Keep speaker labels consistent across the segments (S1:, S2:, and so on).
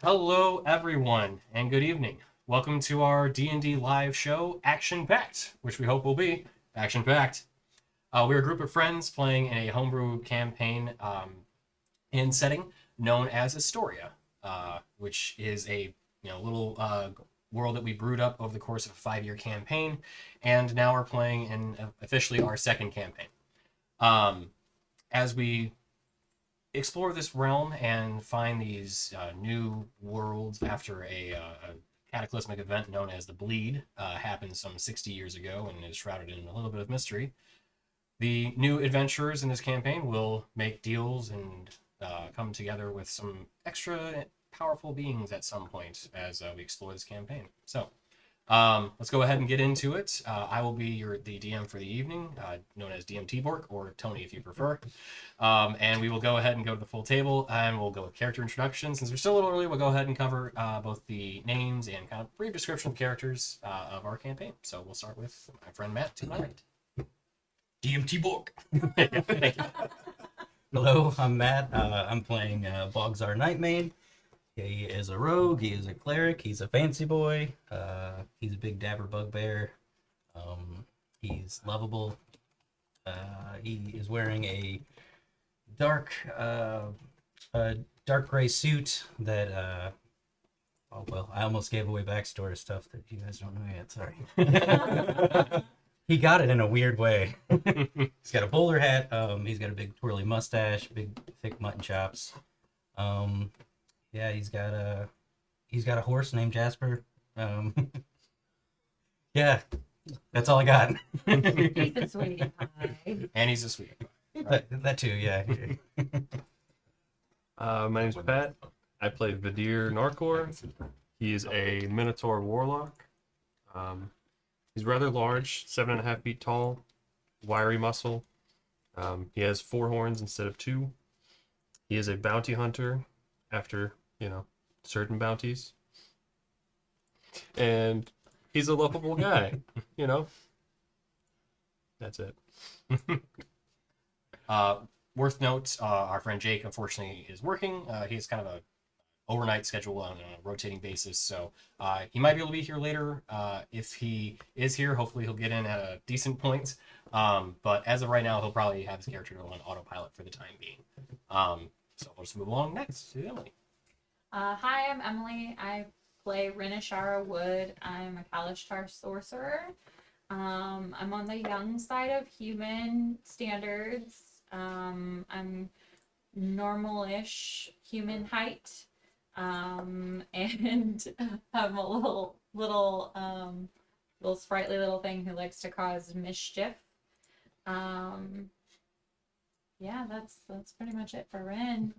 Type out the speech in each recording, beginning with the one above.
S1: Hello, everyone, and good evening. Welcome to our D&D live show, Action Pact, which we hope will be Action Pact. We're a group of friends playing in a homebrew campaign in setting known as Istoria, which is a little world that we brewed up over the course of a 5-year campaign, and now we're playing in officially our second campaign. As we explore this realm and find these new worlds after a cataclysmic event known as the Bleed happened some 60 years ago and is shrouded in a little bit of mystery. The new adventurers in this campaign will make deals and come together with some extra powerful beings at some point as we explore this campaign. So let's go ahead and get into it. I will be the DM for the evening, known as DM T-Bork, or Tony if you prefer. And we will go ahead and go to the full table, and we'll go with character introductions. Since we're still a little early, we'll go ahead and cover both the names and kind of brief description of the characters of our campaign. So we'll start with my friend Matt to my right.
S2: DM T-Bork.
S1: Thank you.
S2: Hello, I'm Matt. I'm playing Bogzar Nightmane. He is a rogue, he is a cleric, he's a fancy boy, he's a big dapper bugbear, he's lovable, he is wearing a dark gray suit that, oh well, I almost gave away backstory stuff that you guys don't know yet, sorry. He got it in a weird way. He's got a bowler hat, he's got a big twirly mustache, big thick mutton chops. Yeah, he's got a horse named Jasper. Yeah, that's all I got.
S3: He's a sweetie pie.
S1: And he's a sweet.
S2: That too, yeah.
S4: My name's Pat. I play Vidir Narkor. He's a Minotaur warlock. He's rather large, 7.5 feet tall, wiry muscle. He has 4 horns instead of 2. He is a bounty hunter after, certain bounties. And he's a lovable guy, That's it.
S1: Worth note, our friend Jake, unfortunately, is working. He's kind of a overnight schedule on a rotating basis, so he might be able to be here later. If he is here, hopefully he'll get in at a decent point. But as of right now, he'll probably have his character on autopilot for the time being. So we'll just move along next to Emily.
S3: Hi, I'm Emily. I play Rinishara Wood. I'm a Kalishtar sorcerer. I'm on the young side of human standards. I'm normal-ish human height. And I'm a little sprightly little thing who likes to cause mischief. Yeah, that's pretty much it for Rin.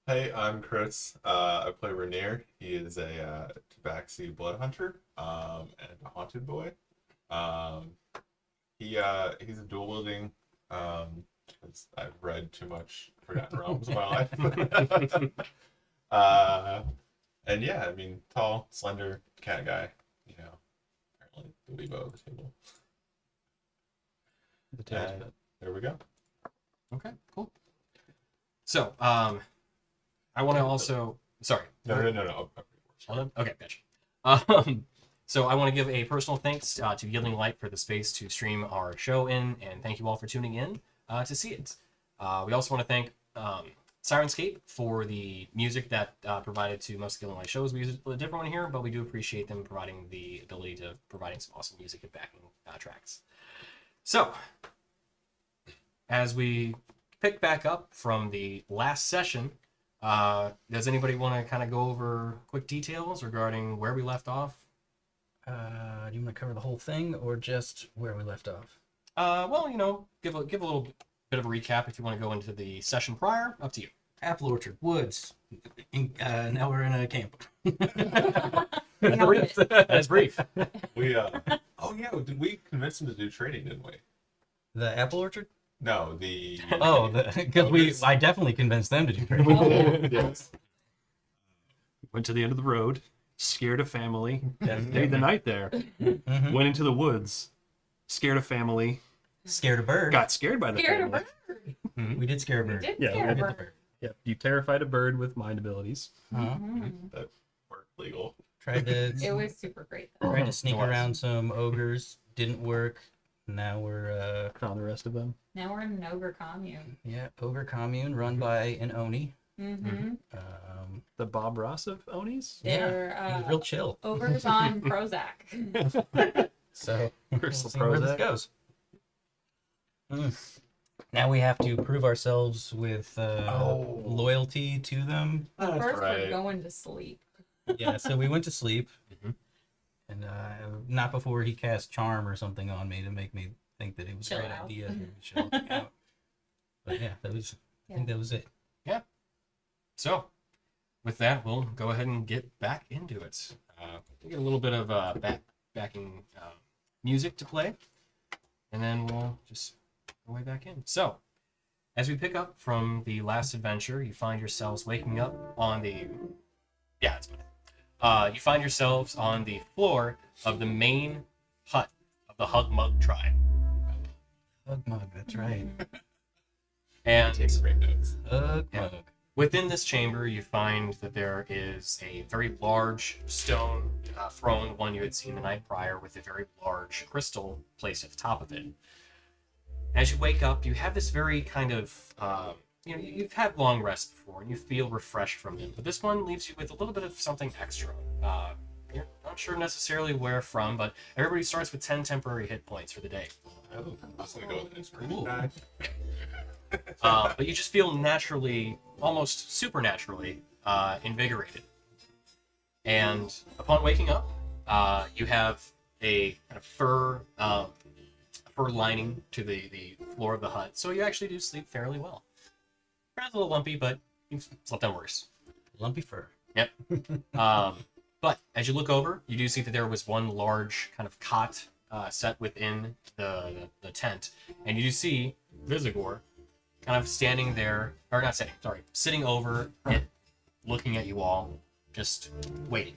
S5: Hey, I'm Chris. I play Rainier. He is a Tabaxi blood hunter and a haunted boy. He's a dual wielding. I've read too much Forgotten Realms in my life. And yeah, I mean, tall, slender, cat guy. Apparently the Weebo of the table.
S4: The tail's
S5: And
S4: bit.
S5: there we go.
S1: Okay, cool. So, I want to also... Sorry.
S5: No.
S1: Okay, gotcha. So I want to give a personal thanks to Yielding Light for the space to stream our show in, and thank you all for tuning in to see it. We also want to thank Sirenscape for the music that provided to most of the Yielding Light shows. We use a different one here, but we do appreciate them providing the ability to providing some awesome music and backing tracks. So, as we pick back up from the last session, does anybody want to kind of go over quick details regarding where we left off?
S2: Do you want to cover the whole thing or just where we left off?
S1: Well, give a little bit of a recap if you want to go into the session prior. Up to you.
S2: Apple orchard, woods. Now we're in a camp.
S1: That's brief.
S5: We did we convince him to do trading, didn't we?
S2: The apple orchard?
S5: No, the
S2: Oh, because I definitely convinced them to do trading.
S5: yes.
S4: Went to the end of the road, scared a family,
S2: Definitely.
S4: stayed the night there,
S2: Mhm.
S4: went into the woods, scared a family,
S2: Scared a bird.
S4: got scared by the
S3: Scared a
S4: family.
S3: bird.
S2: We did scare a
S3: We
S2: bird.
S3: did
S4: Yeah,
S3: scare
S4: we
S3: a
S4: did
S3: bird.
S4: Yep. You terrified a bird with mind abilities.
S2: Huh?
S3: Mhm.
S5: That weren't legal.
S2: Tried to
S3: It was super great though.
S2: tried to sneak
S1: It was.
S2: around some ogres. Didn't work. Now we're
S4: Found the rest of them.
S3: Now we're in an ogre commune.
S2: ogre commune run by an oni.
S3: Mm-hmm.
S4: The Bob Ross of Onis?
S3: They're
S2: He was real chill.
S3: ogres on Prozac.
S2: So we'll
S4: Crystal
S2: see where this
S4: Prozac.
S2: goes. Now we have to prove ourselves with loyalty to them.
S3: First, we're
S5: right.
S3: going to sleep.
S2: Yeah, so we went to sleep,
S1: Mhm.
S2: and not before he cast charm or something on me to make me think that it was
S3: Chill
S2: a great
S3: out.
S2: idea. And we should all hang out. But yeah, I think that was it.
S1: So, with that, we'll go ahead and get back into it. We'll get a little bit of backing music to play, and then we'll just go way back in. So, as we pick up from the last adventure, you find yourselves waking up on the... Yeah, it's fine. You find yourselves on the floor of the main hut of the Hug Mug tribe.
S2: Hug mug, that's right.
S1: And
S5: Take great notes.
S2: Hug
S1: Yeah.
S2: mug.
S1: within this chamber, you find that there is a very large stone throne, one you had seen the night prior, with a very large crystal placed at the top of it. As you wake up, you have this very kind of, you've had long rests before, and you feel refreshed from them. But this one leaves you with a little bit of something extra. You're not sure necessarily where from, but everybody starts with 10 temporary hit points for the day.
S5: I was gonna go with an inspiration
S2: Ooh.
S5: die.
S1: But you just feel naturally, almost supernaturally, invigorated. And upon waking up, you have a kind of fur lining to the floor of the hut, so you actually do sleep fairly well. Perhaps a little lumpy, but you've slept on worse.
S2: Lumpy fur.
S1: Yep. But as you look over, you do see that there was one large kind of cot set within the tent, and you do see Visigor kind of standing there, or not standing, sorry, sitting over it, looking at you all, just waiting.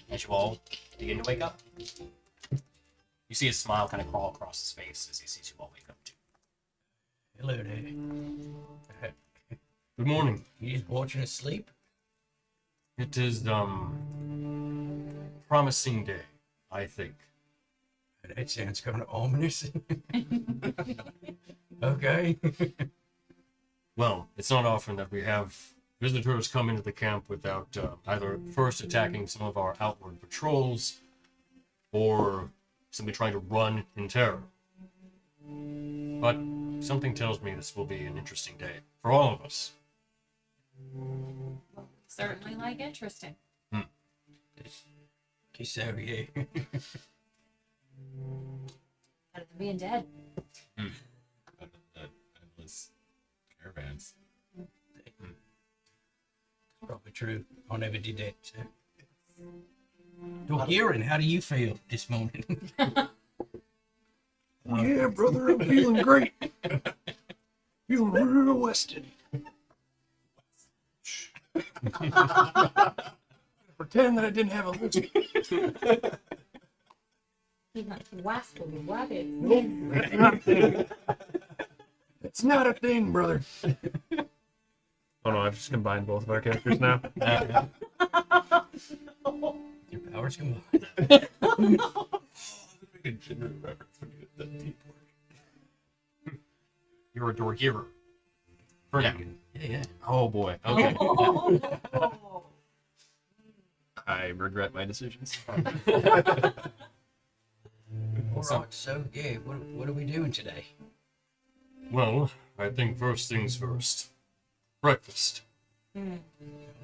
S1: As you all begin to wake up, you see a smile kind of crawl across his face as he sees you all wake up too.
S2: Hello there.
S1: Good morning.
S2: You just watching us sleep?
S1: It is promising day, I think.
S2: That sounds kind of ominous. Okay.
S1: Well, it's not often that we have visitors come into the camp without either first attacking some of our outward patrols or simply trying to run in terror. But something tells me this will be an interesting day for all of us.
S3: Certainly like interesting.
S2: So, yeah.
S3: Better than being dead.
S5: Endless caravans.
S2: Probably true. I never did that. So. Kieran, how do you feel this morning?
S6: Yeah, brother, I'm feeling great. Feeling real rested. Pretend that I didn't have a list.
S3: He's not wascally. What is?
S6: That's not a thing. It's not a thing, brother.
S4: Oh no, I've just combined both of our characters now.
S2: Your powers combined.
S5: Make a gender reference when you get that deep word.
S1: You're a Dorgirer. For now.
S2: Yeah.
S1: Oh boy. Okay.
S3: Oh.
S4: I regret my decisions.
S2: All right. So, yeah, what are we doing today?
S1: Well, I think first things first. Breakfast.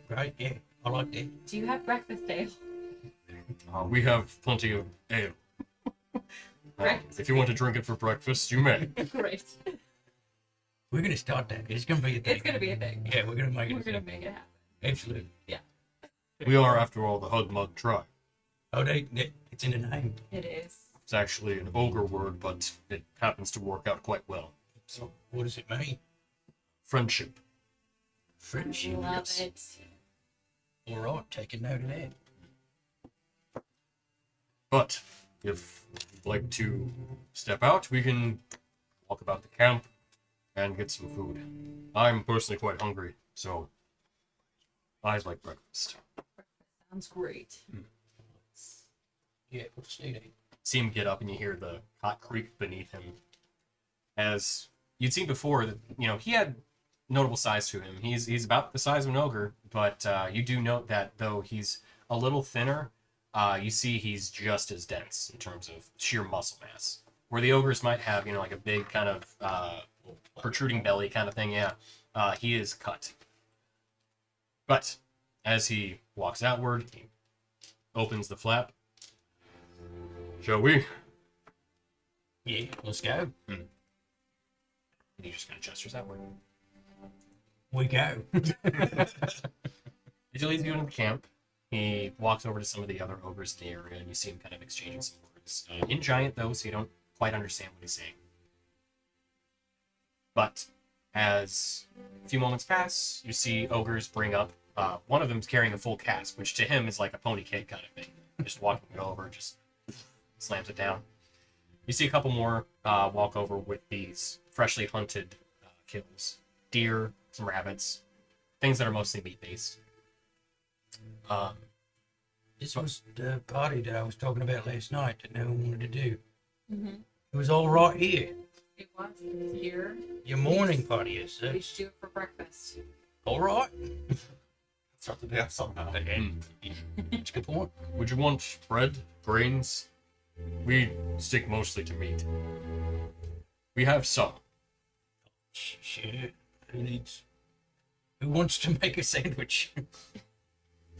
S2: Right? Yeah, I like that.
S3: Do you have breakfast ale?
S1: We have plenty of ale.
S3: Correct.
S1: If you want to drink it for breakfast, you may.
S3: Great.
S2: We're gonna start that. It's gonna be a thing.
S3: It's gonna be a thing.
S2: Yeah, we're gonna make it.
S3: We're
S2: a
S3: gonna
S2: thing.
S3: make it happen.
S2: Absolutely.
S1: We are, after all, the Hug Mug tribe.
S2: Oh, it's in the name.
S3: It is.
S1: It's actually an ogre word, but it happens to work out quite well.
S2: So, what does it mean?
S1: Friendship.
S2: Friendship.
S3: Love
S2: yes.
S3: it.
S2: All right, take a note of that.
S1: But if you'd like to step out, we can walk about the camp and get some food. I'm personally quite hungry. So, I'd like breakfast.
S3: Sounds great.
S2: Yeah, what's needed?
S1: See him get up, and you hear the hot creak beneath him. As you'd seen before, that he had notable size to him. He's about the size of an ogre, but you do note that though he's a little thinner, you see he's just as dense in terms of sheer muscle mass. Where the ogres might have, like a big kind of protruding belly kind of thing, yeah. He is cut. But as he walks outward, he opens the flap. Shall we?
S2: Yeah, let's go.
S1: And he just kind of gestures outward.
S2: We go.
S1: He leads you into the camp. He walks over to some of the other ogres in the area, and you see him kind of exchanging some words. In Giant, though, so you don't quite understand what he's saying. But as a few moments pass, you see ogres bring up. One of them's carrying a full cask, which to him is like a pony cake kind of thing. Just walking it over, just slams it down. You see a couple more walk over with these freshly hunted kills. Deer, some rabbits, things that are mostly meat-based.
S2: This was the party that I was talking about last night that no one wanted to do.
S3: Mm-hmm.
S2: It was all right here.
S3: It was here.
S2: Your morning party is
S3: We
S2: this.
S3: should do it for breakfast.
S2: All right.
S5: Start the day off somehow.
S2: Again, that's a good point.
S1: Would you want bread, grains? We stick mostly to meat. We have some.
S2: Sure. Who wants to make a sandwich?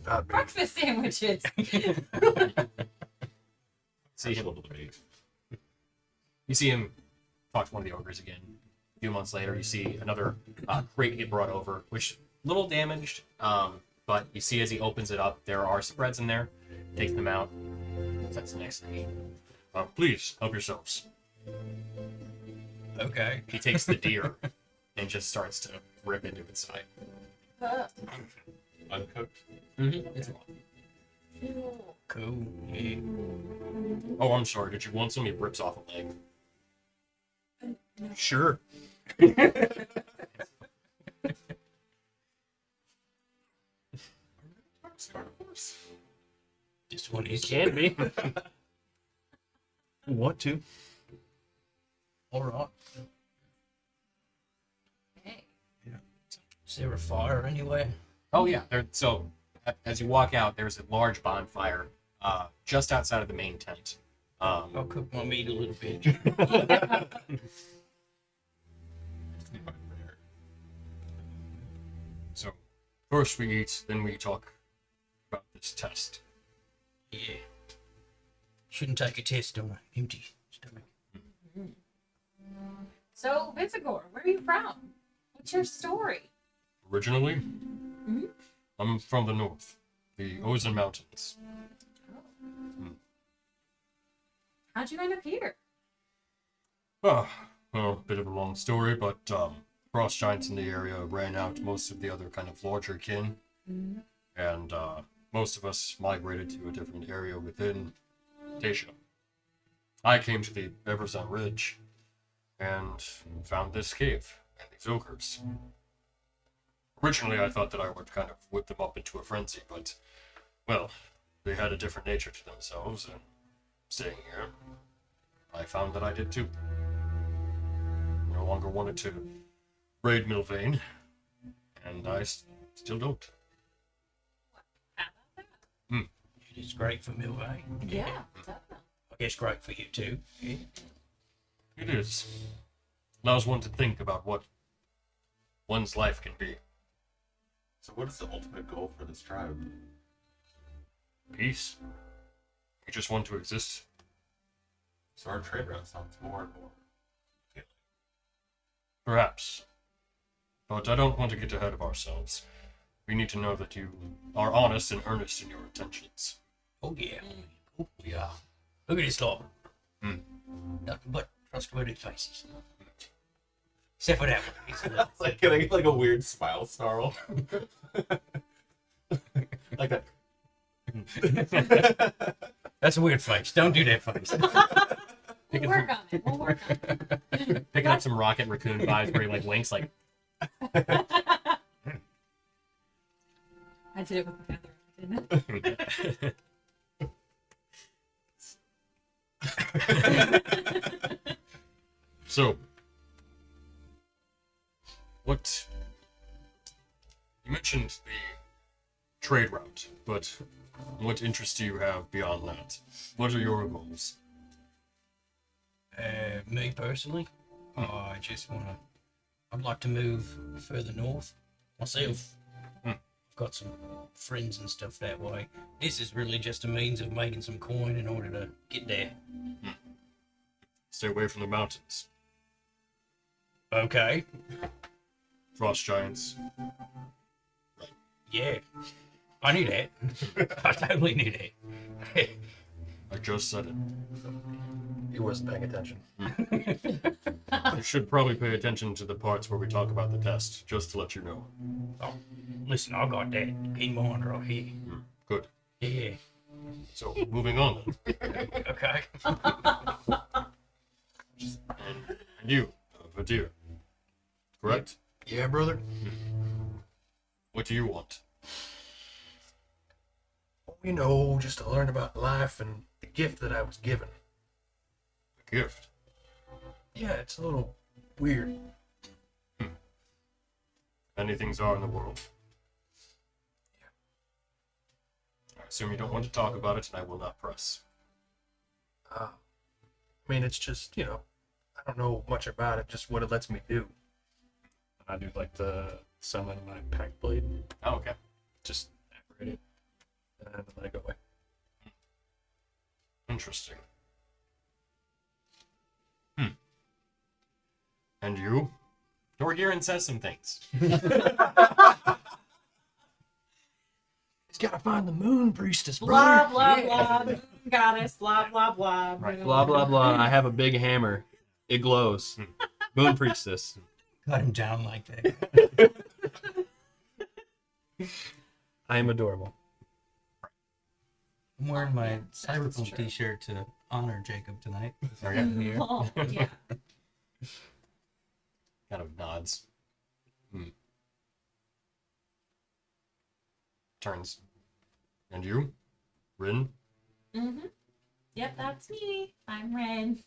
S6: Not me.
S3: Breakfast sandwiches.
S1: See him. You see him talk to one of the ogres again. A few months later, you see another crate get brought over, which little damaged, but you see as he opens it up, there are spreads in there. Takes them out. Sets them next to me. Please help yourselves.
S2: Okay.
S1: He takes the deer and just starts to rip into its side.
S5: Uncooked.
S1: It's
S2: Cool. Yeah.
S1: Oh, I'm sorry. Did you want some? He rips off a leg. Sure.
S5: Carnivores.
S2: This one is
S1: Can be.
S4: Want to?
S2: all right.
S3: Hey.
S2: Is there a fire anywhere?
S1: Oh yeah. So as you walk out, there's a large bonfire just outside of the main tent.
S2: I'll cook my meat a little bit.
S1: So first we eat, then we talk about this test.
S2: Yeah. Shouldn't take a test on an empty stomach.
S3: So, Vizigor, where are you from? What's your story?
S1: Originally, I'm from the north, the Ozan Mountains.
S3: How'd you end up here?
S1: Well, a bit of a long story, but frost giants in the area ran out most of the other kind of larger kin, and most of us migrated to a different area within Dacia. I came to the Everzan Ridge and found this cave and these ogres. Originally, I thought that I would kind of whip them up into a frenzy, but, well, they had a different nature to themselves, and staying here, I found that I did too. No longer wanted to raid Milvain, and I still don't.
S3: How about that?
S2: It is great for Milvain.
S3: Yeah, definitely.
S2: I guess great for you too. Yeah.
S1: It is. Allows one to think about what one's life can be.
S5: So what is the ultimate goal for this tribe?
S1: Peace. We just want to exist.
S5: So our trade route sounds more and more appealing.
S1: Perhaps. But I don't want to get ahead of ourselves. We need to know that you are honest and earnest in your intentions.
S2: Oh yeah. Oh yeah. Look at this lot.
S1: Hmm.
S2: Nothing but trustworthy faces. Except for that one. He's a little-
S5: It's like getting like a weird smile snarl. Like that.
S2: That's a weird face. Don't do that face.
S3: We'll work on it. We'll work on it.
S1: Picking up some Rocket Raccoon vibes where he like winks like
S3: I did it with my other one, didn't I?
S1: So, what you mentioned the trade route, but what interests do you have beyond that? What are your goals?
S2: Me personally, I just wanna. I'd like to move further north myself. I've got some friends and stuff that way. This is really just a means of making some coin in order to get there.
S1: Stay away from the mountains.
S2: Okay.
S1: Frost giants.
S2: Yeah. I knew that. I totally knew that.
S1: I just said it.
S6: He wasn't paying attention.
S1: You should probably pay attention to the parts where we talk about the test, just to let you know.
S2: Oh, listen, I got that in mind right here.
S1: Good.
S2: Yeah.
S1: So, moving on then.
S2: Okay.
S1: And you, Vadir. Correct?
S6: Yeah, brother.
S1: What do you want?
S6: You know, just to learn about life and the gift that I was given.
S1: A gift.
S6: Yeah, it's a little weird.
S1: Many things are in the world. I assume you don't want to talk about it, and I will not press.
S6: I mean, it's just, you know, I don't know much about it, just what it lets me do.
S4: I do like to summon my Pact Blade.
S1: Oh, okay.
S4: Just apparate it. And then let it go away.
S1: Interesting. And you? Dorgirin says some things.
S6: He's got to find the moon priestess,
S3: Blah
S6: brother.
S3: blah blah. Moon goddess. Blah blah blah.
S1: Right.
S4: Blah blah blah. I have a big hammer. It glows. Moon Priestess.
S2: Cut him down like that.
S4: I am adorable.
S2: I'm wearing my
S3: That's
S2: Cyberpunk
S3: true.
S2: t-shirt to honor Jacob tonight.
S1: Are you?
S2: Here.
S3: Oh, yeah.
S1: Kind of nods. Turns. And you? Rin?
S3: Mhm. Yep, that's me. I'm Ren.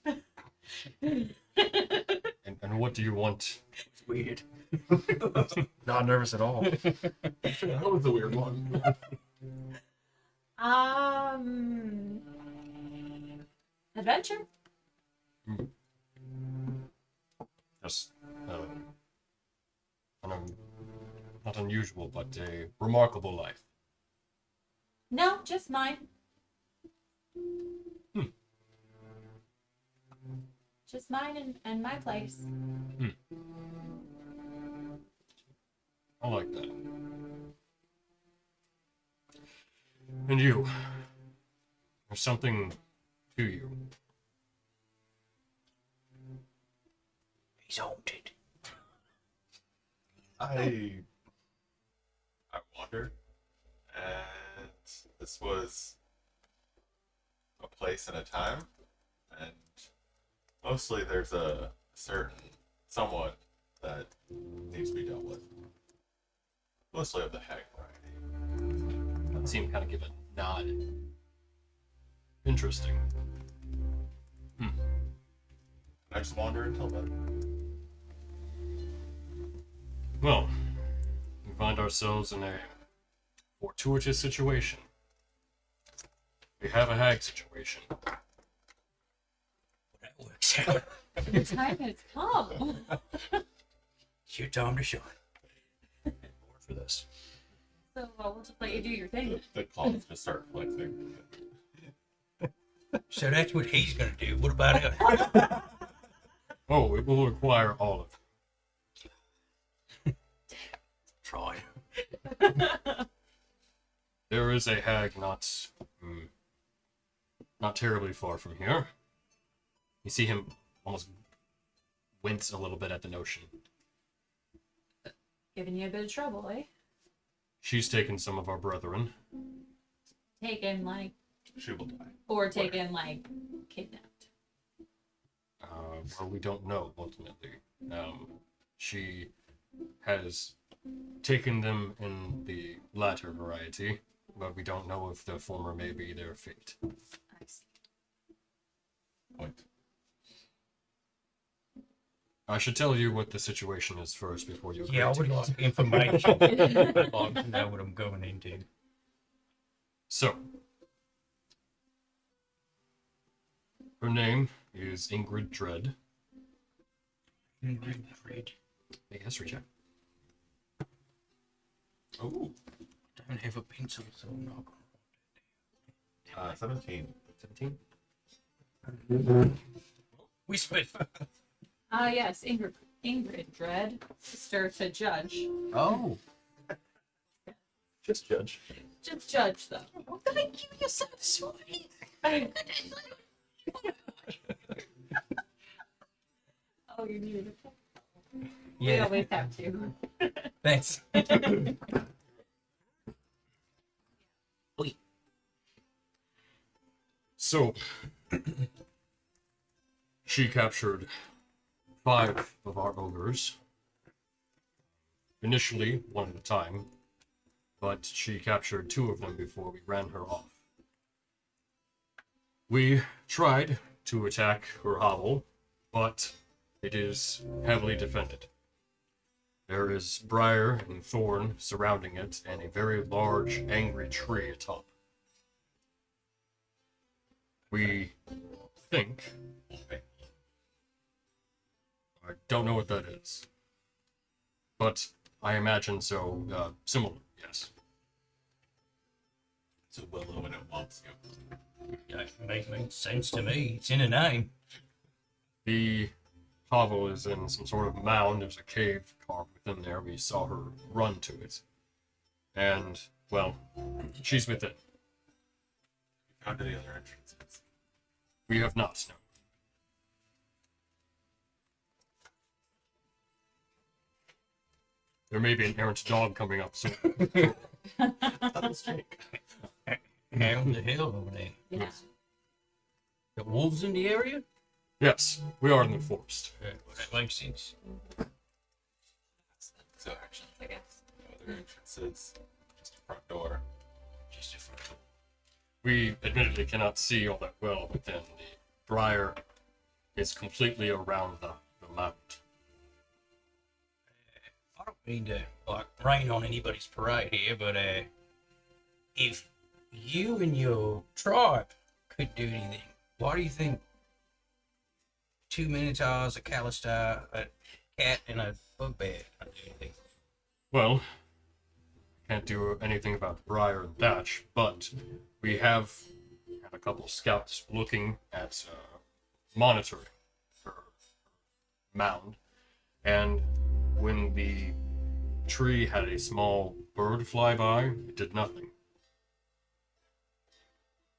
S1: And what do you want?
S6: It's weird. Not nervous at all.
S5: That was the weird one.
S3: Adventure.
S1: Yes. Not unusual, but a remarkable life.
S3: No, just mine. Just mine and my place.
S1: I like that. And you? There's something to you.
S2: He's haunted.
S5: I wandered, and this was a place and a time, and mostly there's a certain someone that needs to be dealt with. Mostly of the hag variety.
S1: I see him kind of give a nod. Interesting.
S5: I just wander until then.
S1: Well, we find ourselves in a fortuitous situation. We have a hag situation.
S2: That works out.
S3: The time has come.
S2: It's your time to shine.
S6: More for this.
S3: So we'll just let you do your thing.
S5: The clones just start flexing.
S2: So that's what he's gonna do. What about us?
S1: Oh, it will require all of it.
S2: Try.
S1: There is a hag not terribly far from here. You see him almost wince a little bit at the notion.
S3: Giving you a bit of trouble, eh?
S1: She's taken some of our brethren.
S3: Taken like,
S5: She will die.
S3: or taken like, kidnapped.
S1: Well, we don't know ultimately. She has taken them in the latter variety, but we don't know if the former may be their fate.
S3: I see.
S5: Point.
S1: I should tell you what the situation is first before you agree
S2: Yeah, I
S1: to
S2: would
S1: it.
S2: like information. I'd like to know what I'm going into.
S1: So, her name is Ingrid Dread.
S2: Read.
S1: Make a history check.
S5: Ooh,
S2: Don't have a pencil, so I'm not going
S5: 17.
S1: 17?
S2: We split.
S3: Yes, Ingrid Dread, sister to Judge.
S2: Oh.
S4: Just judge.
S3: Just Judge, though.
S2: Oh, thank you. You're so sweet.
S3: Oh, you needed a We
S2: Yeah.
S3: always have to.
S2: Thanks.
S1: So, she captured 5 of our ogres. Initially, one at a time, but she captured 2 of them before we ran her off. We tried to attack her hovel, but it is heavily defended. There is briar and thorn surrounding it, and a very large, angry tree atop. We think. I don't know what that is. But I imagine so, similar, yes.
S5: It's a willow and it wants you.
S2: That makes sense to me. It's in a name.
S1: The hovel is in some sort of mound. There's a cave carved within there. We saw her run to it. And, well, she's within.
S5: Found any other entrances?
S1: We have not, no. There may be an errant dog coming up soon.
S5: That was Jake.
S2: How the hell over there?
S3: Yeah.
S2: Got wolves in the area?
S1: Yes, we are in the forest.
S2: Well, that makes sense.
S5: So actually,
S3: I guess.
S5: no other entrances. Just a front door.
S2: Just a front door.
S1: We admittedly cannot see all that well within. The briar is completely around the mount.
S2: I don't mean to like rain on anybody's parade here, but if you and your tribe could do anything, why do you think 2 minotaurs, a Callister, a cat, and a bugbear can't do anything?
S1: Well, can't do anything about briar and thatch, but we have had a couple scouts looking at monitoring her mound, and when the tree had a small bird fly by, it did nothing.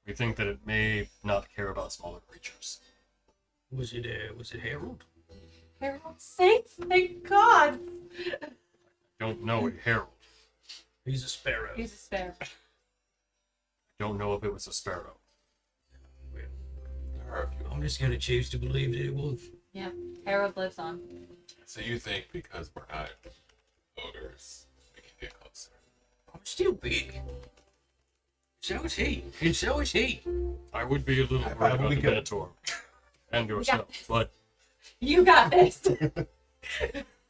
S1: We think that it may not care about smaller creatures.
S2: Was it Harold?
S3: Harold safe, thank God.
S1: Don't know a herald.
S2: He's a sparrow.
S3: He's a spare.
S1: Don't know if it was a sparrow.
S5: There are a few.
S2: I'm just gonna choose to believe that it was.
S3: Yeah, Harold lives on.
S5: So you think because we're not ogres, we can get closer?
S2: I'm still big. So is he. And so is he.
S1: I would be a little
S5: High
S1: worried
S5: five,
S1: about
S5: we
S1: the
S5: go.
S1: Minotaur and yourself, but
S3: You got this.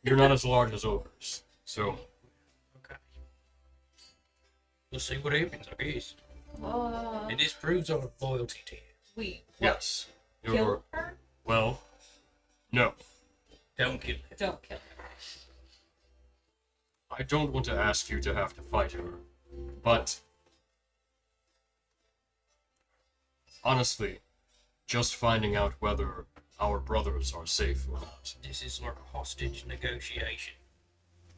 S1: you're not as large as ogres, so
S2: Okay. We'll see what happens, I guess.
S3: Oh,
S2: And this proves our loyalty to you.
S3: we
S1: yes. You're,
S3: kill her.
S1: well, no.
S2: Don't kill her.
S3: Don't kill her.
S1: I don't want to ask you to have to fight her, but honestly, just finding out whether our brothers are safe or not.
S2: This is like a hostage negotiation.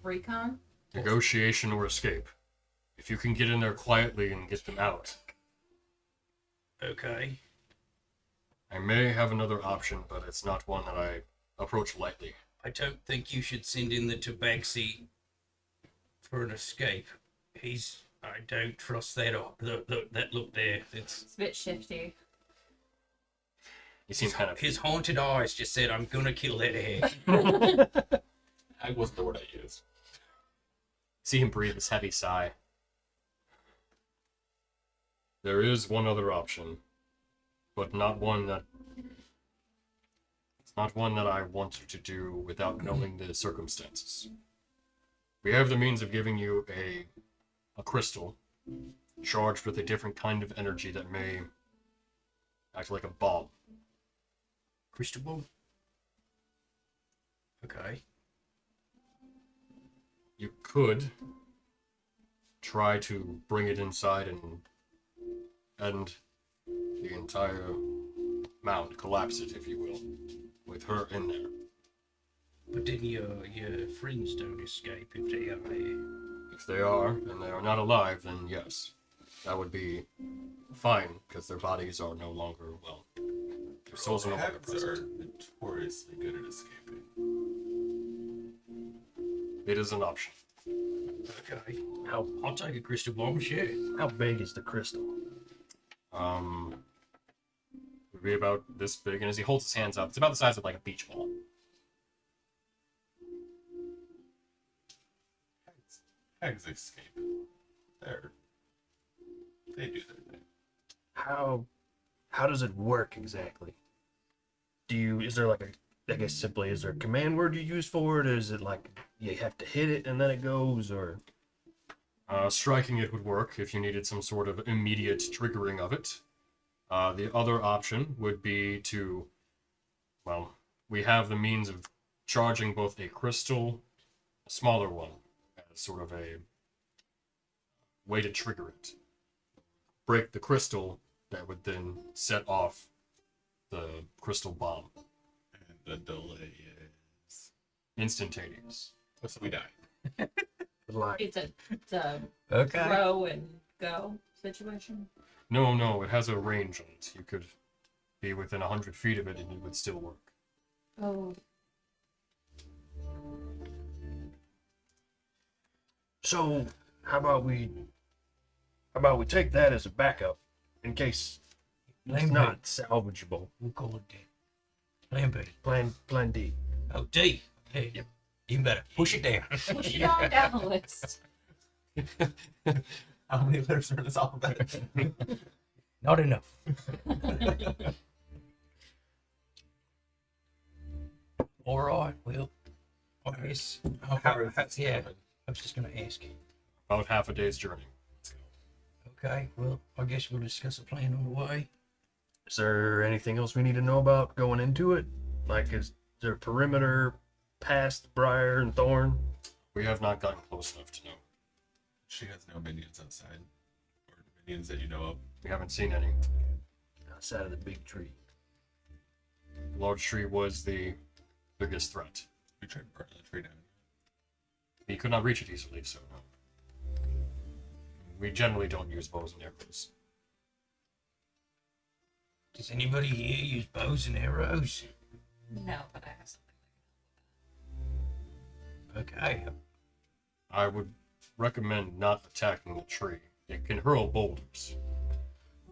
S3: Recon.
S1: Negotiation or escape. If you can get in there quietly and get them out,
S2: Okay.
S1: I may have another option, but it's not one that I approach lightly.
S2: I don't think you should send in the tabaxi for an escape. I don't trust that that look there.
S3: It's a bit shifty.
S1: You seem kind of
S2: His haunted eyes just said, I'm gonna kill that hag.
S5: Hag wasn't the word I used.
S1: see him breathe this heavy sigh. There is one other option, but it's not one that I want to do without knowing the circumstances. We have the means of giving you a crystal charged with a different kind of energy that may act like a bomb.
S6: Crystal ball. Okay.
S1: You could try to bring it inside and end the entire mound, collapse it, if you will, with her in there.
S2: But then your friends don't escape if they are there.
S1: If they are, and they are not alive, then yes, that would be fine, because their bodies are no longer, well, their souls are no longer
S5: Pacts are
S1: present.
S5: notoriously good at escaping.
S1: It is an option.
S6: Okay.
S2: I'll take a crystal bomb, sure.
S6: How big is the crystal?
S1: Would be about this big, and as he holds his hands up, it's about the size of like a beach ball.
S5: Hags escape. They do their thing.
S6: How does it work exactly? Is there like I guess simply, is there a command word you use for it? Is it like you have to hit it and then it goes, or?
S1: Striking it would work if you needed some sort of immediate triggering of it. The other option would be to, well, we have the means of charging both a crystal, a smaller one, as sort of a way to trigger it. Break the crystal that would then set off the crystal bomb.
S5: And the delay is.
S1: Instantaneous.
S5: So we die.
S6: Like,
S3: It's a
S2: Okay.
S3: throw and go situation.
S1: No, it has a range on it. You could be within 100 feet of it and it would still work.
S3: Oh,
S6: so how about we take that as a backup in case it's
S2: Plan
S6: not salvageable.
S2: We'll call it D. Plan B.
S6: Plan D.
S2: Oh, D. Hey,
S6: Yep.
S2: even better. Push it down.
S3: push it on down the list.
S7: How many letters are in this alphabet?
S2: Not enough. All right. Well, I guess.
S7: How far is this
S2: Yeah.
S7: coming?
S2: I was just going to ask you.
S1: About half a day's journey.
S2: Okay. Well, I guess we'll discuss a plan on the way.
S6: Is there anything else we need to know about going into it? Like, is there a perimeter past Briar and Thorn?
S1: We have not gotten close enough to know.
S5: She has no minions outside. Or minions that you know of.
S1: We haven't seen any.
S6: Outside of the big tree.
S1: The large tree was the biggest threat.
S5: We tried burning the tree down.
S1: He could not reach it easily, so no. We generally don't use bows and arrows.
S2: Does anybody here use bows and arrows?
S3: No, but I have something.
S2: Okay.
S1: I would recommend not attacking the tree. It can hurl boulders.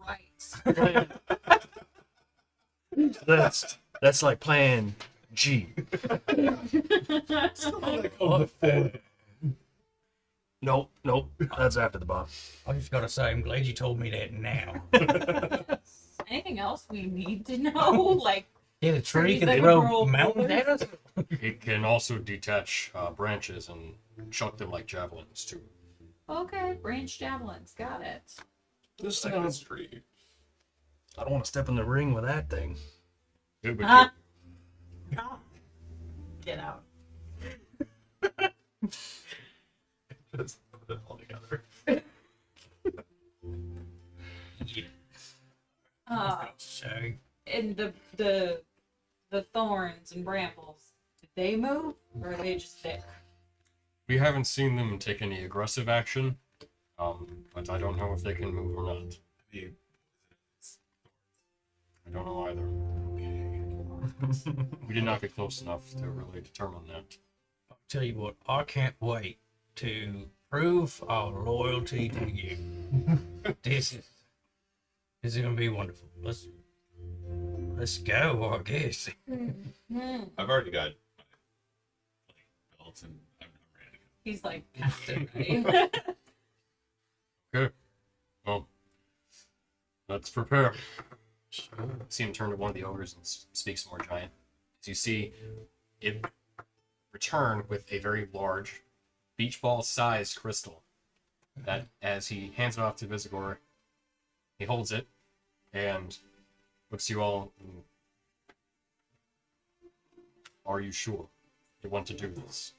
S3: Right.
S6: That's like plan G. Nope. That's after the bomb.
S2: I just got to say, I'm glad you told me that now.
S3: Anything else we need to know? Like,
S2: Yeah, the tree
S3: Trees
S2: can
S3: that
S2: throw
S3: grow
S2: mountain
S3: boulders?
S2: arrows.
S1: It can also detach branches and chuck them like javelins too.
S3: okay, branch javelins, got it.
S5: Just like this tree.
S6: I don't want to step in the ring with that thing.
S1: It would
S3: Ah.
S1: kill-
S3: Get out.
S5: Just put it all together.
S2: So,
S3: And the thorns and brambles, did they move or are they just there?
S1: We haven't seen them take any aggressive action, but I don't know if they can move or not.
S5: The-
S1: I don't know either. We did not get close enough to really determine that.
S2: I'll tell you what, I can't wait to prove our loyalty to you. This is going to be wonderful. Let's go, I guess.
S5: I've already got like belts and I'm ready to go.
S3: He's like, captain, right?
S1: Okay. Well, Let's prepare. See him turn to one of the ogres and speak some more giant. As you see it return with a very large beach ball sized crystal that, as he hands it off to Visigor, he holds it and looks to you all. Are you sure you want to do this?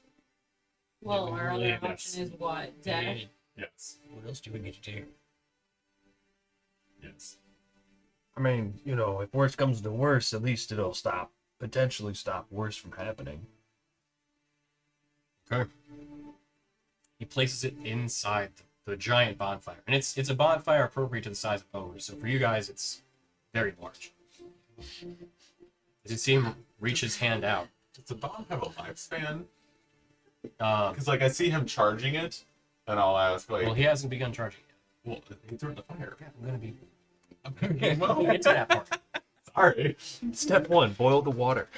S3: Well, our other
S2: Yes.
S3: option is what? Death?
S5: Yes.
S2: What else do we get to do?
S5: Yes.
S6: I mean, you know, if worse comes to worse, at least it'll potentially stop worse from happening.
S1: Okay. He places it inside the giant bonfire, and it's a bonfire appropriate to the size of ogres. So for you guys, it's very large. As you see him reach his hand out,
S5: Does the bomb have a lifespan?
S1: um,
S5: Because like I see him charging it, and I'll ask like,
S1: well, he hasn't begun charging
S5: well, he threw it in the fire.
S1: yet. I'm gonna be.
S5: Well,
S1: We'll get to that part.
S5: sorry.
S4: Step 1, boil the water.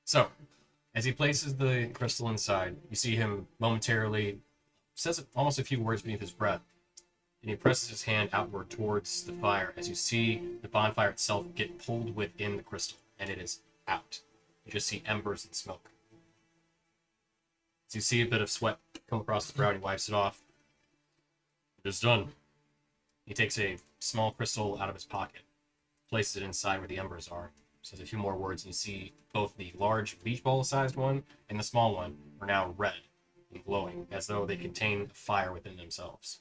S1: So, as he places the crystal inside, you see him momentarily says almost a few words beneath his breath, and he presses his hand outward towards the fire as you see the bonfire itself get pulled within the crystal, and it is out. You just see embers and smoke. As you see a bit of sweat come across his brow, and he wipes it off. It is done. He takes a small crystal out of his pocket, places it inside where the embers are, says a few more words, and you see both the large beach ball sized one and the small one are now red and glowing, as though they contain fire within themselves.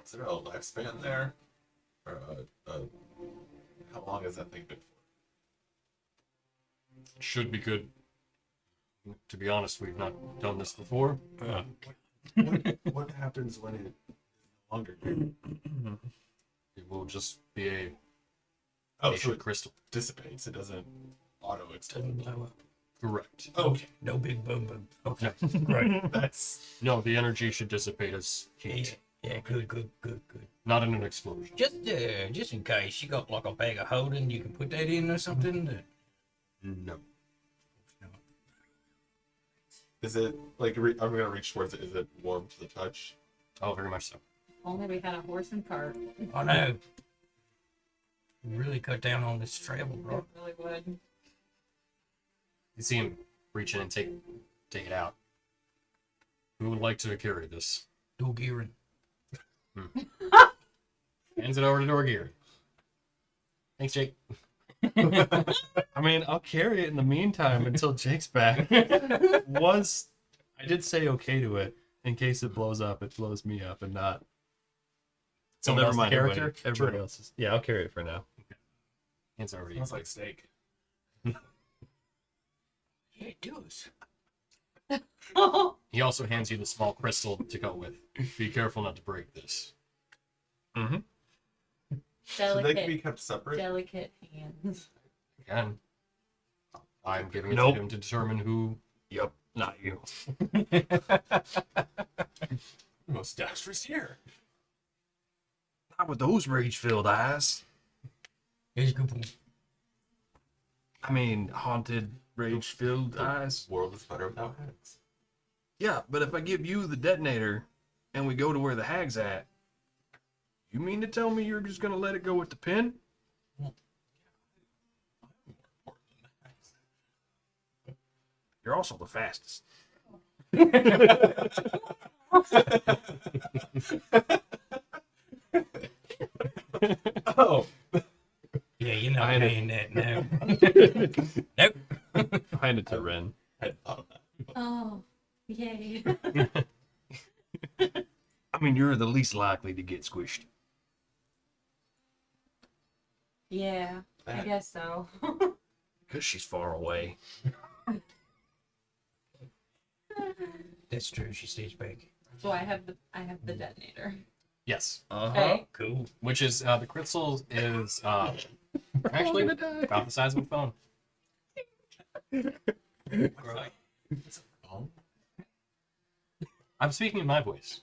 S5: Is there a lifespan there? Or how long has that thing been for?
S1: Should be good. To be honest, we've not done this before.
S5: What happens when it is no longer good?
S1: It will just be a
S5: Oh, so
S1: ancient
S5: it
S1: crystal.
S5: dissipates. It doesn't auto explode.
S2: Blow up.
S1: Correct.
S5: Okay,
S2: No big boom boom. Okay.
S1: Right.
S5: that's
S1: No, the energy should dissipate as
S2: Yeah,
S1: heat,
S2: yeah, good.
S1: not in an explosion.
S2: Just in case you got like a bag of holding, you can put that in or something.
S1: No.
S5: Is it like I'm gonna reach towards it? Is it warm to the touch?
S1: Oh, very much so.
S3: Only we had a horse and cart.
S2: I know. You really cut down on this travel,
S3: It
S2: bro.
S3: really would.
S1: You see him reach in and take it out. Who would like to carry this?
S2: Do gearing.
S1: Hands it over to Dorgear. Thanks, Jake.
S4: I mean, I'll carry it in the meantime until Jake's back. I did say okay to it in case it blows up. It blows me up and not.
S1: Someone else the character?
S4: Everybody
S1: True.
S4: else is. Yeah, I'll carry it for now.
S1: Hands over to you.
S5: Smells like steak.
S2: Yeah, it does.
S1: He also hands you the small crystal to go with. Be careful not to break this.
S5: Should they be
S3: Delicate,
S5: kept separate?
S3: delicate hands.
S1: Again, I'm giving it
S4: Nope.
S1: to him to determine who.
S4: Yep, not you.
S5: Most dexterous here.
S6: Not with those rage-filled eyes.
S2: Here's a good point.
S6: I mean, haunted, rage-filled eyes.
S5: World is better without heads.
S6: Yeah, but if I give you the detonator and we go to where the hag's at, you mean to tell me you're just gonna let it go with the pin? You're also the fastest.
S5: Oh,
S2: Yeah, you're not
S4: I
S2: paying that now. Nope.
S4: I'll hand it to Ren.
S5: I hadn't thought of that.
S3: Oh, yay.
S6: I mean, you're the least likely to get squished.
S3: Yeah, I guess so.
S6: Because she's far away.
S2: That's true. She stays back.
S3: So I have the detonator.
S1: Yes,
S3: Okay.
S2: Cool.
S1: which is the crystal is actually about the size of a phone.
S2: Right.
S5: Oh,
S1: I'm speaking in my voice.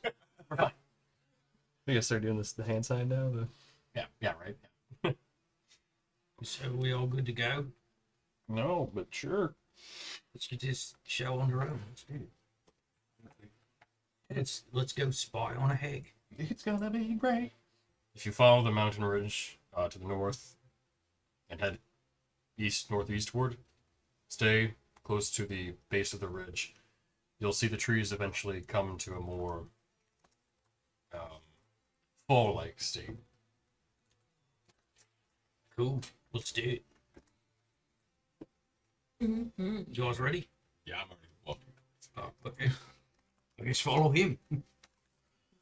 S1: We're fine.
S4: We gotta start doing the hand sign now.
S1: Yeah, right.
S2: So we all good to go?
S4: No, but sure.
S2: Let's get this show on the road. Let's do it. Let's go spy on a hag.
S4: It's gonna be great.
S1: If you follow the mountain ridge to the north and head east northeastward, stay close to the base of the ridge, you'll see the trees eventually come to a more fall-like state.
S2: Cool. Let's do it.
S3: Mm-hmm.
S2: You guys ready?
S5: Yeah, I'm already walking.
S2: Oh, okay. I guess follow him.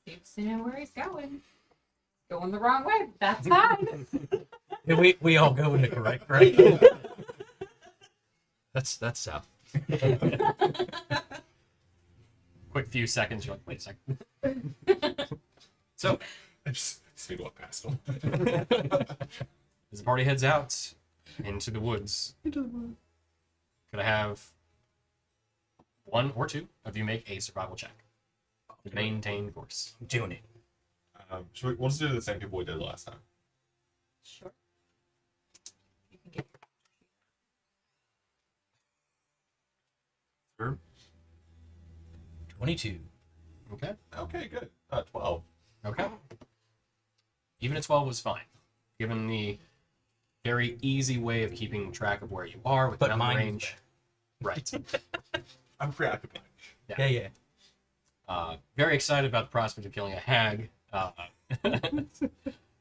S3: Seems to know where he's going. Going the wrong way. That's fine.
S2: Yeah, we all go in the correct direction.
S6: That's south.
S1: Quick few seconds, you're like, wait a second. So,
S5: I just speed walk past him.
S1: as the party heads out into the woods, could I have one or two of you make a survival check to maintain course?
S2: I'm doing it.
S5: We'll just do the same people we did last time.
S3: Sure. You can get
S2: 22.
S1: Okay.
S5: Okay, good. 12.
S1: Okay. Even a 12 was fine, given the very easy way of keeping track of where you are with
S2: But
S1: mountain
S2: mine was
S1: range. Right.
S5: I'm preoccupied.
S2: Yeah.
S1: Very excited about the prospect of killing a hag.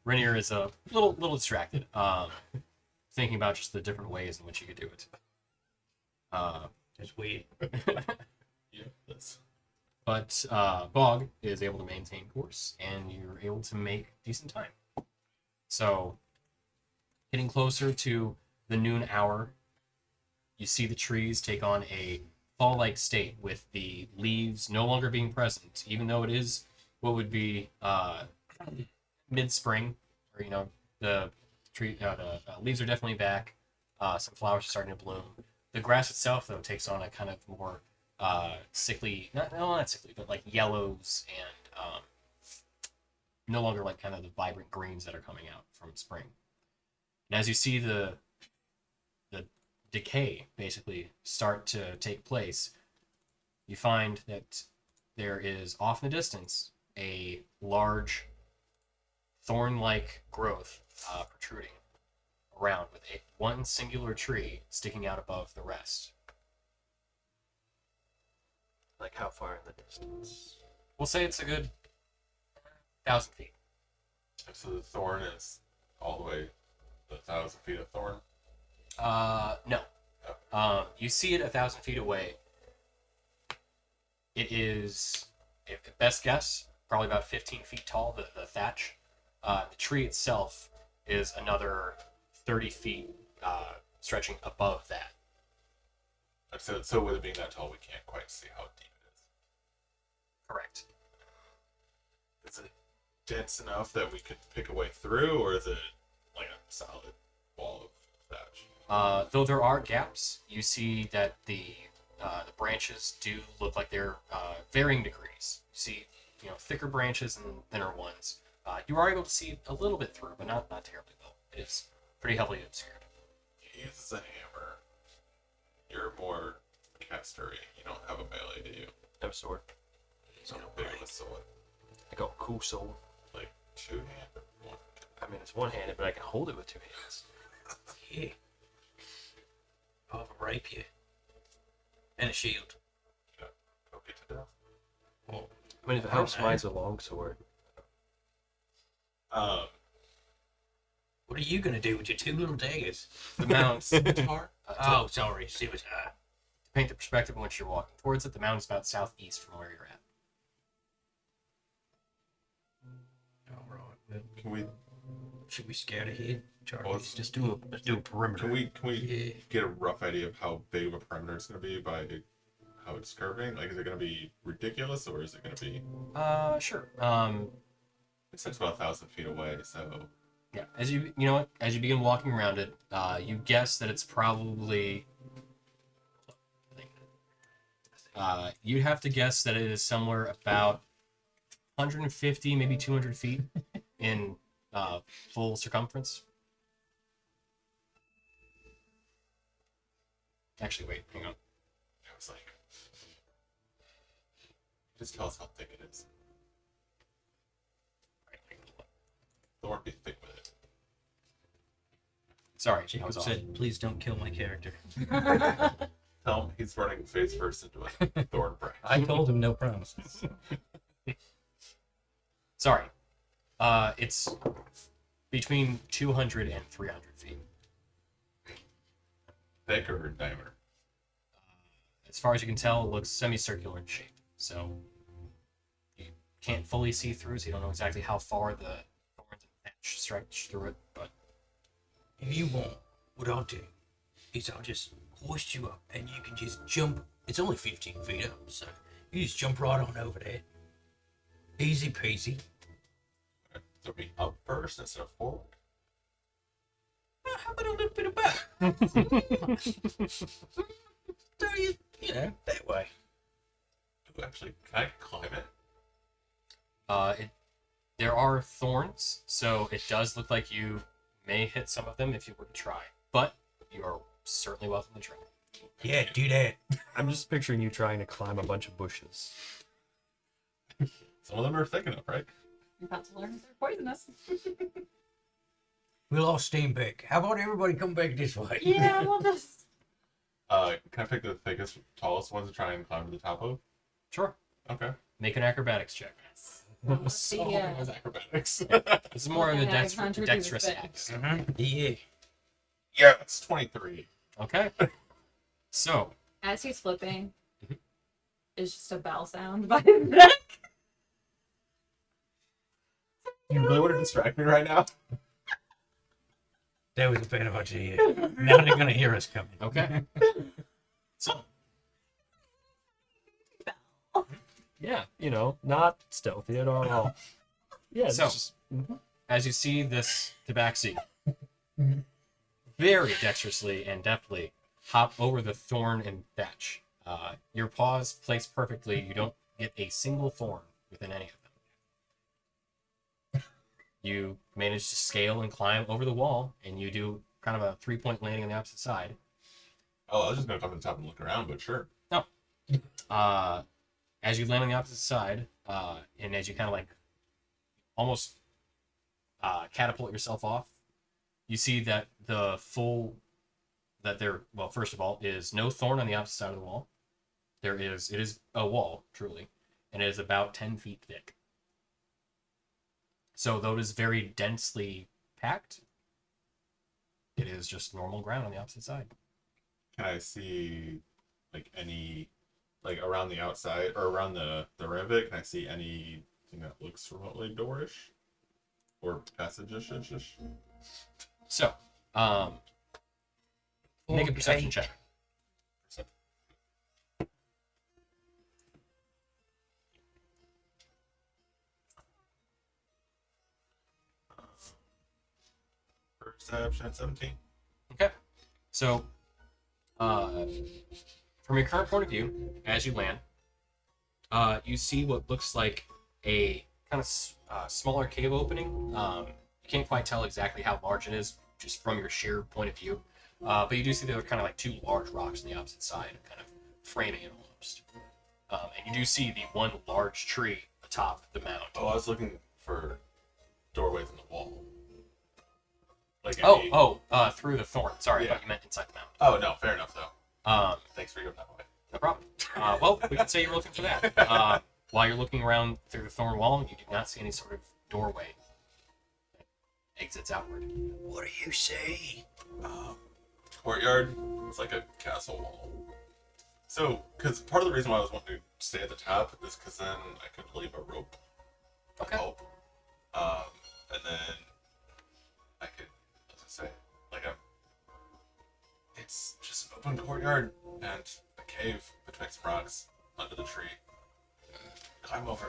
S1: Rainier is a little distracted, thinking about just the different ways in which you could do it.
S2: It's weird.
S5: Yeah, that's
S1: But Bog is able to maintain course, and you're able to make decent time. So, getting closer to the noon hour, you see the trees take on a fall-like state with the leaves no longer being present, even though it is what would be mid-spring, or the tree, the leaves are definitely back. Some flowers are starting to bloom. The grass itself, though, takes on a kind of more sickly, not sickly, but like yellows and no longer like kind of the vibrant greens that are coming out from spring. And as you see the decay basically start to take place, you find that there is off in the distance a large thorn-like growth protruding around with one singular tree sticking out above the rest.
S6: Like how far in the distance?
S1: We'll say it's a good 1,000 feet.
S5: so the thorn is all the way the 1,000 feet of thorn.
S1: No. You see it 1,000 feet away. It is, if best guess, probably about 15 feet tall, the thatch. The tree itself is another 30 feet stretching above that.
S5: So with it being that tall, we can't quite see how deep it
S1: Correct.
S5: is. Is it dense enough that we could pick a way through, or is it like a solid wall of thatch?
S1: Though there are gaps, you see that the branches do look like they're varying degrees. You see, thicker branches and thinner ones. You are able to see a little bit through, but not terribly well. It is pretty heavily obscured.
S5: He uses a hammer. You're more castery. You don't have a melee, do you?
S6: No sword.
S5: So big of a sword.
S6: I got a cool sword.
S5: Like two-handed? One.
S6: I mean, it's one-handed, but I can hold it with two hands.
S2: Yeah. I have a rapier. And a shield.
S5: Poke it to death.
S6: I mean, if it helps, mine's a long sword.
S2: What are you gonna do with your two little daggers?
S1: The mound,
S5: Scimitar?
S2: Oh, sorry, scimitar.
S1: to paint the perspective in which you're walking towards it, the mound is about southeast from where you're at.
S2: All right. Well,
S5: Can we
S2: should we scout ahead, Charlie?
S5: Well,
S2: Let's just do a perimeter.
S5: can we
S2: Yeah.
S5: get a rough idea of how big of a perimeter it's gonna be by how it's curving? Like, is it gonna be ridiculous, or is it gonna be?
S1: Sure.
S5: It's about 1,000 feet away, so
S1: Yeah. As as you begin walking around it, you guess that it's probably. You'd have to guess that it is somewhere about 150, maybe 200 feet in full circumference. Actually, wait, hang on.
S5: I was like, just tell us how thick it is. thorn be thick with it.
S1: Sorry, I
S2: Jacob
S1: was off.
S2: said, "Please don't kill my character."
S5: Tell him he's running face first into a thorn branch.
S2: I told him no promises.
S1: Sorry. It's between 200 and 300 feet.
S5: Thick or diameter?
S1: As far as you can tell, it looks semicircular in shape. So you can't fully see through, so you don't know exactly how far the thorns and thatch stretch through it. But
S2: If you want, what I'll do is I'll just hoist you up and you can just jump. It's only 15 feet up, so you just jump right on over there. Easy peasy.
S5: So be up first instead of forward.
S2: How about a little bit of both? So you know, that way.
S5: Ooh, actually, can I climb it?
S1: there are thorns, so it does look like you may hit some of them if you were to try. But you are certainly welcome to try.
S2: Yeah, do that.
S4: I'm just picturing you trying to climb a bunch of bushes.
S5: Some of them are thick enough, right?
S3: You're about to learn they're poisonous.
S2: We'll all stand back. How about everybody come back this way?
S3: Yeah, we'll just.
S5: Can I pick the thickest, tallest ones to try and climb to the top of?
S1: Sure.
S5: Okay.
S1: Make an acrobatics check.
S3: The,
S5: It was acrobatics.
S1: This is more of a
S3: Yeah, I conjured you
S1: dexterous
S3: with
S1: act.
S2: Yeah.
S5: Yeah, it's 23.
S1: Okay. So,
S3: As he's flipping,
S1: Mhm.
S3: is just a bell sound by his neck.
S5: You really want to distract me right now?
S2: That was a bad idea. Now they're gonna hear us coming.
S1: okay. So,
S4: Yeah, you know, not stealthy at all. Yeah, it's
S1: So-
S4: just
S1: as you see this tabaxi very dexterously and deftly hop over the thorn and thatch, your paws placed perfectly, you don't get a single thorn within any of them. You manage to scale and climb over the wall, and you do kind of a 3-point landing on the opposite side.
S5: Oh, I was just going to come to the top and look around, but sure.
S1: As you land on the opposite side, and as you kind of like almost catapult yourself off, you see that well, first of all, is no thorn on the opposite side of the wall. It is a wall, truly, and it is about 10 feet thick. So though it is very densely packed, it is just normal ground on the opposite side.
S5: Can I see, like, any, like, around the outside, or around the rim of it, can I see anything that looks remotely doorish? Or passage-ish?
S1: So, make a perception check.
S5: Perception 17.
S1: Okay. So, from your current point of view, as you land, you see what looks like a kind of smaller cave opening. You can't quite tell exactly how large it is just from your sheer point of view. But you do see there are kind of like two large rocks on the opposite side, kind of framing it almost. And you do see the one large tree atop the mound.
S5: Oh, I was looking for doorways in the wall. Like
S1: Through the thorn. Sorry, I
S5: Yeah.
S1: thought you meant inside the mound.
S5: Oh, no, fair enough, though. Thanks for going that way.
S1: No problem. Well, we can say you're looking for that. While you're looking around through the thorn wall, you do not see any sort of doorway that exits outward.
S2: What do you say?
S5: Courtyard, it's like a castle wall. So, because part of the reason why I was wanting to stay at the top is because then I could leave a rope. to
S1: Okay.
S5: help. And then I could, let's just say, like it's just an open courtyard and a cave between some rocks under the tree. Climb over.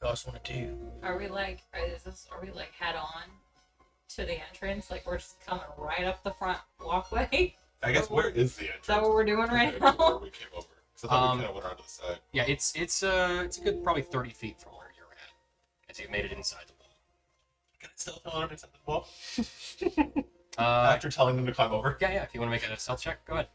S2: You guys want to do?
S3: Are we like head on to the entrance? Like we're just coming right up the front walkway?
S5: I guess where is the entrance?
S3: Is that what we're doing right
S5: Compared to where
S3: now?
S5: we came over. So I thought we kind of went around to the side.
S1: Yeah, it's a good probably 30 feet from where you're at, as you've made it inside the wall.
S5: Can I still tell them inside the wall?
S1: Uh,
S5: After telling them to climb over?
S1: yeah. If you want to make a stealth check, go ahead.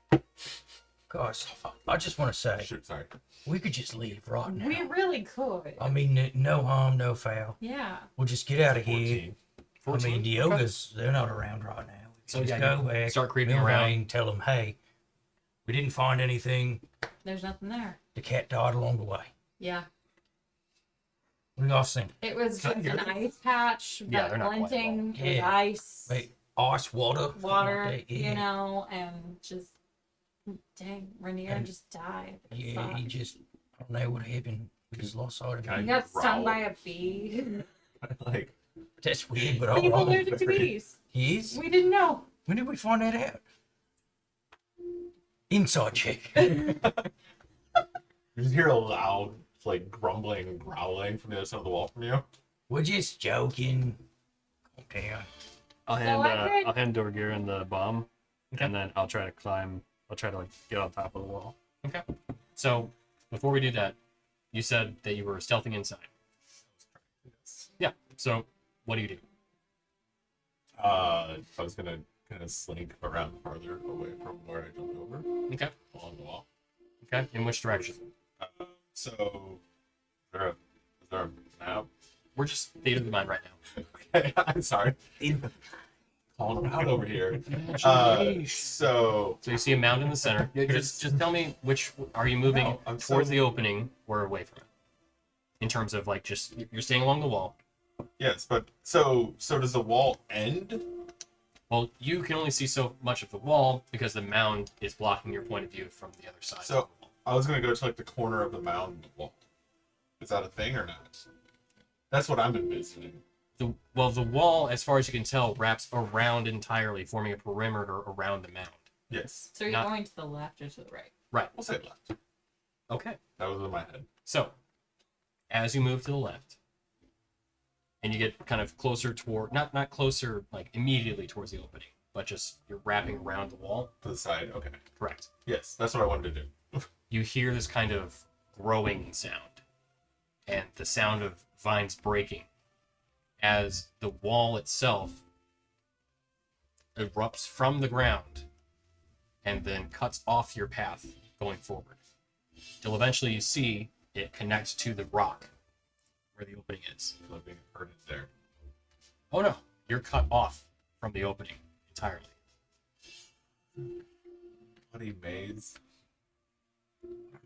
S2: Gosh, I just want to say,
S5: Shoot, sorry.
S2: we could just leave right now.
S3: We really could.
S2: I mean, no harm, no foul.
S3: Yeah.
S2: We'll just get out of here.
S5: 14.
S2: I mean, the Yogas, they're not around right now.
S1: So,
S2: Just
S1: yeah,
S2: go back,
S1: start creeping
S2: Milvain, tell them, hey, we didn't find anything.
S3: There's nothing there.
S2: The cat died along the way.
S3: Yeah.
S2: What do y'all think?
S3: It was just an ice patch,
S1: Yeah,
S3: but
S1: they're not quite
S3: glinting. It was
S2: Yeah.
S3: ice,
S2: Wait, ice, water?
S3: water,
S2: something like that?
S3: you know, and just dang, Rainier
S2: And-
S3: just died. It
S2: Yeah, he
S3: sucked.
S2: just, I don't know what happened. We just lost sight of
S5: Can I
S3: He
S2: him.
S3: got stung
S5: growl?
S3: by a bee.
S5: Like,
S2: That's weird, but
S3: He's
S2: all right.
S3: allergic to bees.
S2: He is?
S3: We didn't know.
S2: When did we find that out? Inside check.
S5: you just hear a loud, like, grumbling and growling from the other side of the wall from you.
S2: We're just joking. Calm down.
S4: I'll
S3: So
S4: hand
S3: I could-
S4: I'll hand Dorgirin the bomb, and then I'll try to climb. I'll try to like get on top of the wall.
S1: Okay. So before we do that, you said that you were stealthing inside. Yeah. So what do you do?
S5: I was gonna kind of slink around farther away from where I jumped over
S1: Okay.
S5: along the wall.
S1: Okay. In which direction?
S5: So, is there a map?
S1: We're just theater of the mind right now.
S5: Okay, I'm sorry. Calling around over here. So
S1: So you see a mound in the center. Yeah, just tell me which are you moving
S5: No, I'm
S1: towards
S5: so-
S1: the opening or away from it? In terms of like just you're staying along the wall.
S5: yes, but so does the wall end?
S1: Well, you can only see so much of the wall because the mound is blocking your point of view from the other side.
S5: So I was gonna go to like the corner of the mound wall. Is that a thing or not? That's what I'm envisioning.
S1: the wall, as far as you can tell, wraps around entirely, forming a perimeter around the mound.
S5: Yes.
S3: So you're
S1: Not-
S3: going to the left or to the right?
S1: Right.
S5: We'll say left.
S1: Okay.
S5: That was in my head.
S1: So, as you move to the left, and you get kind of closer toward, not closer like immediately towards the opening, but just you're wrapping around the wall.
S5: To the side. Okay.
S1: Correct.
S5: Yes, that's what I wanted to do.
S1: You hear this kind of growing sound, and the sound of vines breaking, as the wall itself erupts from the ground, and then cuts off your path going forward. Till eventually you see it connects to the rock where the opening is.
S5: I love being herded there.
S1: Oh no, you're cut off from the opening entirely.
S5: Bloody maze.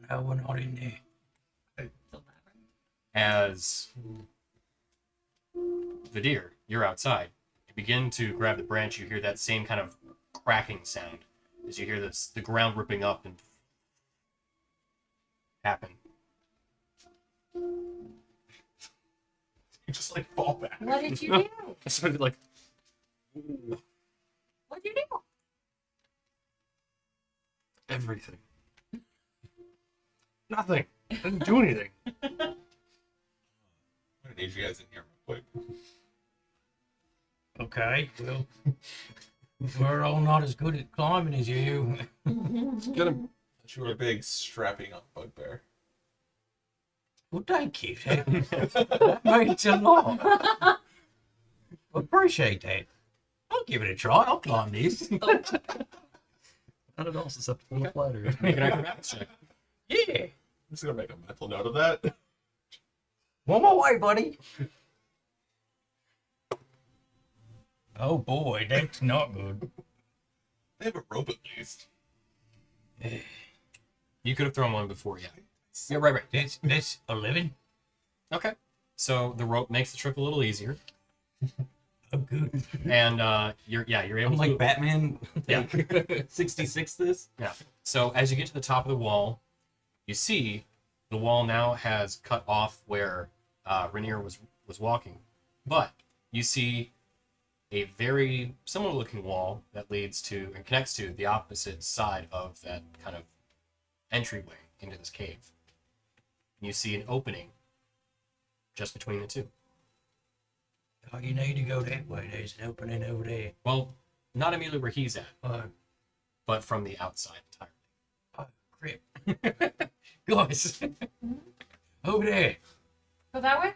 S2: No, we're not in there.
S3: The labyrinth.
S1: As Vidir, you're outside. You begin to grab the branch, you hear that same kind of cracking sound as you hear this, the ground ripping up and happen.
S5: You just like fall back.
S3: What did you do?
S4: I started like
S3: What did you do?
S4: everything. Nothing. I didn't do anything.
S5: I'm gonna need you guys in here real quick.
S2: Okay, well, we're all not as good at climbing as you.
S4: Get him.
S5: You were a big strapping up bugbear.
S2: Well, thank you. That means a lot. Appreciate that. I'll give it a try. I'll climb this.
S4: Not at all susceptible to flattery.
S1: Make an acrobatics check.
S2: Yeah.
S5: I'm just gonna make a mental note of that.
S2: One more way, buddy. Oh boy, that's not good.
S5: They have a rope at least.
S1: You could have thrown one before, yeah. Yeah, right.
S2: That's 11.
S1: Okay. So the rope makes the trip a little easier.
S2: Oh, good.
S1: And you're able
S2: I'm
S1: to
S2: like Batman.
S1: Yeah.
S2: 66 this.
S1: Yeah. So as you get to the top of the wall, you see the wall now has cut off where Rainier was walking, but you see a very similar looking wall that leads to and connects to the opposite side of that kind of entryway into this cave. And you see an opening just between the two.
S2: Oh, you need to go that way. There's an opening over there.
S1: Well, not immediately where he's at,
S2: Oh,
S1: but from the outside entirely.
S2: crap. Guys, over there.
S3: Go that way?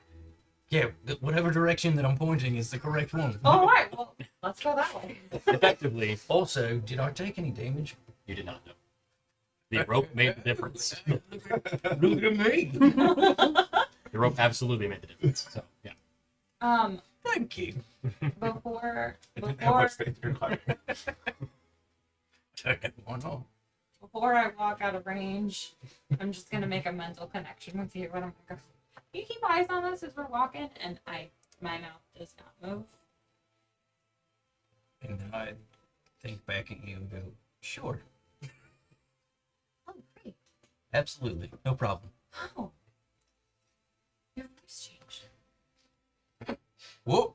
S2: Yeah, whatever direction that I'm pointing is the correct one.
S3: All right. Well, let's go that way.
S1: Effectively,
S2: Also, did I take any damage?
S1: you did not know. The rope made the difference.
S2: Look at me.
S1: The rope absolutely made the difference. So yeah.
S2: Thank you.
S3: Before
S5: How
S3: before
S5: much faith you're climbing.
S2: Why not?
S3: before I walk out of range, I'm just gonna make a mental connection with you, and I'm gonna go. You keep eyes on us as we're walking, and my mouth does not move.
S2: And then I think back at you and go, sure,
S3: Oh, great.
S2: absolutely, no problem.
S3: Oh, your voice changed.
S2: Whoa.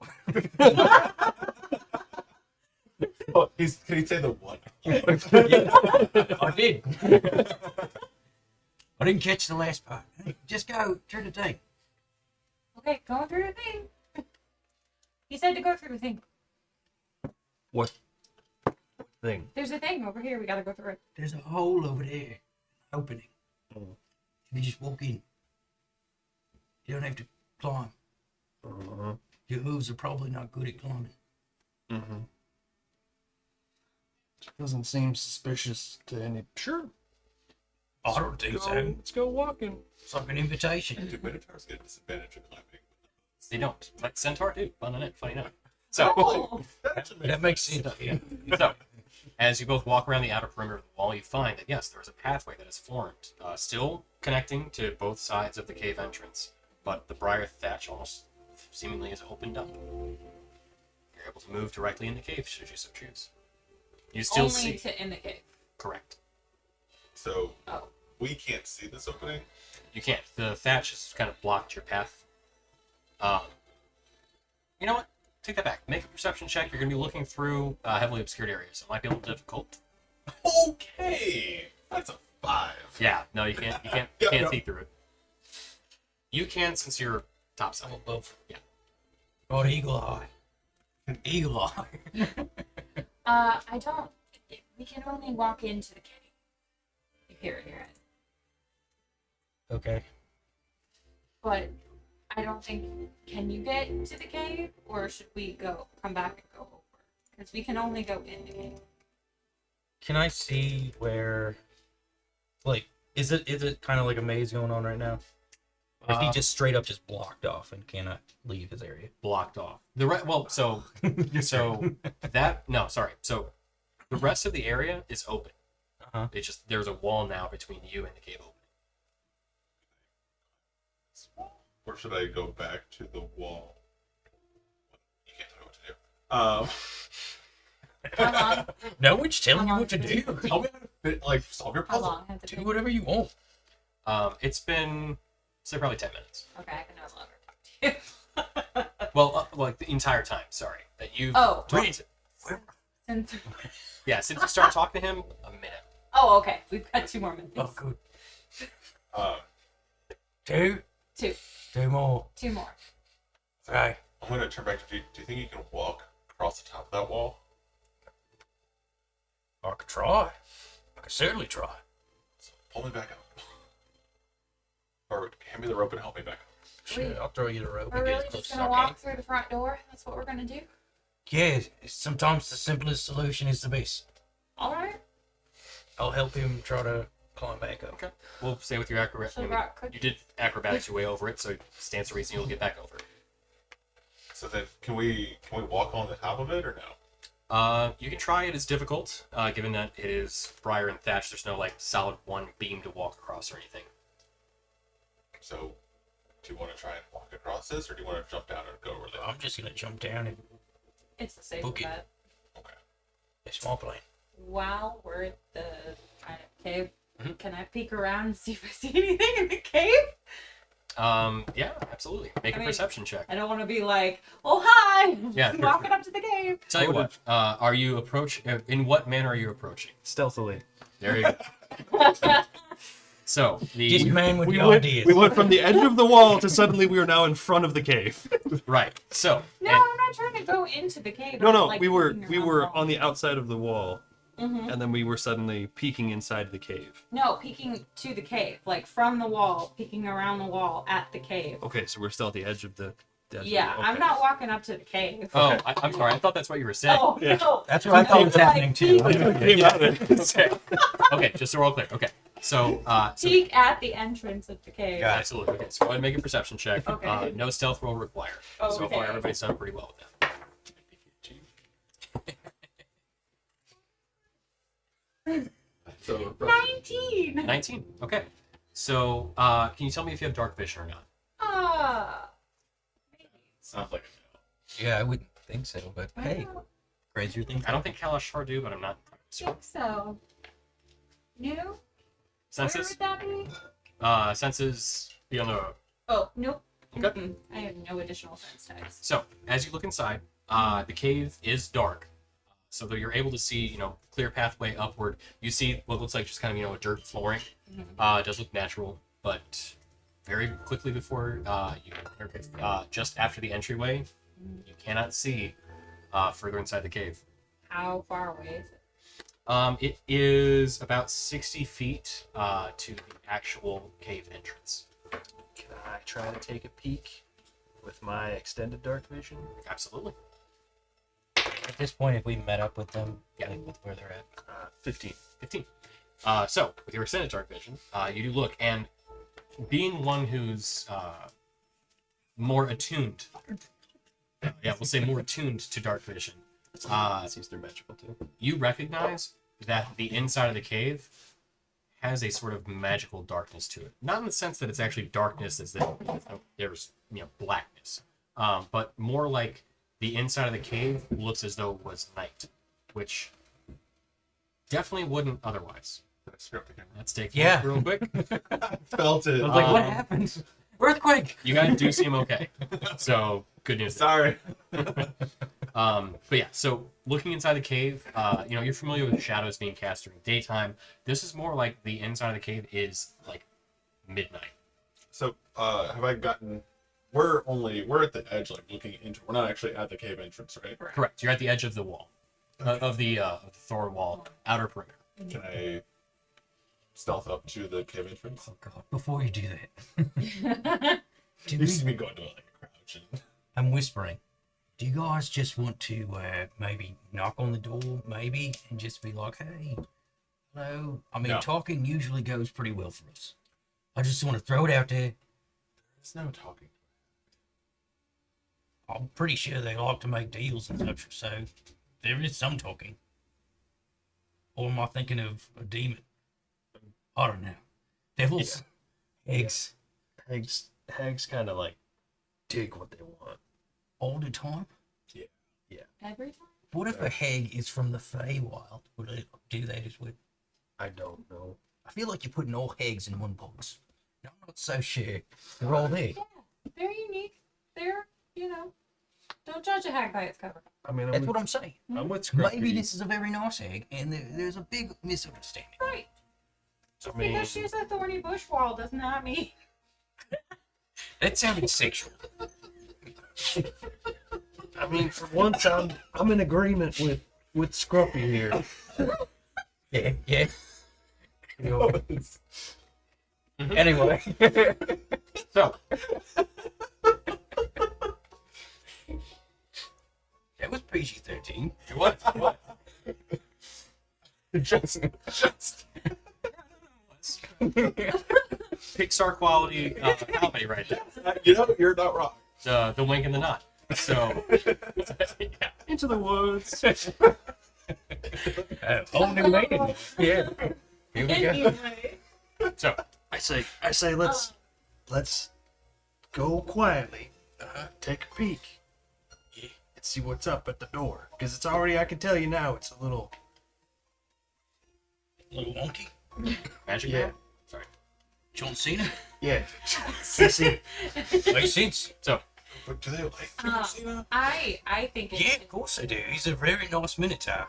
S5: Oh, can he say the one?
S2: I did. I didn't catch the last part. Hey, just go through the thing.
S3: Okay, going through the thing. He said to go through the thing.
S6: What thing?
S3: There's a thing over here. We gotta go through it.
S2: There's a hole over there, opening. You just walk in. You don't have to climb.
S6: Uh-huh.
S2: Your hooves are probably not good at climbing.
S6: Mm-hmm. Doesn't seem suspicious to any. Sure.
S2: I don't think so.
S6: Let's go walking.
S2: It's like an invitation.
S5: Do Minotaurs get disadvantage of climbing?
S1: They don't. Like Centaur do. Funny enough. So,
S3: Oh,
S2: That makes sense. Yeah.
S1: so as you both walk around the outer perimeter of the wall, you find that yes, there's a pathway that is formed, still connecting to both sides of the cave entrance, but the briar thatch almost seemingly is opened up. You're able to move directly in the cave should you so choose. You still
S3: only
S1: see.
S3: to in the cave.
S1: Correct.
S5: So
S3: Oh,
S5: we can't see this opening.
S1: You can't. The thatch has kind of blocked your path. You know what? Take that back. Make a perception check. You're going to be looking through heavily obscured areas, so it might be a little difficult.
S5: Okay, that's a 5.
S1: Yeah, no, you can't. You can't.
S5: Yeah,
S1: Can't
S5: no.
S1: see through it. You can since you're topside.
S2: Above.
S1: Yeah.
S2: Got eagle eye. Eagle eye.
S3: I don't. We can only walk into the cave. If you're here,
S2: Okay.
S3: but I don't think. Can you get to the cave, or should we come back and go over? Because we can only go in the cave.
S2: Can I see where, like, is it kind of like a maze going on right now? Or is he just straight up just blocked off and cannot leave his area?
S1: Blocked off. So that no, sorry. So the rest of the area is open.
S2: Uh-huh.
S1: It's just there's a wall now between you and the cave opening.
S5: Or should I go back to the wall? You can't tell me what to do.
S3: How long?
S2: No one's telling you
S3: How
S2: what to do.
S5: Tell me how to fit, like, solve your
S3: How
S5: puzzle.
S3: long has it
S2: Do
S3: been?
S2: whatever you want.
S1: It's been say probably 10 minutes.
S3: Okay, I can no longer talk to you.
S1: Well, like the entire time. Sorry that you.
S3: Oh.
S1: talked to-
S3: Since.
S1: Yeah, since you started talking to him, a minute.
S3: Oh, okay. We've got 2 more minutes.
S2: Oh, good.
S5: Uh,
S2: Two.
S3: 2.
S2: 2 more.
S3: 2 more.
S2: Okay.
S5: I'm gonna turn back to you. Do you think you can walk across the top of that wall?
S2: I could try. I could certainly try.
S5: So pull me back up. Or hand me the rope and help me back up.
S2: Sure,
S3: Wait.
S2: I'll throw you the rope
S3: We're
S2: and get
S3: really
S2: as close
S3: just
S2: as
S3: gonna
S2: I can.
S3: walk through the front door? That's what we're gonna do?
S2: Yeah, sometimes the simplest solution is the best.
S3: Alright.
S2: I'll help him try to climb back up.
S1: Okay. We'll stay with your acrobat.
S3: So rock could-
S1: You did acrobatics your way over it, so it stands to reason you'll get back over it.
S5: So then, can we walk on the top of it or no?
S1: You can try it. It's difficult, given that it is briar and thatch. There's no like solid one beam to walk across or anything.
S5: So, do you want to try and walk across this, or do you want to jump down and go over there?
S2: I'm just gonna jump down and
S3: It's the safe
S2: Book it.
S3: bet.
S5: Okay.
S2: it's my plane.
S3: While we're at the kind of cave,
S1: Mhm.
S3: can I peek around and see if I see anything in the cave?
S1: Yeah, absolutely. Make
S3: I
S1: a
S3: mean-
S1: perception check.
S3: I don't want to be like, oh hi,
S1: Yeah.
S3: walking up to the cave.
S1: Tell you what, are you in what manner are you approaching?
S6: Stealthily.
S1: There you go. So,
S2: Just man with
S4: We
S2: the
S4: went,
S2: ideas.
S4: we went from the edge of the wall to suddenly we are now in front of the cave.
S1: right. So,
S3: No,
S1: and-
S3: I'm not trying to go into the cave.
S4: No,
S3: I'm,
S4: no,
S3: like,
S4: we were
S3: peeking around
S4: on the outside of the wall,
S3: Mhm.
S4: and then we were suddenly peeking inside the cave.
S3: No, peeking to the cave, like from the wall, peeking around the wall at the cave.
S4: Okay, so we're still at the edge of the.
S3: Yeah, I'm not walking up to the cave.
S1: oh, I'm sorry. I thought that's what you were saying.
S3: Oh
S4: Yeah.
S3: no.
S2: That's what I thought was
S3: Like,
S2: happening too.
S3: peeking.
S4: Came out of it.
S1: Okay, just so we're all clear. Okay. So
S3: Peek at the entrance of the cave.
S2: Got it.
S1: absolutely. Okay, so go ahead and make a perception check.
S3: Okay.
S1: No stealth roll required. So
S3: Okay.
S1: far, everybody's done pretty well with that.
S5: So
S3: 19.
S1: 19. Okay. So can you tell me if you have dark vision or not?
S3: Maybe.
S5: sounds like a
S2: Yeah, I wouldn't think so, but hey,
S3: I don't
S2: raise your thing.
S1: I don't think Kalashtar do, but I'm not certain.
S3: think so. No? Where
S1: Senses?
S3: would that be?
S1: Senses be on the.
S3: Oh, nope.
S1: Okay.
S3: Mm-mm. I have no additional sense types.
S1: So as you look inside, the cave is dark. So that you're able to see, clear pathway upward. You see what looks like just kind of, a dirt flooring. It does look natural, but very quickly before just after the entryway, you cannot see further inside the cave.
S3: How far away is it?
S1: It is about 60 feet to the actual cave entrance.
S6: Can I try to take a peek with my extended dark vision?
S1: Absolutely.
S2: At this point, if we met up with them,
S1: Yeah.
S2: like with where they're at,
S6: 15.
S1: 15. So, with your extended dark vision, you do look, and being one who's more attuned, we'll say more attuned to dark vision,
S4: Since they're magical too.
S1: you recognize that the inside of the cave has a sort of magical darkness to it. Not in the sense that it's actually darkness, as that there's blackness, but more like the inside of the cave looks as though it was night, which definitely wouldn't otherwise.
S5: script again.
S1: Let's take a
S2: Yeah.
S1: look real quick.
S5: Felt it.
S2: I was like, what
S1: Um,
S2: happened? Earthquake!
S1: You guys do seem okay, so good news.
S5: Sorry.
S1: But yeah, so looking inside the cave, you're familiar with shadows being cast during daytime. This is more like the inside of the cave is like midnight.
S5: So, have I gotten? We're at the edge, like looking into. We're not actually at the cave entrance, right?
S1: Correct. You're at the edge of the wall, of the Thor wall, outer perimeter.
S5: Can I stealth up to the cave entrance?
S2: Oh god, before you do that, do
S5: You see
S2: we,
S5: me go into like a crouch and
S2: I'm whispering. Do you guys just want to maybe knock on the door, maybe, and just be like, hey, hello? I mean,
S5: No.
S2: talking usually goes pretty well for us. I just want to throw it out there.
S5: there's no talking.
S2: I'm pretty sure they like to make deals and such, so there is some talking. Or am I thinking of a demon? I don't know. Devils? Eggs?
S6: Hags kind of like dig what they want.
S2: All the time?
S3: Every time?
S2: What if a hag is from the Feywild? Would it do that as well?
S6: I don't know.
S2: I feel like you're putting all hags in one box. No, I'm not so sure. They're all there.
S3: Yeah. They're unique. They're, don't judge a hag by its cover.
S6: I mean,
S2: That's what I'm saying.
S6: I'm with Scruffy.
S2: Maybe this is a very nice hag, and there's a big misunderstanding.
S3: Right. Just
S6: I mean-
S3: because she's a thorny bush wall does not mean.
S2: That sounded sexual.
S6: I mean, for once, I'm in agreement with Scruffy here.
S2: Yeah, yeah.
S6: You know,
S2: Anyway.
S1: So,
S2: That was PG-13.
S1: what?
S5: just
S1: Pixar quality comedy right there.
S5: you're not wrong.
S1: The wink and the nod. So, yeah.
S6: into the woods.
S2: Whole new meaning. Yeah. Here we go.
S3: Anyway.
S1: So,
S6: I say, let's go quietly, take a peek, and see what's up at the door. Because it's already, I can tell you now, it's a little.
S2: Little wonky.
S1: magic.
S6: Yeah.
S1: Man? Sorry.
S2: John Cena.
S6: Yeah. See,
S2: Makes sense.
S1: So,
S5: But do they like
S3: Uh,
S5: Cena?
S3: I think it's
S2: Yeah, of course I do. He's a very nice minotaur.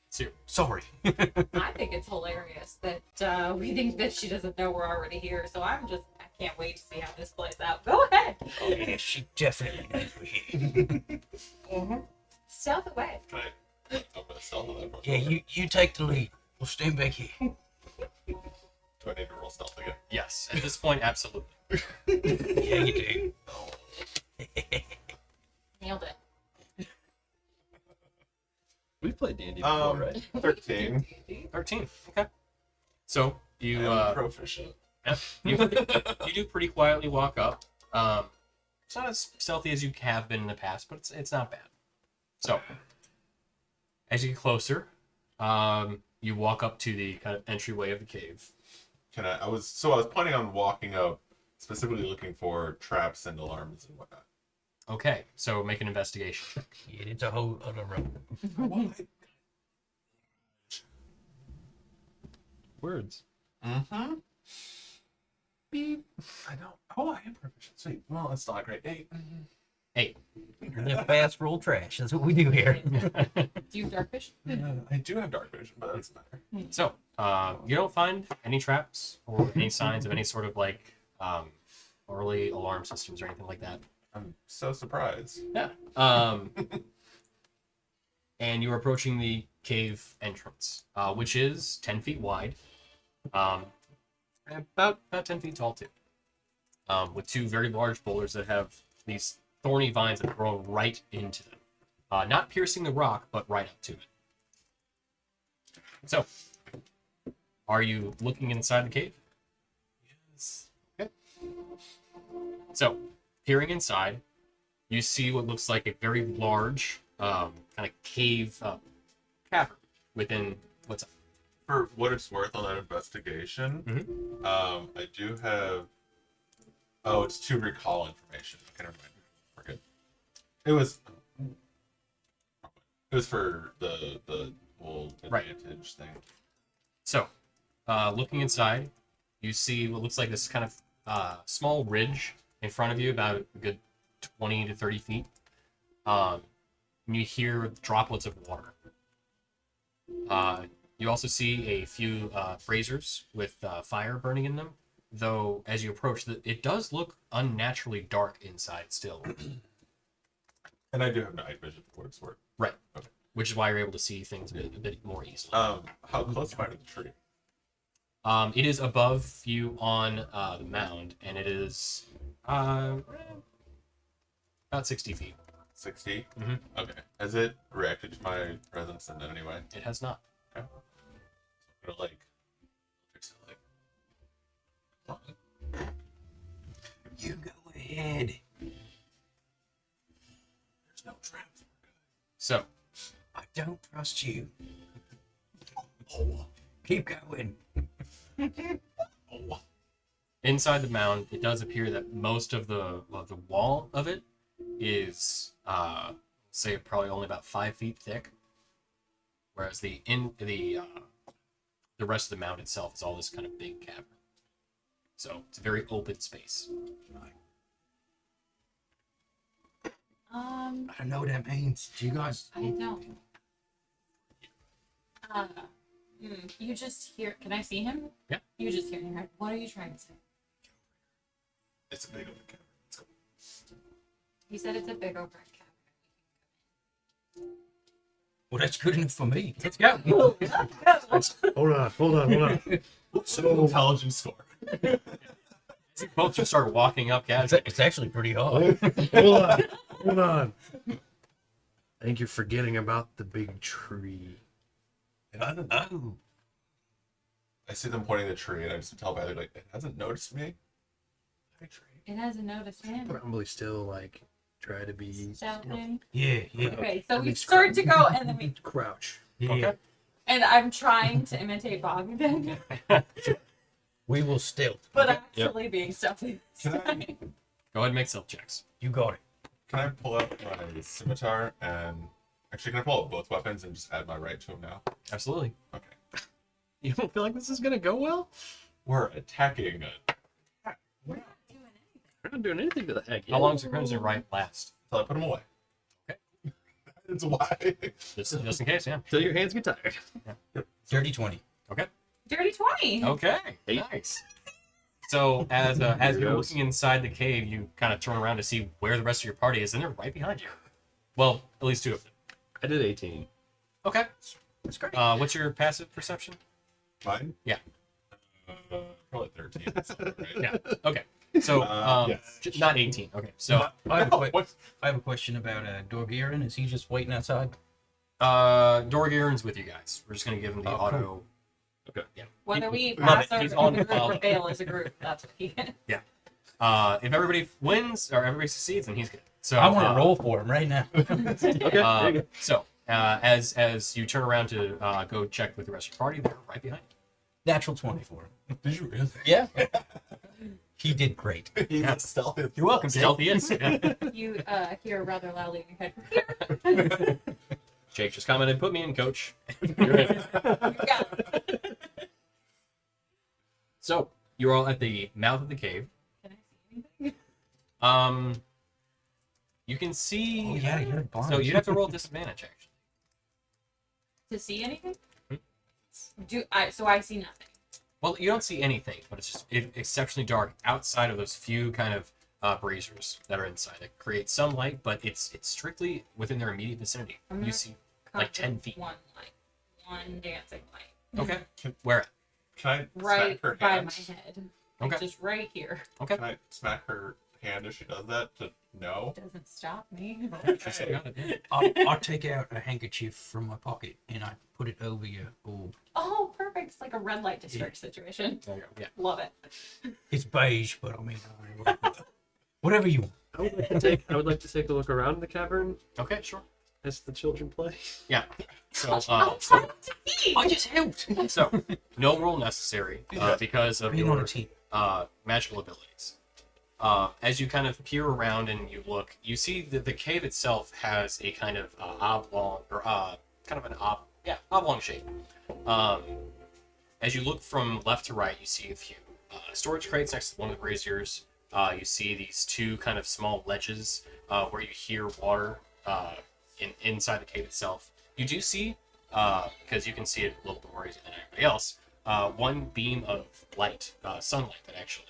S1: so
S2: Sorry.
S3: I think it's hilarious that we think that she doesn't know we're already here. So I can't wait to see how this plays out. Go ahead.
S2: Oh yeah, she definitely knows we're here.
S3: Stealth away.
S5: Can I? I'm gonna stealth on that one.
S2: Yeah, you take the lead. We'll stand back here.
S5: Do I need to roll stealth again?
S1: yes, at this point, absolutely.
S2: Yeah, you do.
S3: Nailed it.
S6: We've played D&D before, right?
S5: 13.
S1: 13. Okay. So you
S5: I'm proficient.
S1: Yep. You do pretty quietly walk up. It's not as stealthy as you have been in the past, but it's not bad. So, as you get closer, you walk up to the kind of entryway of the cave.
S5: I was planning on walking up, specifically looking for traps and alarms and whatnot.
S1: Okay, so make an investigation check.
S2: Yeah, it's a whole other room.
S4: Words.
S5: Mm-hmm.
S7: Beep. I don't. Oh, I am proficient. Sweet. Well, that's not great. 8.
S1: 8.
S2: Live fast, roll trash. That's what we do here.
S3: Do you have dark vision?
S5: I do have dark vision, but that doesn't matter.
S1: So, you don't find any traps or any signs of any sort of like early alarm systems or anything like that.
S5: I'm so surprised.
S1: Yeah. And you're approaching the cave entrance, which is 10 feet wide, and about 10 feet tall too, with 2 very large boulders that have these thorny vines that grow right into them, not piercing the rock, but right up to it. So, are you looking inside the cave?
S5: Yes.
S1: Okay. So, peering inside, you see what looks like a very large kind of cave cavern within what's up.
S5: For what it's worth on that investigation, I do have. Oh, it's to recall information. Okay, never mind. We're good. It was for the whole
S1: Right.
S5: advantage thing.
S1: So, looking inside, you see what looks like this kind of small ridge in front of you, about a good 20 to 30 feet. And you hear droplets of water. You also see a few braziers with fire burning in them, though as you approach, it does look unnaturally dark inside still.
S5: And I do have night vision for what it's worth.
S1: Right.
S5: Okay.
S1: Which is why you're able to see things a bit more easily.
S5: How close am I to the tree?
S1: It is above you on the mound, and it is about 60 feet.
S5: 60?
S1: Mhm.
S5: Okay. Has it reacted to my presence in any way?
S1: It has not.
S5: I'm gonna fix it like.
S2: You go ahead.
S5: There's no trap.
S1: So,
S2: I don't trust you. Keep going.
S1: inside the mound, it does appear that most of the wall of it is, say, probably only about 5 feet thick, whereas the rest of the mound itself is all this kind of big cavern. So it's a very open space.
S2: I don't know what that means. Do you guys?
S3: I don't. You just hear. Can I see him?
S1: Yeah.
S3: You just hear in your head. What are you trying to say?
S5: It's a big open cavern. Let's go.
S3: He said it's a big open cavern.
S2: Well, that's good enough for me.
S1: Let's go.
S6: Hold on.
S5: So intelligence score.
S1: You both just start walking up, guys.
S2: It's actually pretty hard.
S6: Hold on. I think you're forgetting about the big tree.
S2: Oh.
S5: I see them pointing the tree, and I just tell Bailey, like, it hasn't noticed me. Big tree.
S3: It hasn't noticed him.
S6: Probably still like try to be
S3: Stealthing.
S2: Yeah.
S3: Okay, so
S6: At
S3: we
S6: least
S3: start to go, and then we.
S6: crouch.
S2: Yeah.
S1: Okay.
S3: And I'm trying to imitate Bogdan,
S2: We will stealth.
S3: but actually being stealthy.
S5: Can I
S1: Go ahead and make stealth checks.
S2: You got it.
S5: can I pull out my scimitar and actually can I pull out both weapons and just add my right to them now?
S1: Absolutely.
S5: Okay.
S4: You don't feel like this is gonna go well?
S5: We're attacking it
S4: We're not doing anything to the heck.
S1: How long does your crimson right last?
S5: until I put them away.
S1: Okay.
S5: That's why.
S1: Just in case, yeah.
S4: Till your hands get tired.
S2: Dirty 20.
S1: Okay.
S3: Dirty 20.
S1: Okay. Nice. So as you're
S4: goes.
S1: looking inside the cave, you kind of turn around to see where the rest of your party is, and they're right behind you. Well, at least 2 of them.
S4: I did 18.
S1: Okay.
S2: That's great.
S1: What's your passive perception?
S5: Mine?
S1: Yeah.
S5: Probably 13. So, right?
S1: Yeah. Okay. So
S5: Yes.
S1: not 18. Okay. So
S2: I have,
S5: No, what?
S2: I have a question about Dorgirin. Is he just waiting outside?
S1: Dorgaren's with you guys. We're just gonna give him the
S7: Oh,
S1: auto.
S3: Whether we
S1: Love
S3: pass
S1: it.
S3: our
S1: He's on
S3: group
S1: file.
S3: or fail as a group, that's what he gets.
S1: If everybody wins or everybody succeeds, then he's good. So
S2: I want to roll for him right now.
S4: Okay. There you go.
S1: So as you turn around to go check with the rest of your party, they're right behind
S2: Natural 24.
S7: Did you really?
S2: Yeah. He did great.
S5: He's
S1: Yeah.
S5: a stealthy.
S1: you. You're welcome. Stealthy is. Yeah.
S3: You hear rather loudly in your head.
S1: Jake just commented, "Put me in, coach."
S3: You're in. You got it.
S1: So you're all at the mouth of the cave.
S3: Can I see anything?
S1: You can see.
S2: Oh, yeah, you're blind.
S1: So you'd have to roll disadvantage actually.
S3: To see anything?
S1: Hmm?
S3: So I see nothing.
S1: Well, you don't see anything, but it's just exceptionally dark outside of those few kind of braziers that are inside. It creates some light, but it's strictly within their immediate vicinity.
S3: I'm
S1: You
S3: gonna
S1: see, like 10 feet.
S3: One light. One dancing light.
S1: okay, where?
S5: Can I
S3: Right
S5: smack her
S3: by
S5: hand?
S3: my head. Like,
S1: Okay.
S3: just right here.
S1: Okay.
S5: Can I smack her hand if she does that to know?
S3: Doesn't stop me.
S1: Just got it, yeah.
S2: I'll take out a handkerchief from my pocket and I put it over your orb.
S3: Oh, perfect. It's like a red light district situation.
S1: There you go. Yeah.
S3: Love it.
S2: It's beige, but I mean, whatever you want.
S4: I would like to take a look around the cavern
S1: Okay, sure.
S4: as the children play.
S1: Yeah. So,
S3: I'm trying to see.
S2: I just helped.
S1: so no roll necessary because of
S2: Being on
S1: your
S2: a team.
S1: magical abilities. As you kind of peer around and you look, you see that the cave itself has a kind of oblong or kind of an oblong shape. As you look from left to right, you see a few storage crates next to one of the braziers. You see these two kind of small ledges where you hear water inside the cave itself. You do see, because you can see it a little bit more easy than everybody else, one beam of light, sunlight that actually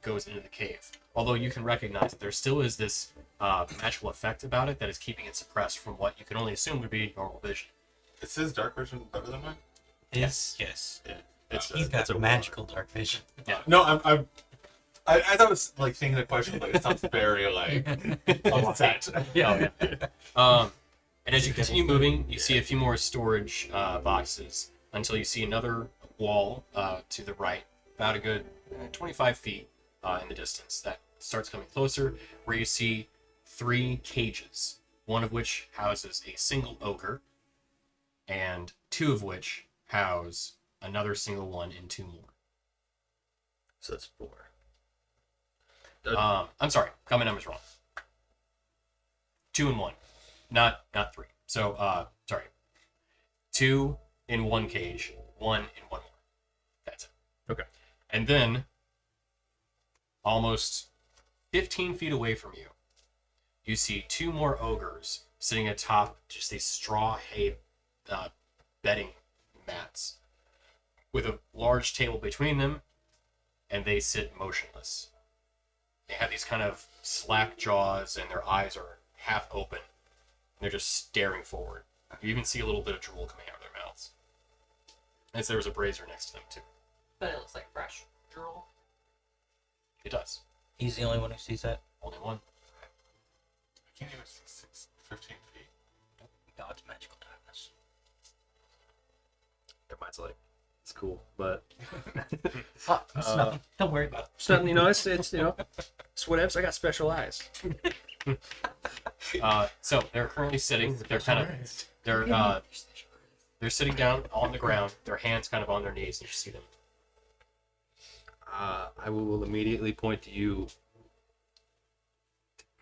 S1: goes into the cave. Although you can recognize that there still is this magical effect about it that is keeping it suppressed from what you can only assume would be normal vision.
S5: Is his dark vision better than mine?
S2: Yes. He's got
S4: a
S2: magical dark vision.
S5: No, I thought it was like thinking the question, but it sounds very like upset.
S1: Yeah. And as you continue moving, you see a few more storage boxes until you see another wall to the right, about a good 25 feet in the distance. That starts coming closer, where you see 3 cages, one of which houses a single ogre, and 2 of which house another single one and 2 more.
S4: So that's 4.
S1: I'm sorry, got my numbers wrong. 2 and 1, not 3. So sorry, 2 in 1 cage, 1 in 1 more. That's it.
S4: Okay.
S1: And then, almost 15 feet away from you, you see 2 more ogres sitting atop just these straw hay bedding mats, with a large table between them, and they sit motionless. They have these kind of slack jaws, and their eyes are half open. And they're just staring forward. You even see a little bit of drool coming out of their mouths. As there was a brazier next to them, too.
S3: But it looks like fresh drool.
S1: It does.
S2: He's the only one who sees that.
S1: Only one.
S5: I can't even see 15 feet.
S2: God's magical darkness.
S4: Their mind's like, it's cool, but
S2: It's nothing. Don't worry about it.
S4: it's nothing. It's it's whatevs. I got special eyes.
S1: So they're currently sitting. They're kind of they're sitting down on the ground. Their hands kind of on their knees. And you see them.
S4: I will immediately point to you.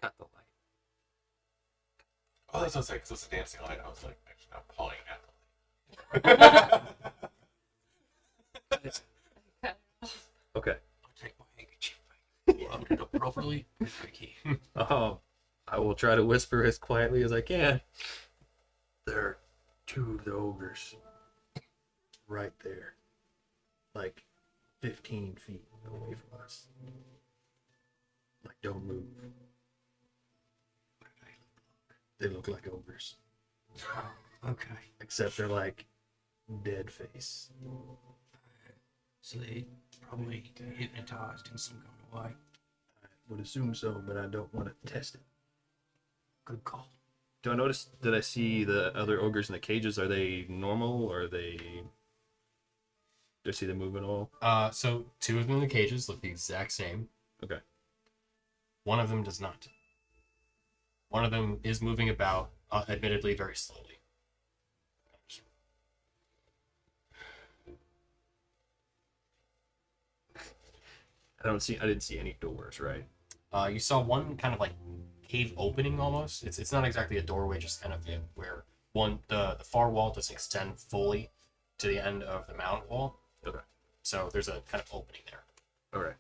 S4: Cut the light.
S5: Oh, that's what I was saying, because it's a dancing light. I was like, actually, I'm pointing at the light.
S4: Okay.
S2: I'll take my handkerchief back. Load it up properly. With the key.
S4: I will try to whisper as quietly as I can. There are 2 of the ogres right there, like 15 feet away from us. Like, don't move. They look like ogres,
S2: Okay.
S4: except they're like dead face.
S2: So they probably hypnotized in some kind of way.
S4: I would assume so, but I don't want to test it.
S2: Good call.
S6: Do I notice? Did I see the other ogres in the cages? Are they normal, or are they? Do I see them moving at all?
S1: So 2 of them in the cages look the exact same.
S6: Okay.
S1: One of them does not. One of them is moving about, admittedly very slowly.
S6: I didn't see any doors, right?
S1: You saw one kind of like cave opening almost. It's not exactly a doorway, just kind of where the far wall doesn't extend fully to the end of the mountain wall.
S6: Okay.
S1: So there's a kind of opening there.
S6: All right.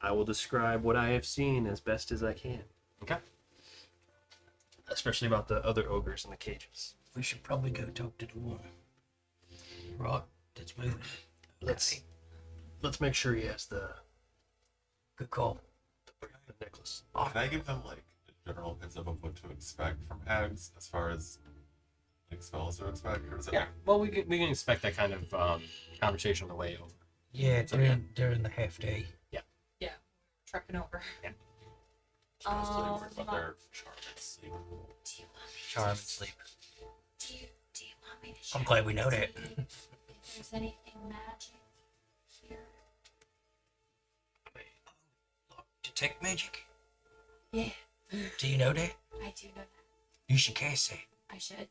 S6: I will describe what I have seen as best as I can,
S1: Okay.
S6: especially about the other ogres in the cages.
S2: We should probably go talk to the one. Right, that's moving.
S6: Let's make sure he has the
S2: Good call.
S6: necklace.
S5: Can I give them like a general heads up of what to expect from hags as far as like spells to expect, or is it
S1: Yeah. Well, we can expect that kind of conversation on the way over.
S2: Yeah,
S1: So,
S2: during the half day.
S3: Trucking over.
S5: just mostly
S3: Oh,
S5: worried about their charm and sleep?
S2: Charm and sleep.
S8: Do you want me to
S2: I'm glad we know that.
S8: if there's anything magic here?
S2: Detect magic?
S8: Yeah,
S2: Do you know that?
S8: I do know that.
S2: You should cast it.
S8: I should.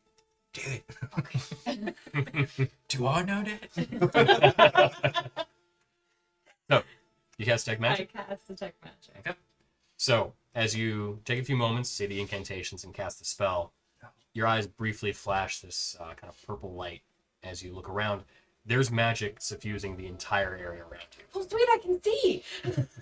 S2: Do it.
S8: Okay.
S2: Do I know that?
S1: So, you cast Detect Magic?
S3: I cast Detect Magic.
S1: Okay. So, as you take a few moments to say the incantations and cast the spell, your eyes briefly flash this kind of purple light as you look around. There's magic suffusing the entire area around you.
S3: Oh, sweet, I can see.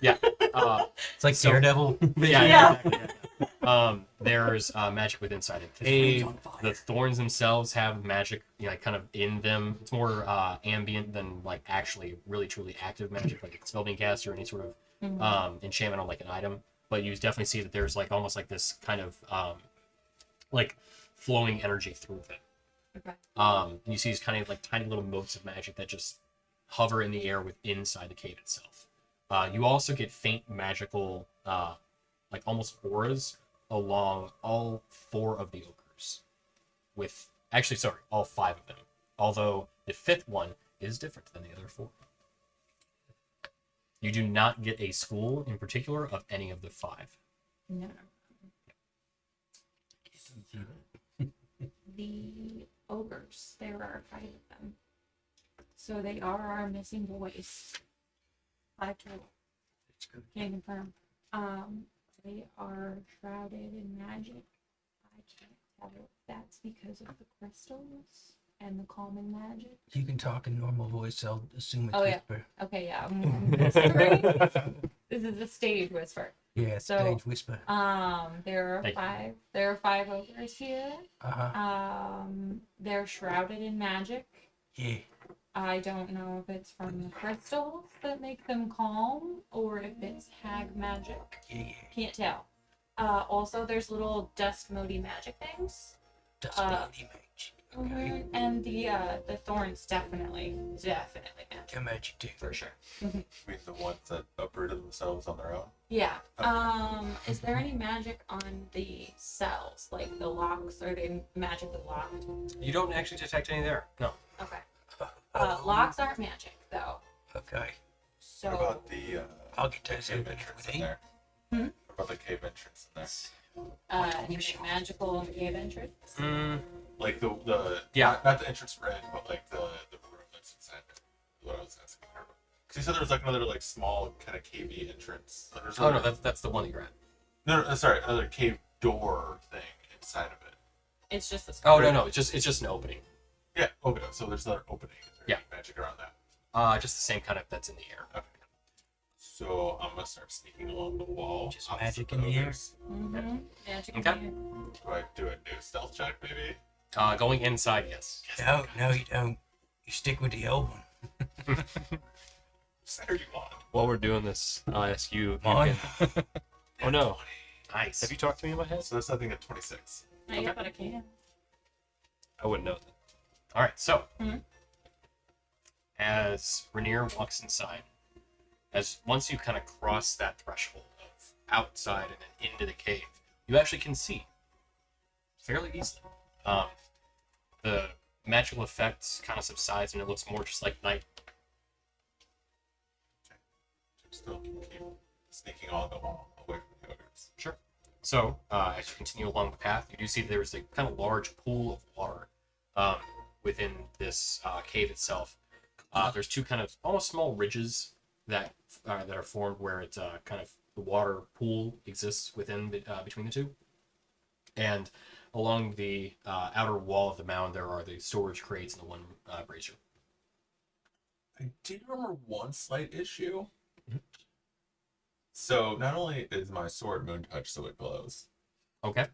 S1: Yeah.
S2: It's like
S1: So-
S2: Daredevil.
S1: Yeah.
S3: Yeah.
S1: Exactly, yeah. There's magic within inside the cave. The thorns themselves have magic, kind of in them. It's more ambient than like actually really truly active magic, like a spell being cast or any sort of enchantment on like an item. But you definitely see that there's like almost like this kind of like flowing energy through it.
S3: Okay.
S1: And you see these kind of like tiny little motes of magic that just hover in the air inside the cave itself. You also get faint magical, like almost auras along all 4 of the ogres. All 5 of them. Although the 5th one is different than the other 4. You do not get a school in particular of any of the 5.
S3: No. The ogres, there are 5 of them. So they are our missing boys. 5 total.
S2: That's good.
S3: Can confirm. They are shrouded in magic. I can't tell if that's because of the crystals and the calming magic.
S2: You can talk in normal voice. I'll assume it's
S3: Oh, yeah.
S2: whisper.
S3: Okay, yeah, I'm whispering. This is a stage whisper.
S2: Yeah,
S3: So-
S2: stage whisper.
S3: There are
S1: Thank you.
S3: 5. There are 5 ogres here.
S2: Uh-huh.
S3: They're shrouded in magic.
S2: Yeah.
S3: I don't know if it's from the crystals that make them calm or if it's hag magic.
S2: Yeah.
S3: Can't tell. Also, there's little dust modi magic things.
S2: Dust Lady Mage. Okay.
S3: And the thorns definitely magic
S2: They're magic too.
S3: for sure.
S5: I mean, the ones that uprooted themselves on their own.
S3: Yeah. Is there any magic on the cells, like the locks? Are they magically locked?
S1: You don't actually detect any there. No.
S3: Okay. Locks aren't magic though.
S2: Okay.
S3: So
S5: What about the
S2: I'll get those
S5: cave
S2: open
S5: entrance
S2: with
S5: in
S2: you.
S5: there?
S3: Hmm?
S5: What about the cave entrance in there?
S3: anything magical in the cave entrance?
S5: Like the
S1: Yeah.
S5: not the entrance we're in, but like the room that's inside it. Is what I was asking. Because you said there was like another like small kind of cavey entrance. Like, there's
S1: Oh no,
S5: another-
S1: that's the one that you're at.
S5: no, sorry, another cave door thing inside of it.
S3: It's just this.
S1: Oh no, it's just an opening.
S5: Yeah. Okay. So there's another opening. Is there
S1: Yeah.
S5: any magic around that?
S1: Just the same kind of that's in the air.
S5: Okay. So I'm gonna start sneaking along the wall.
S2: Just
S5: opposite
S2: magic in the air?
S5: ogres.
S3: Mm-hmm. Magic.
S1: Okay.
S3: in
S5: Do I do a new stealth check, maybe?
S1: Going inside, yes.
S2: No, you don't. You stick with the old one.
S5: Whatever you want.
S4: While we're doing this, I'll ask you if you
S2: Mine.
S4: can. Oh no!
S1: Nice.
S4: Have you talked to me in my head?
S5: So that's nothing at 26.
S3: there. Yeah, but I can.
S4: I wouldn't know that.
S1: All right, so
S3: Mhm.
S1: as Rainier walks inside, once you kind of cross that threshold of outside and then into the cave, you actually can see fairly easily. Um, the magical effect kind of subsides, and it looks more just like night.
S5: Still keep sneaking along the wall away from the ogres.
S1: Sure. So, as you continue along the path, you do see there's a kind of large pool of water within this cave itself. There's two kind of almost small ridges that are formed where it's kind of the water pool exists within between the two. And along the outer wall of the mound, there are the storage crates and the one brazier.
S5: I do remember one slight issue. So not only is my sword moon touch so it glows,
S1: Okay.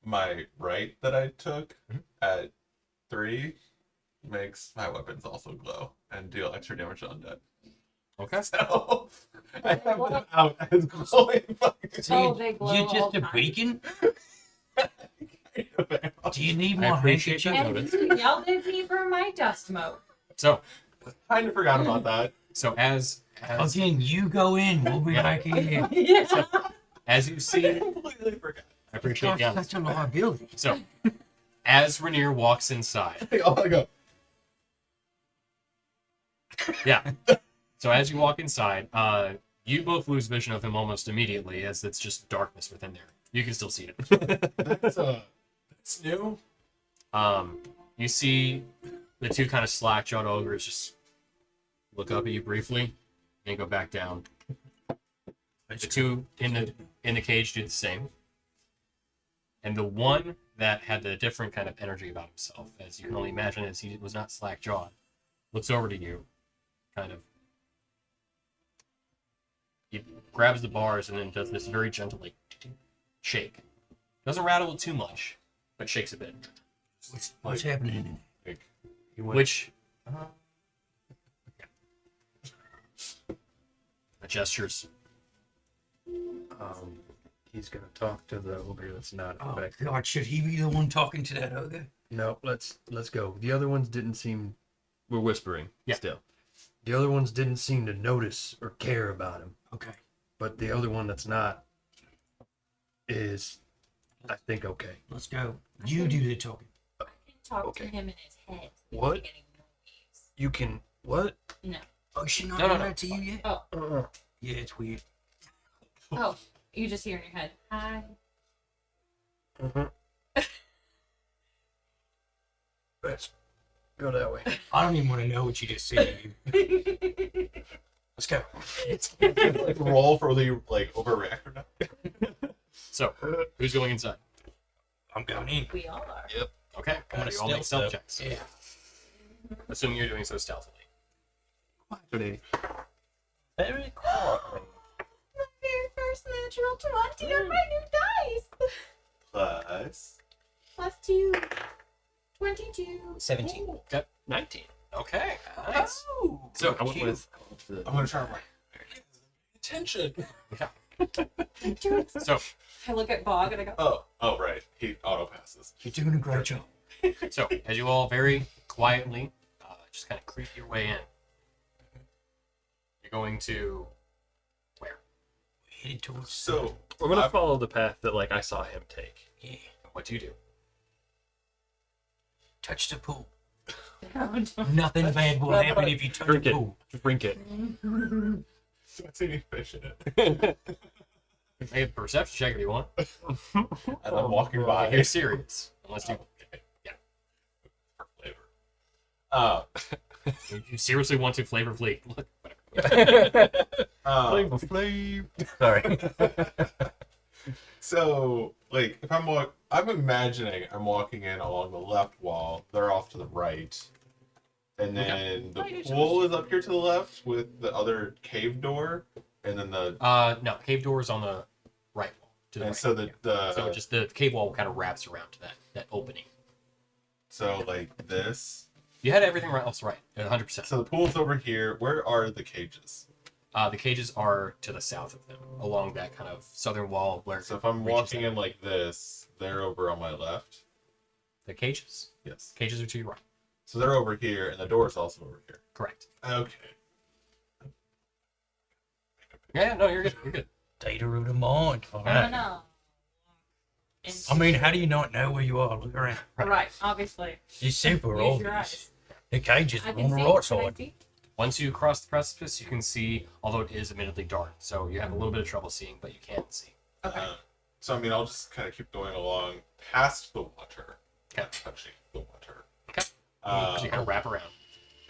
S5: my right that I took at 3 makes my weapons also glow and deal extra damage to undead.
S1: Okay.
S5: So I have them out as glowing fucking
S3: Oh, they glow
S2: You
S3: all
S2: just a
S3: time.
S2: beacon? Do you need
S1: I
S2: more
S1: appreciate
S2: handkerchiefs?
S1: that.
S3: And you yelled at me for my dust mote.
S1: So,
S5: kind of forgot about that.
S1: so as
S2: Again, you go in. We'll be
S1: Yeah.
S2: back here.
S3: Yeah.
S1: as you see,
S5: Completely forgot.
S1: I appreciate the
S2: That's
S1: honesty.
S2: such a liability.
S1: So, as Rainier walks inside,
S5: Oh, I go.
S1: yeah. So as you walk inside, you both lose vision of him almost immediately, as it's just darkness within there. You can still see him.
S5: That's new.
S1: You see the two kind of slack-jawed ogres just look up at you briefly and go back down. The two in the cage do the same. And the one that had the different kind of energy about himself, as you can only imagine, as he was not slack-jawed, looks over to you, kind of. He grabs the bars and then does this very gentle, like, shake. Doesn't rattle it too much, but shakes a bit.
S2: What's happening?
S5: Like,
S1: Which, gestures.
S6: He's gonna talk to the ogre that's not
S2: Oh
S6: affected.
S2: God, should he be the one talking to that ogre?
S6: No, let's go. The other ones didn't seem.
S4: We're whispering.
S1: Yeah.
S4: Still.
S6: The other ones didn't seem to notice or care about him.
S2: Okay.
S6: But the other one that's not is, I think, okay.
S2: Let's go. You do the talking.
S3: I can talk
S6: Okay.
S3: to him in his head.
S6: What?
S3: Getting noise.
S6: You can what?
S3: No.
S2: Oh, is she not
S1: No,
S2: done
S1: no.
S2: that to you yet?
S3: Oh.
S2: Yeah, it's weird.
S3: Oh. You just hear in your head, hi.
S6: Let's go that way.
S2: I don't even want to know what you just said. Let's go.
S5: like roll for the like overreactor now.
S1: So, who's going inside?
S2: I'm going in.
S3: We all are.
S1: Okay,
S2: I'm gonna
S1: you all make stealth
S2: stealth
S1: checks.
S2: Yeah.
S1: Assuming you're doing so stealthily.
S4: Today.
S2: Very quietly.
S3: My very first natural 20 on my new dice.
S5: Plus
S3: Plus 2. 22.
S2: 17.
S3: Ooh.
S1: 19. Okay, nice.
S3: Oh.
S1: So,
S4: I went with.
S5: I'm gonna try my attention.
S1: So,
S3: I look at Bog and I go,
S5: Oh right. He auto passes.
S2: You're doing a great job.
S1: so as you all very quietly just kind of creep your way in, you're going to where?
S2: Headed towards.
S5: So
S4: We're gonna
S5: I've-
S4: follow the path that like I saw him take.
S2: Yeah.
S1: What do you do?
S2: Touch the pool.
S3: oh, don't.
S2: Nothing bad will happen if you touch
S4: Drink
S2: the
S4: it.
S2: pool.
S4: Drink it.
S5: do I see any fish in it?
S1: Make a perception check if you want.
S5: As I'm walking by.
S1: You're serious, unless you
S5: For flavor.
S1: you seriously want to flavor fleet. Look, whatever.
S4: Flame.
S2: Sorry.
S5: So, like, if I'm imagining I'm walking in along the left wall. They're off to the right, and then the pool is up here to the left with the other cave door, and then the
S1: No, cave door is on the right wall. To the
S5: and
S1: right.
S5: so the
S1: So just the cave wall kind of wraps around to that opening.
S5: so like this.
S1: You had everything else right, 100%.
S5: So the pool's over here. Where are the cages?
S1: The cages are to the south of them, along that kind of southern wall where.
S5: So if I'm
S1: reaches
S5: walking
S1: out.
S5: in like this, they're over on my left.
S1: The cages.
S5: Yes.
S1: Cages are to your right.
S5: So they're over here, and the door is also over here.
S1: Correct.
S5: Okay.
S1: Yeah, no, you're good. You're good.
S2: Data root of mind. All
S3: I'm
S2: right.
S3: gonna into
S2: I mean, how do you not know where you are? Look around.
S3: Right, obviously.
S2: It's super
S3: Use your
S2: obvious.
S3: eyes.
S2: The cage is
S3: I
S2: on
S3: can
S2: the
S3: see.
S2: right
S3: Can I
S2: side.
S3: see?
S1: Once you cross the precipice, you can see, although it is admittedly dark, so you have a little bit of trouble seeing, but you can see.
S3: Okay.
S5: So I mean, I'll just kind of keep going along past the water,
S1: Okay.
S5: not touching the water.
S1: Okay. So you kind of wrap around.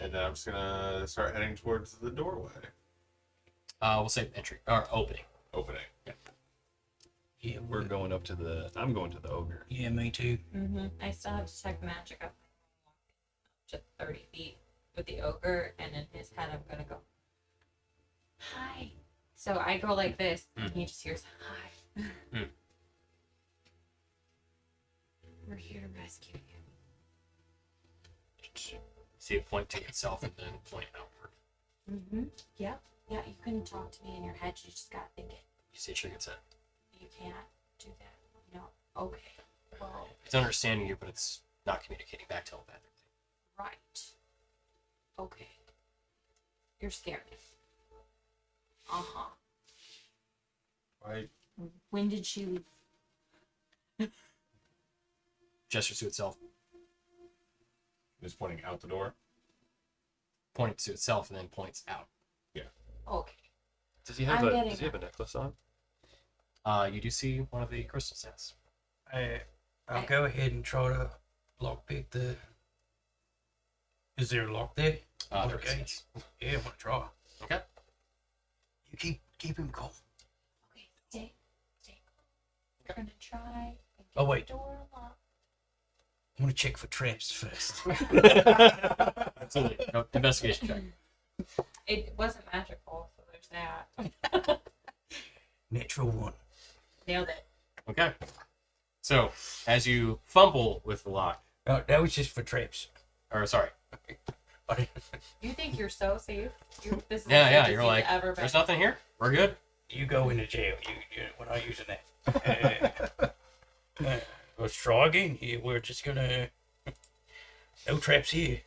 S5: And then I'm just gonna start heading towards the doorway
S1: We'll say entry or opening.
S5: opening.
S2: Yeah,
S4: We're going up to the. I'm going to the ogre.
S2: Yeah, me too.
S3: I still have to check magic up to 30 feet with the ogre, and in his head, I'm gonna go, hi. So I go like this, and he just hears, hi.
S1: Mm.
S3: We're here to rescue you.
S1: See it point to itself and then point outward.
S3: Yeah. Yeah, you can talk to me in your head. You just gotta think it.
S1: You see it shake its head.
S3: You can't do that. No. Okay. Well,
S1: It's understanding you, but it's not communicating back telepathically.
S3: right. Okay. You're scared. Uh-huh.
S5: Right.
S3: When did she leave?
S1: Gestures to itself,
S5: Just pointing out the door.
S1: points to itself, and then points out.
S3: Okay.
S4: Does he have
S3: I'm
S4: a
S3: getting
S4: Does he have a necklace on?
S1: You do see one of the crystal sets.
S2: I'll go ahead and try to lockpick the. Is there a lock there?
S1: There
S2: Okay.
S1: is, yes.
S2: Yeah, I'm gonna try.
S1: Okay.
S2: You keep him calm.
S3: Okay, stay. We're gonna try and
S2: Oh,
S3: get
S2: wait.
S3: the door locked.
S2: I'm gonna check for traps first.
S1: Absolutely. No, investigation check.
S3: It wasn't magical, so there's that.
S2: Natural one.
S3: Nailed it.
S1: Okay. So, as you fumble with the lock,
S2: Oh, that was just for traps.
S1: or sorry,
S3: You think you're so safe? This is the
S1: yeah,
S3: safest
S1: you're
S3: you've
S1: like,
S3: ever been.
S1: there's nothing here. We're good.
S2: You go into jail. We're not using that. Let's try again. Yeah, we're just gonna. No traps here.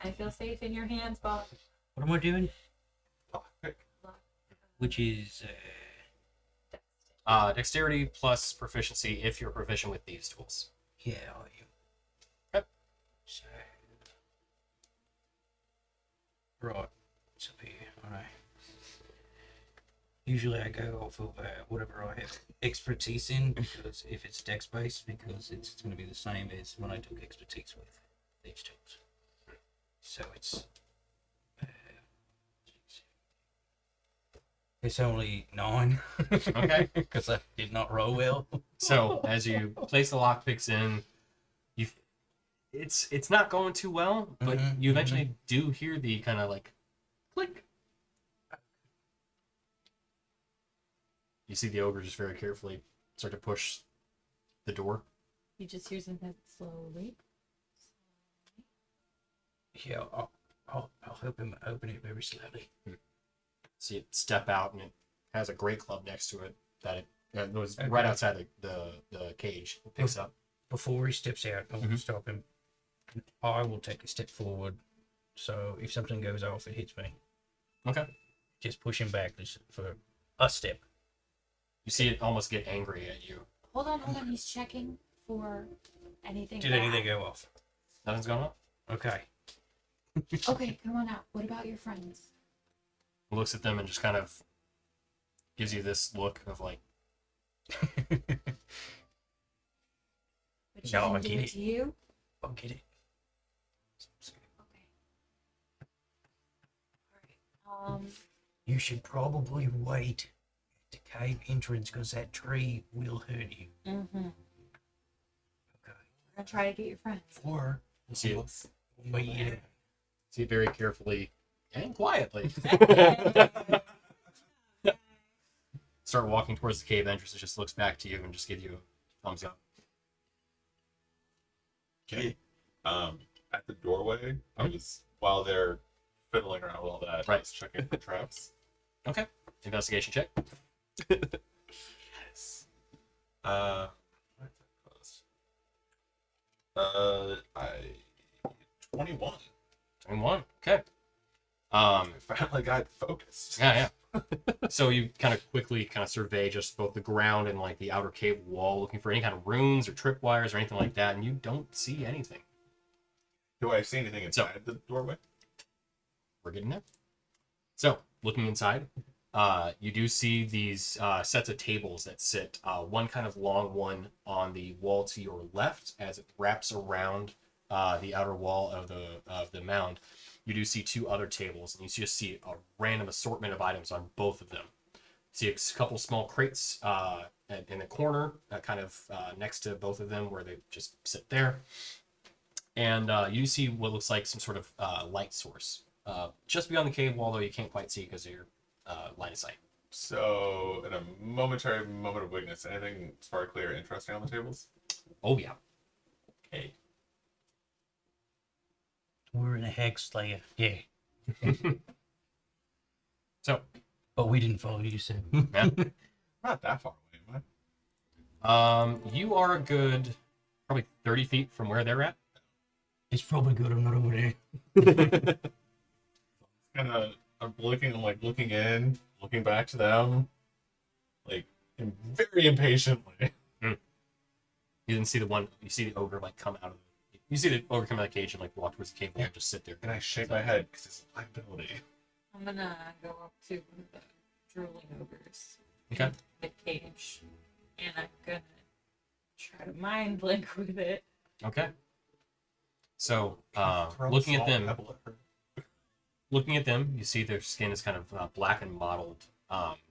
S3: I feel safe in your hands, Bob.
S2: What am I doing?
S5: Lockpick.
S2: Which is.
S1: Dexterity plus proficiency if you're proficient with these tools.
S2: Yeah, I am.
S1: Yep.
S2: So. Right. It's up here. Alright. Usually I go off of whatever I have expertise in, because if it's dex based, because it's going to be the same as when I took expertise with these tools. So it's only 9.
S1: Okay.
S2: Because I did not roll well.
S1: So as you place the lockpicks in, it's not going too well, but
S2: Mhm,
S1: you eventually do hear the kind of like click. You see the ogre just very carefully start to push the door.
S3: You just hear something slowly.
S2: Yeah, I'll help him open it very slowly.
S1: See it step out, and it has a great club next to it that it was
S2: Okay.
S1: right outside the cage. It picks up.
S2: Before he steps out, I will stop him. I will take a step forward, so if something goes off, it hits me.
S1: Okay.
S2: Just push him back just for a step.
S1: You see it almost get angry at you.
S3: Hold on. He's checking for anything.
S2: Did
S3: bad.
S2: anything go off?
S1: Nothing's going on.
S2: Okay.
S3: Okay, come on out. What about your friends?
S1: Looks at them and just kind of gives you this look of like,
S3: But she
S2: No, I
S3: didn't do
S2: get
S3: it
S2: it.
S3: to you?
S2: I'll get it.
S3: Okay. All right.
S2: You should probably wait at the cave entrance because that tree will hurt you.
S3: Mm-hmm. We're
S2: Okay.
S3: gonna try to get your friends.
S2: Or
S1: you see it,
S2: wait it.
S1: see it very carefully and quietly. Start walking towards the cave entrance. It just looks back to you and just gives you a thumbs up.
S5: Okay. At the doorway, while they're fiddling around with all that,
S1: Right.
S5: I was checking for traps.
S1: Okay. Investigation check.
S5: Yes. Where's that post? 21.
S1: 21. Okay.
S5: I finally got focused.
S1: Yeah. So you kind of quickly kind of survey just both the ground and like the outer cave wall, looking for any kind of runes or tripwires or anything like that, and you don't see anything.
S5: Do I see anything inside the doorway?
S1: We're getting there. So, looking inside, you do see these sets of tables that sit, one kind of long one on the wall to your left as it wraps around the outer wall of the mound. You do see two other tables, and you just see a random assortment of items on both of them. See a couple small crates in the corner, kind of next to both of them, where they just sit there. And you see what looks like some sort of light source just beyond the cave wall, though you can't quite see because of your line of sight.
S5: So, in a momentary moment of weakness, anything sparkly or interesting on the tables?
S1: Oh yeah.
S5: Okay.
S2: We're in a hag slayer. Yeah.
S1: So,
S2: But we didn't follow you, so.
S1: yeah.
S5: Not that far away, am I?
S1: You are a good probably 30 feet from where they're at.
S2: It's probably good I'm not over there.
S5: Kind of, I'm looking in, looking back to them, very impatiently.
S1: You didn't see you see the ogre come out of you see the ogre come out of the cage and walk towards the cave wall and just sit there.
S5: And I shake my head because it's a liability.
S3: I'm gonna go up to one of the drooling ogres.
S1: Okay.
S3: In the cage. And I'm gonna try to mind link with it.
S1: Okay. So,
S5: Throw a
S1: looking at
S5: small
S1: them,
S5: pebble at her.
S1: you see their skin is kind of black and mottled.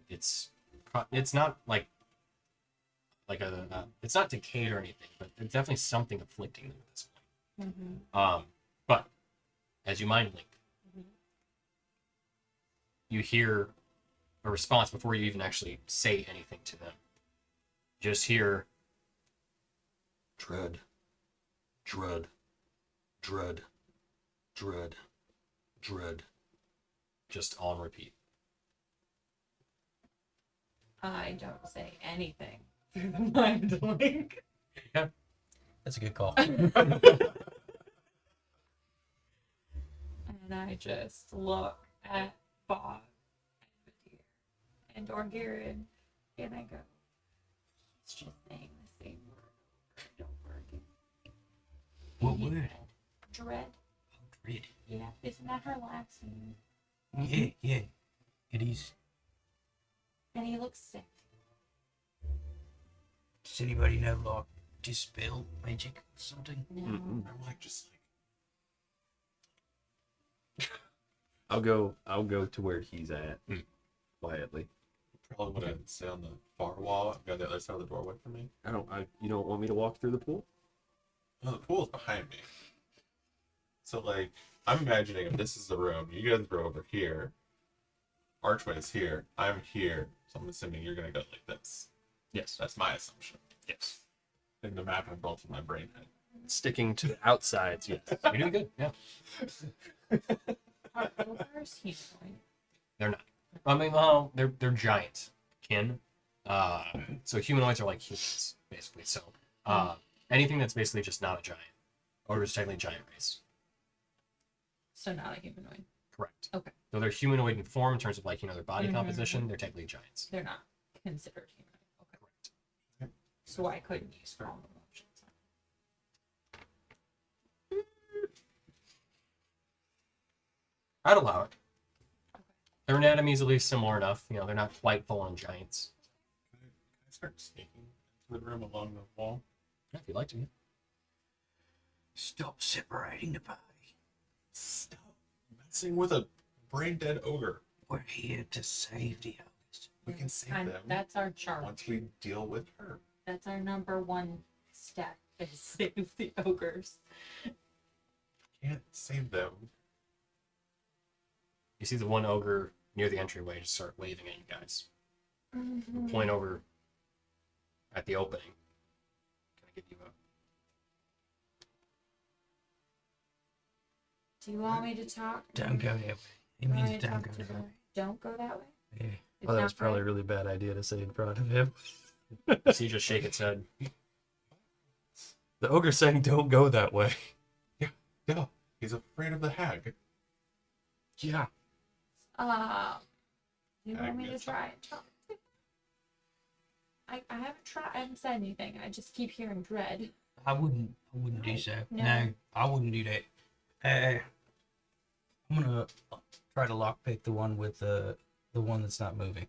S1: It's not it's not decayed or anything, but there's definitely something afflicting them at this point.
S3: Mm-hmm.
S1: But as you mind link, you hear a response before you even actually say anything to them. Just hear dread, dread, dread, dread, dread, just on repeat.
S3: I don't say anything through the mind link.
S2: That's a good call.
S3: And I just look at Bob and Vadir and Orgirid and I go, he's just saying the same word over and over again.
S2: What word?
S3: Dread.
S2: Dread.
S3: Yeah, isn't that her last name?
S2: Yeah. It is.
S3: And he looks sick.
S2: Does anybody know, like, dispel magic or something?
S3: No.
S5: I'm just
S4: I'll go to where he's at quietly.
S5: probably want to stay on the far wall. I've got the other side of the doorway for me.
S4: You don't want me to walk through the pool?
S5: No, the pool's behind me. So, I'm imagining if this is the room, you guys are over here, archway's here, I'm here, so I'm assuming you're going to go like this.
S4: Yes.
S5: That's my assumption.
S4: Yes.
S5: In the map I built in my brain head.
S4: Sticking to the outsides, yes.
S1: You're doing good. Yeah.
S3: Are ogres humanoid?
S1: They're not. I mean, well, they're giant kin. So humanoids are like humans, basically. So anything that's basically just not a giant, or is technically a giant race.
S3: So not a humanoid.
S1: Correct.
S3: Okay.
S1: So they're humanoid in form in terms of their body composition. They're technically giants.
S3: They're not considered humanoid. Okay.
S1: Correct.
S3: So I couldn't use formal emotions.
S1: I'd allow it. Their anatomy is at least similar enough. They're not quite full-on giants.
S5: Can I start sneaking into the room along the wall?
S1: Yeah, if you'd like to. Yeah.
S2: Stop separating the party.
S5: Stop messing with a brain-dead ogre.
S2: We're here to save the others.
S5: We can save
S3: And
S5: them
S3: that's our charge.
S5: once we deal with her.
S3: That's our number one step is save the ogres.
S5: Can't save them.
S1: You see the one ogre near the entryway just start waving at you guys. Point over at the opening. Can I give you a...
S3: Do you want me to talk?
S2: Don't go that way. He
S3: You want
S2: means
S3: me to
S2: don't
S3: talk
S2: go
S3: to
S2: that
S3: her?
S2: way.
S3: Don't go that way.
S2: Yeah.
S3: It's
S6: Well, that
S3: not
S6: was probably a
S3: right?
S6: really bad idea to say in front of him.
S1: You see, just shake its head.
S4: The ogre's saying don't go that way.
S5: Yeah, he's afraid of the hag.
S4: Yeah.
S3: Do you want me to
S5: Agnes.
S3: try and talk? I haven't tried. I haven't said anything. I just keep hearing dread.
S2: I wouldn't do so.
S3: No.
S2: No, I wouldn't do that. I'm gonna try to lockpick the one with the one that's not moving.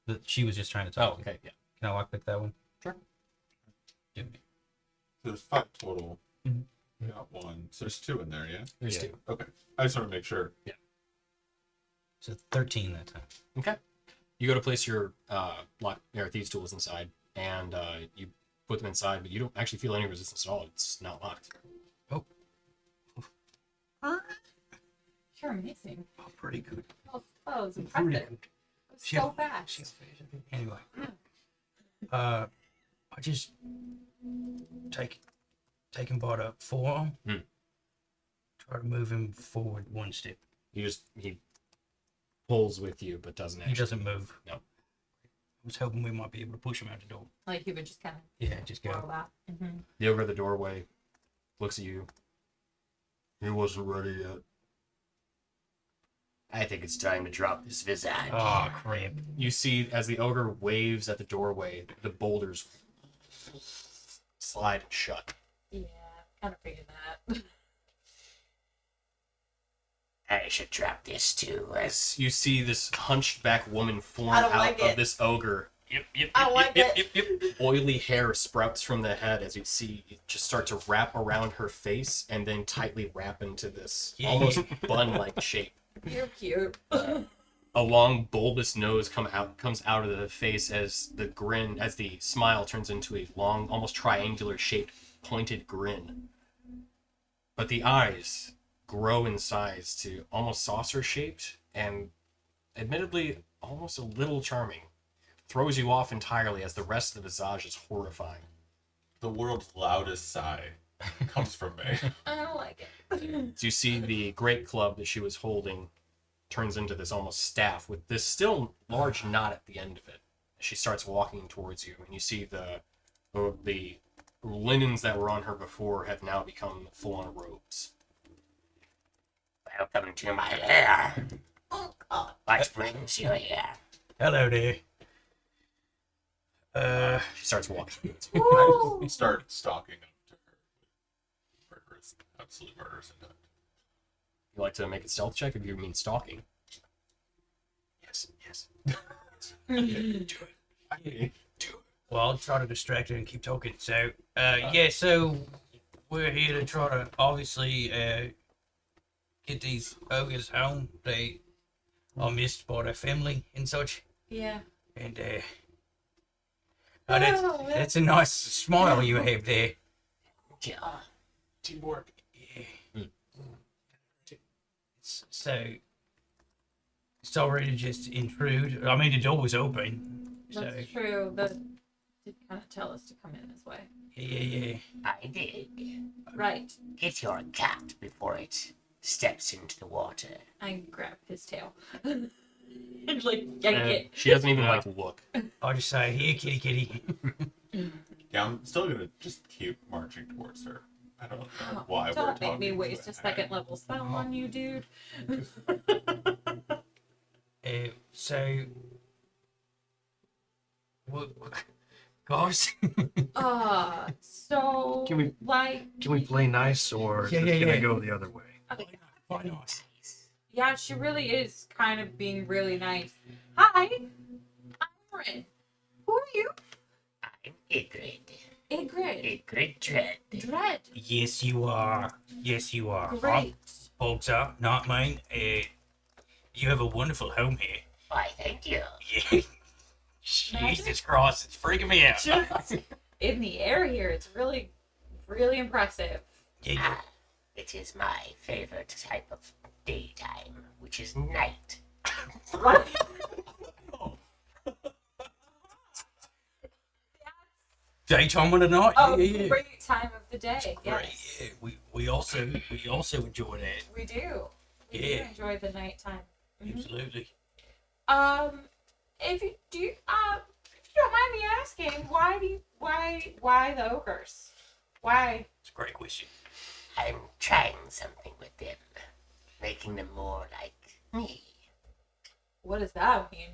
S2: That she was just trying to
S1: Oh,
S2: talk to.
S1: okay, yeah.
S2: Can I lockpick that one?
S1: Sure.
S2: Do me.
S5: There's 5 total.
S2: Mhm.
S5: We got 1. So there's 2 in there, yeah?
S1: There's
S2: Yeah.
S1: 2.
S5: Okay. I just want to make sure.
S2: So 13 that time.
S1: Okay. You go to place your lock or thieves tools inside, and you put them inside, but you don't actually feel any resistance at all. It's not locked.
S3: You're amazing.
S2: Oh, pretty good.
S3: That was
S2: Pretty
S3: impressive.
S2: good.
S3: It was so fast.
S2: Anyway, I just take him by the forearm. Try to move him forward 1 step.
S1: He pulls with you, but doesn't actually.
S2: He doesn't move.
S1: No.
S2: I was hoping we might be able to push him out the door.
S3: Like he would just kind of
S2: Yeah, just
S3: whirl
S2: go.
S3: that. Mm-hmm.
S1: The ogre at the doorway looks at you. He wasn't ready yet.
S9: I think it's time to drop this visage.
S2: Oh, crap.
S1: You see, as the ogre waves at the doorway, the boulders slide shut.
S3: Yeah, kind of figured that.
S9: I should drop this too, as
S1: You see this hunched back woman form
S3: I don't
S1: out
S3: like
S1: of
S3: it.
S1: this ogre. Yep,
S3: I like
S1: yep. Oily hair sprouts from the head as you see it just start to wrap around her face and then tightly wrap into this almost bun-like shape.
S3: You're cute.
S1: A long bulbous nose comes out of the face as the smile turns into a long, almost triangular shaped pointed grin. But the eyes grow in size to almost saucer shaped and admittedly almost a little charming. Throws you off entirely as the rest of the visage is horrifying.
S5: The world's loudest sigh comes from me.
S3: I don't like it.
S1: So you see the great club that she was holding turns into this almost staff with this still large knot at the end of it. She starts walking towards you, and you see the linens that were on her before have now become full-on robes.
S9: welcome to my lair.
S3: Oh God.
S9: What brings you here?
S2: Hello there.
S1: She starts walking.
S3: Woo!
S5: I start stalking up to her with murderous, absolute murderous intent.
S1: You like to make a stealth check, or do you mean stalking?
S2: Yes.
S6: Well, I'll try to distract her and keep talking. So, so we're here to try to obviously get these ogres home. They are missed by their family and such.
S3: Yeah.
S6: And that's a nice smile you have there.
S9: Yeah.
S5: Teamwork.
S6: Yeah. So sorry to just intrude. I mean, the door was open. So
S3: That's true. That did kind of tell us to come in this way.
S6: yeah.
S9: I dig.
S3: Right.
S9: Get your cat before it steps into the water.
S3: I grab his tail. And like yank it.
S1: She doesn't even look.
S6: I'll just say, here, kitty.
S5: Yeah, I'm still gonna just keep marching towards her. I don't know why we're
S3: Don't
S5: talking.
S3: make me waste
S5: to
S3: a second level spell on you, dude.
S6: So, what, guys?
S3: So
S6: Can we-
S3: like
S6: Can we play nice, or
S2: Yeah,
S6: is
S2: yeah,
S6: it gonna
S2: yeah.
S6: go the other way?
S2: Why not?
S3: yeah, she really is kind of being really nice. Hi, I'm Rin. Who are you?
S9: I'm Igrid.
S3: Igrid.
S9: Igrid Dread.
S3: Dread.
S2: Yes, you are.
S3: Great.
S2: Bolter, not mine. You have a wonderful home here.
S9: Why, thank you.
S2: Yeah. Jesus Christ, it's freaking me out.
S3: Just in the air here, it's really, really impressive.
S2: Yeah.
S9: Ah, it is my favorite type of daytime, which is night.
S3: Right?
S2: Daytime of the night.
S3: Oh,
S2: yeah.
S3: great time of the day.
S2: Great.
S3: Yes,
S2: Yeah. We also enjoy that.
S3: we do. We do
S2: Yeah.
S3: enjoy the nighttime. Mhm.
S2: Absolutely.
S3: If you do, if you don't mind me asking, why the ogres? Why?
S2: It's a great question.
S9: I'm trying something with them, making them more like me.
S3: What does that mean?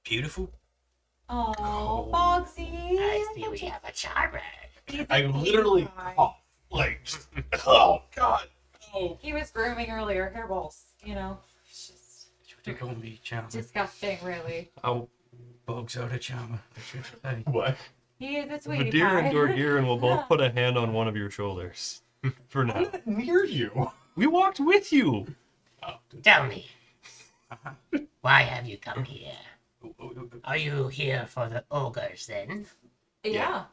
S6: Beautiful.
S3: Oh, Boxy.
S9: I see we have a charmer.
S5: I literally cough. Like, just, oh, God. Oh.
S3: He was grooming earlier. Hairballs, you know. It's just
S6: They call me Charmer.
S3: disgusting, really.
S4: I'll
S6: Bugs out of Charmer. Hey.
S5: What?
S3: He is a sweetie
S4: Vadir
S3: pie.
S4: and Dorgir will both put a hand on one of your shoulders. For
S5: I'm
S4: now.
S5: not near you.
S4: We walked with you.
S5: Oh,
S9: Tell me, why have you come here? Are you here for the ogres then?
S3: Yeah,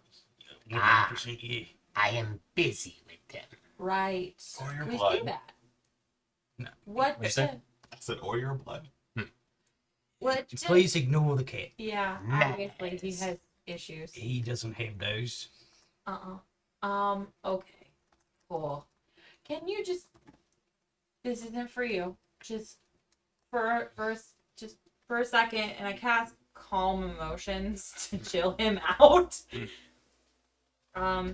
S6: 100% yeah.
S9: I am busy with them.
S3: right.
S5: Or your
S3: We see
S5: blood.
S3: that.
S6: No.
S3: What?
S1: What'd you say?
S5: I said, or your blood.
S3: What?
S6: Please ignore the cat.
S3: Yeah,
S9: Nice.
S3: obviously he has issues.
S6: He doesn't have those.
S3: Okay. Cool. Can you just? This isn't for you. Just just for a second, and I cast calm emotions to chill him out.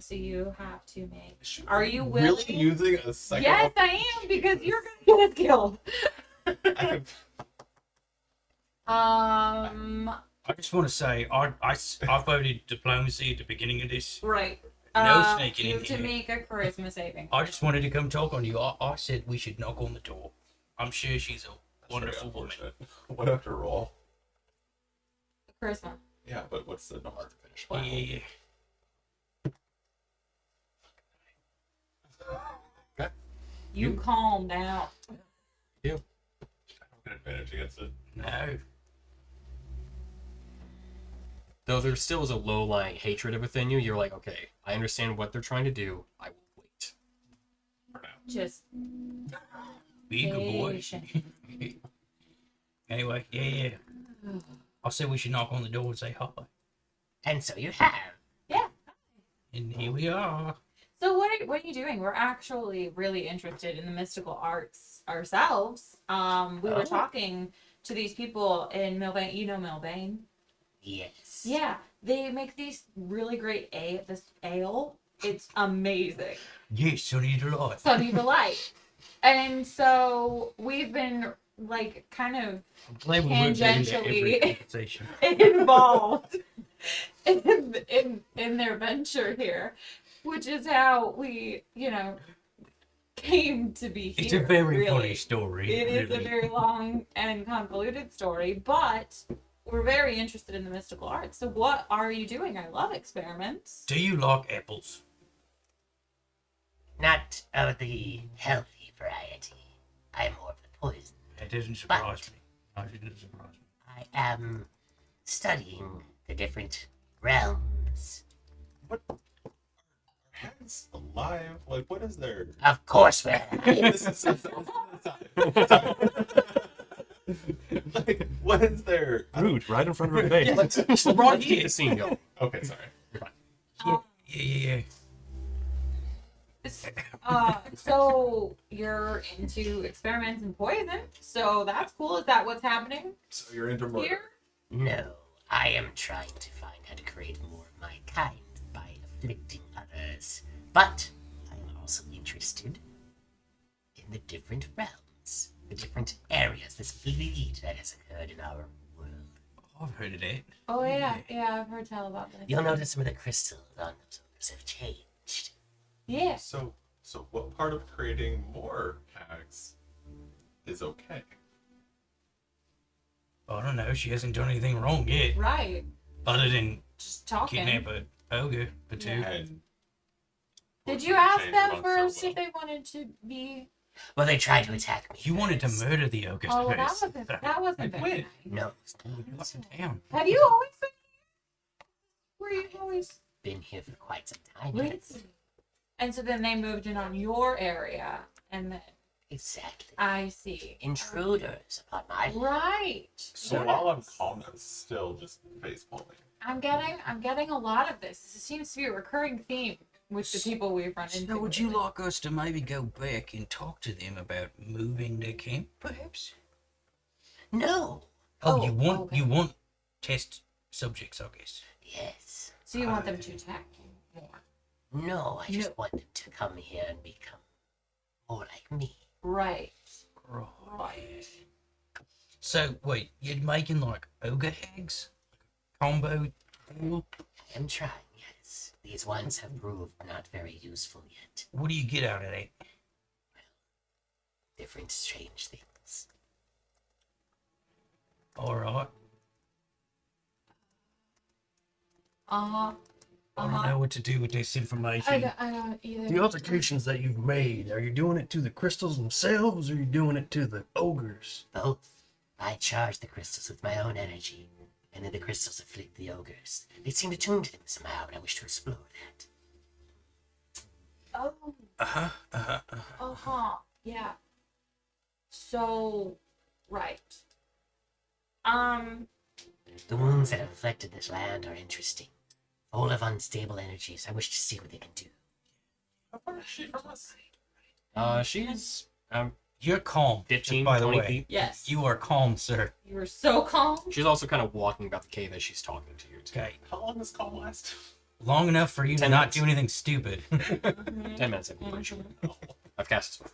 S3: So you have to make. Are you willing?
S5: Really using a second?
S3: Yes, I am, because you're gonna get us killed.
S6: I just want to say, I voted diplomacy at the beginning of this.
S3: Right.
S6: No sneaking
S3: you
S6: in
S3: have to
S6: here.
S3: make a charisma saving.
S6: I just wanted to come talk on you. I said we should knock on the door. I'm sure she's a wonderful woman.
S5: What do I have to roll?
S3: Charisma.
S5: Yeah, but what's the number to finish?
S3: Wow.
S6: Yeah.
S3: You calm down.
S5: I don't get advantage against it.
S6: No.
S1: Though there still is a low-lying hatred within you, you're like, okay, I understand what they're trying to do. I will wait.
S5: For now.
S3: Just
S6: Be a good boy.
S3: patient.
S6: Anyway, yeah. I said we should knock on the door and say hi.
S9: And so you have.
S6: And here we are.
S3: So what are you doing? We're actually really interested in the mystical arts ourselves. We were talking to these people in Milbane. You know Milbane?
S9: Yes.
S3: Yeah, they make these really great this ale. It's amazing.
S6: Yes, Sunny Delight.
S3: Sunny Delight. And so we've been like kind of
S6: I'm glad we worked that into every
S3: Tangentially.
S6: conversation.
S3: involved in their venture here, which is how we, came to be here.
S6: It's a very
S3: really.
S6: funny story.
S3: It is a
S6: really.
S3: very long and convoluted story, but we're very interested in the mystical arts. So what are you doing? I love experiments.
S6: Do you like apples?
S9: Not of the healthy variety. I am more of the poison.
S6: That doesn't surprise me. No, it doesn't surprise me.
S9: I am studying the different realms.
S5: Heads alive? Like, what is there?
S9: Of course we're
S5: This is like, what is there?
S4: Rude, right in front of her face.
S1: Yeah, let's
S6: Right
S1: keep
S6: here.
S1: the scene going.
S5: Okay, sorry.
S6: Yeah.
S3: So you're into experiments and poison. So that's cool. Is that what's happening
S5: So you're into murder.
S3: here?
S9: No, I am trying to find how to create more of my kind by afflicting others. But I am also interested in the different realms, the different areas, this bleed that has occurred in our world.
S6: I've heard of that.
S3: Oh yeah, I've heard tell about this.
S9: You'll notice some of the crystals on those ogres have changed.
S3: Yeah.
S5: So what part of creating more packs is okay?
S6: I don't know. She hasn't done anything wrong yet,
S3: Right.
S6: other than
S3: Just talking.
S6: kidnap a ogre for two.
S3: Yeah.
S5: And
S3: Did you ask
S5: change
S3: them
S5: amongst
S3: first
S5: our
S3: if they wanted to be?
S9: Well, they tried to attack me.
S6: You wanted to
S9: first.
S6: murder the ogre
S3: Oh, well, that
S6: first.
S3: wasn't very
S5: Wait.
S3: nice.
S9: No,
S6: Up and down.
S3: Have you always been here? Were you always?
S9: been here for quite some time.
S3: Really?
S9: Yes.
S3: And so then they moved in on your area, and then
S9: Exactly.
S3: I see.
S9: Intruders upon my
S3: Right.
S5: so while I'm calm, I'm still just face palming.
S3: I'm getting a lot of this. This seems to be a recurring theme with the people we've run into.
S6: So would you like us to maybe go back and talk to them about moving their camp, perhaps?
S9: No.
S6: Oh,
S3: Oh, okay.
S6: you want test subjects, I guess.
S9: Yes.
S3: So you want them to attack you more?
S9: No, I just
S3: No.
S9: want them to come here and become more like me.
S3: Right.
S6: Right. So wait, you're making like ogre eggs, combo deal?
S9: I am trying, yes. These ones have proved not very useful yet.
S6: What do you get out of that?
S9: Different strange things.
S6: All right.
S3: Uh-huh.
S6: I don't know what to do with this information.
S3: I don't either.
S7: The altercations that you've made, are you doing it to the crystals themselves or are you doing it to the ogres?
S9: Both. I charge the crystals with my own energy, and then the crystals afflict the ogres. They seem attuned to them somehow, and I wish to explore that.
S3: Oh. Uh-huh. Yeah. So, right.
S9: The wounds that have afflicted this land are interesting. Full of unstable energies. I wish to see what they can do.
S5: How far is she from us?
S1: She's
S6: You're calm.
S1: 15,
S6: by the
S1: 20
S6: way.
S1: feet.
S3: Yes.
S6: You are calm, sir.
S3: You were so calm.
S1: She's also kind of walking about the cave as she's talking to you.
S6: Okay.
S5: How long does calm last?
S6: Long enough for you to
S1: 10
S6: not
S1: minutes.
S6: do anything stupid.
S1: 10 minutes, I'm pretty sure. I've cast this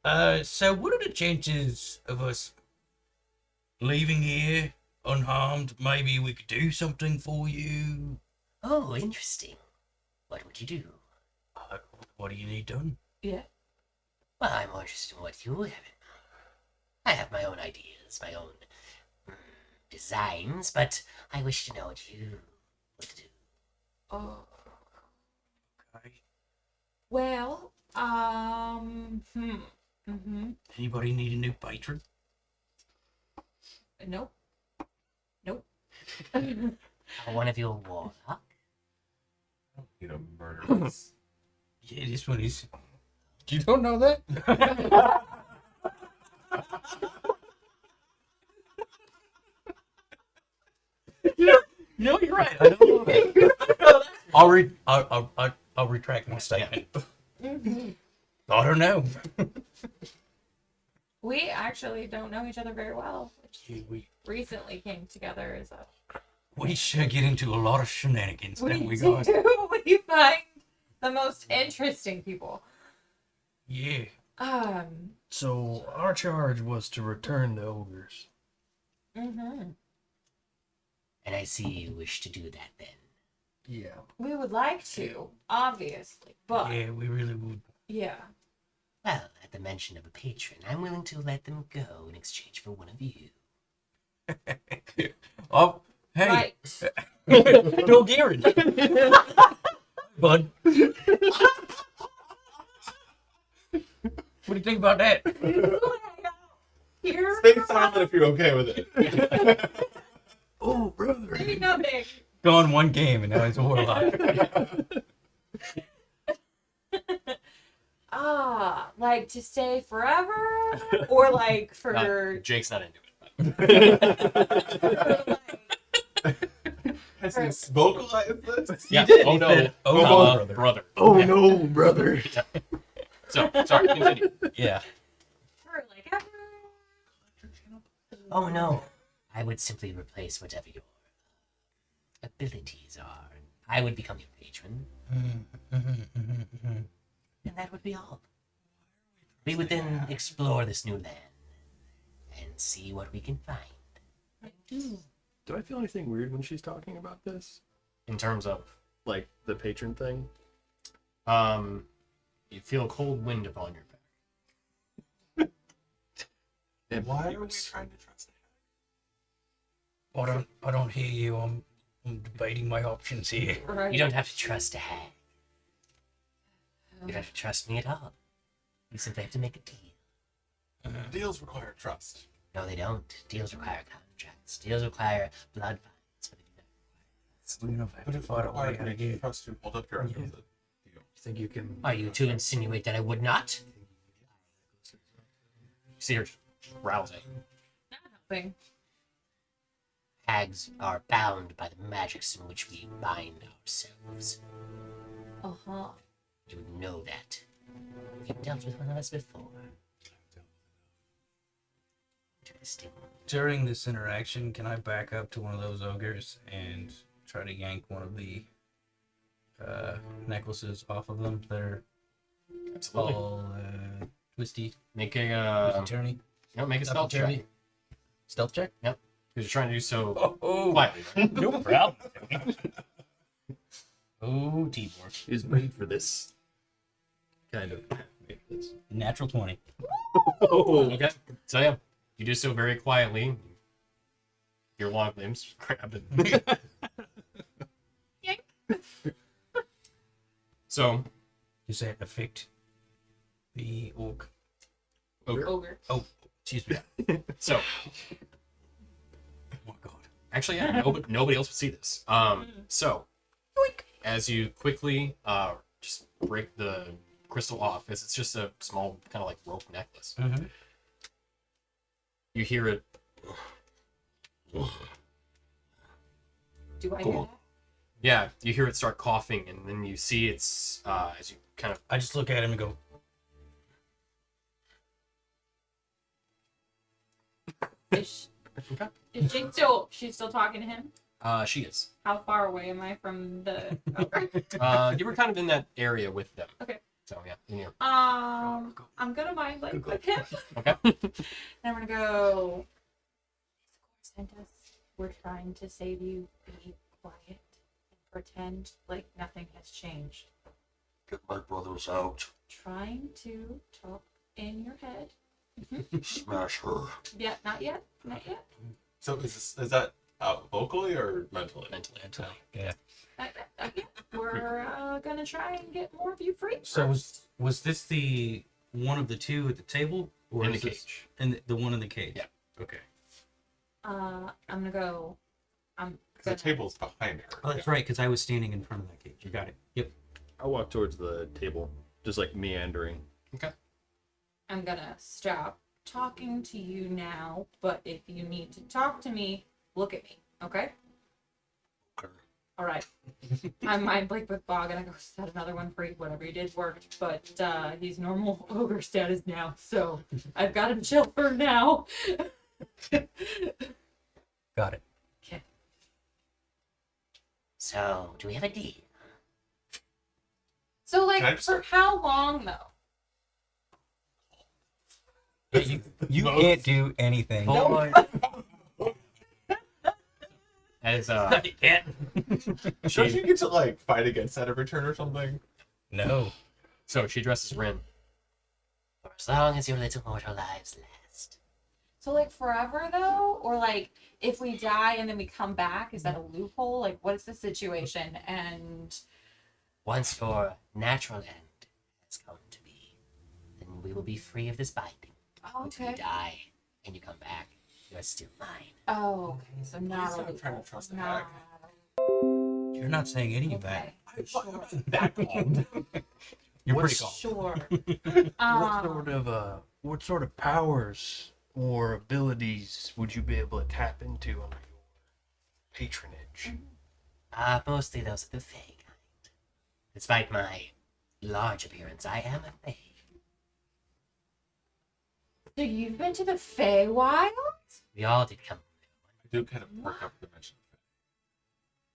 S1: before.
S6: So what are the chances of us leaving here unharmed? Maybe we could do something for you.
S9: Oh, interesting. What would you do?
S6: What do you need done?
S3: Yeah.
S9: Well, I'm more interested in what you have in mind. I have my own ideas, my own designs, but I wish to know what you would do.
S3: Oh.
S6: Okay.
S3: Well,
S6: Anybody need a new patron?
S3: Nope. Nope.
S9: One of your warlock?
S5: You know, murderers.
S6: Yeah, this one is.
S7: You don't know that?
S6: No, you're right. I don't know that. I'll retract my statement. I don't know.
S3: We actually don't know each other very well, which
S6: Yeah, we
S3: recently came together as a.
S6: we should get into a lot of shenanigans, don't we, guys?
S3: We find the most interesting people.
S6: Yeah.
S7: So our charge was to return the ogres.
S3: Mm-hmm.
S9: And I see you wish to do that then.
S7: Yeah.
S3: We would like to, obviously, but
S6: Yeah, we really would.
S3: yeah.
S9: Well, at the mention of a patron, I'm willing to let them go in exchange for one of you.
S6: Oh, hey,
S3: Right.
S6: no Garen. Bud. What do you think about that?
S3: Here.
S5: Stay silent if you're okay with it.
S6: Oh, brother.
S3: Maybe nothing.
S6: Gone one game and now he's a warlock.
S3: Like to stay forever, or like for
S1: Jake's not into it.
S5: Has he vocalized this?
S1: Yeah.
S6: did.
S1: Oh
S6: He
S1: no.
S6: said, "Oh, no, brother."
S1: brother.
S7: Oh no, brother.
S1: So sorry. Continue.
S6: Yeah.
S3: for like ever.
S9: Oh no, I would simply replace whatever your abilities are. I would become your patron, and that would be all. We would then explore this new land and see what we can find.
S4: Do I feel anything weird when she's talking about this?
S1: In terms of,
S4: Like the patron thing?
S1: you feel a cold wind upon your back.
S4: And
S5: Why are we trying to trust
S6: I don't hear you. I'm debating my options here.
S3: Right.
S9: You don't have to trust a hag. You don't have to trust me at all. You simply have to make a deal.
S5: Deals require trust.
S9: No, they don't. Deals require contracts. Deals require blood fines, but they do not.
S6: We don't
S5: But
S6: have to
S5: if it
S6: fight a way
S5: required
S6: out of
S5: making
S6: here.
S5: trust to hold up your end of the deal.
S7: You think you can?
S9: Are you to insinuate that I would not?
S1: You see her rousing.
S3: Nothing.
S9: Hags are bound by the magics in which we bind ourselves.
S3: Uh-huh.
S9: You know that. You've dealt with one of us before. Interesting.
S6: During this interaction, can I back up to one of those ogres and try to yank one of the necklaces off of them that are
S1: Absolutely.
S6: all twisty,
S1: Make a
S6: twisty turny?
S1: No, make a stealth check.
S2: Stealth check?
S1: Because you're trying to do so quietly. Right?
S2: No problem. Oh, Tibor.
S4: Is made for this. Kind of made for this.
S2: Natural 20.
S1: Okay. So yeah, you do so very quietly. Your long limbs grab it. So
S2: Does that affect the orc?
S3: Ogre.
S2: Oh, excuse me.
S1: so
S2: Oh my god.
S1: actually, yeah, nobody else would see this. So as you quickly just break the crystal off, as it's just a small kind of like rope necklace,
S2: Mm-hmm.
S1: you hear it.
S3: Do I hear that?
S1: Yeah, you hear it start coughing, and then you see it's as you kind of.
S2: I just look at him and go,
S3: Is she still? She's still talking to him.
S1: She is.
S3: How far away am I from the ogre?
S1: You were kind of in that area with them.
S3: Okay.
S1: So yeah, in here.
S3: I'm gonna mind like click him.
S1: Okay.
S3: And I'm gonna go. Sent us. We're trying to save you. Be quiet and pretend like nothing has changed.
S7: Get my brothers out.
S3: Trying to talk in your head.
S7: Smash her.
S3: Yeah, not yet. Not yet.
S5: So is that out vocally or mentally?
S1: Mentally.
S2: yeah.
S3: Not yet. Not yet. We're gonna try and get more of you free.
S2: So
S3: first.
S2: was this the one of the two at the table? Or
S1: In the
S2: is this-
S1: cage.
S2: In the one in the cage?
S1: Yeah.
S2: Okay.
S3: I'm gonna go. I'm
S5: Because the
S3: gonna.
S5: table's behind her.
S2: Oh, that's right, because I was standing in front of that cage. You got it. Yep.
S4: I'll walk towards the table, just like meandering.
S3: I'm gonna stop talking to you now, but if you need to talk to me, look at me, okay?
S7: Okay.
S3: All right. I mind blink with Bog, and I go set another one free. Whatever you did worked, but he's normal ogre status now, so I've got him chill for now.
S2: Got it.
S3: Okay.
S9: So, do we have a deal?
S3: So, like,
S5: Can I just-
S3: for how long though?
S2: Yeah, you can't do anything.
S1: Boy. As
S2: You can't.
S5: Don't you get to like fight against that every turn or something?
S2: No.
S1: so she dresses Rin.
S9: For as long as your little mortal lives last.
S3: So, like, forever though, or like, if we die and then we come back, is that a loophole? Like, what is the situation? And
S9: Once your natural end has come to be, then we will be free of this binding.
S3: oh,
S9: But if you die and you come back, you are still mine.
S3: Oh, okay. So not
S5: Please
S3: a
S5: stop trying to
S3: loophole.
S5: trust the
S3: Not-
S5: hag.
S2: You're not saying any of that.
S3: Okay. Sure.
S5: That calm.
S2: You're pretty calm.
S3: Sure.
S7: What sort of powers or abilities would you be able to tap into under your patronage?
S9: Mostly those of the Fey kind. Despite my large appearance, I am a Fey.
S3: So you've been to the Feywild?
S9: We all did come.
S5: I do kind of work up the mission.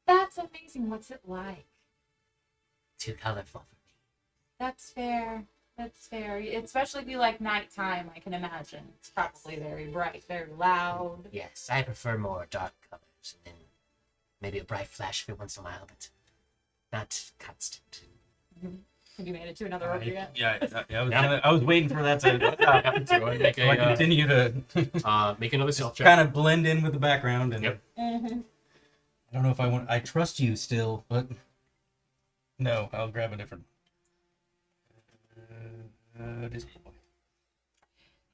S3: That's amazing. What's it like?
S9: Too colorful for me.
S3: That's fair. That's fair. Especially be like nighttime, I can imagine. It's probably very bright, very loud.
S9: Yes, I prefer more dark colors and then maybe a bright flash every once in a while, but not constant.
S3: Have you made it to another ogre yet?
S2: I was waiting for that to
S1: Go ahead and make
S2: so I continue to
S1: make another stealth check.
S2: kind of blend in with the background. And
S1: Yep.
S3: Mm-hmm.
S2: I don't know if I want. I trust you still, but no, I'll grab a different. This boy.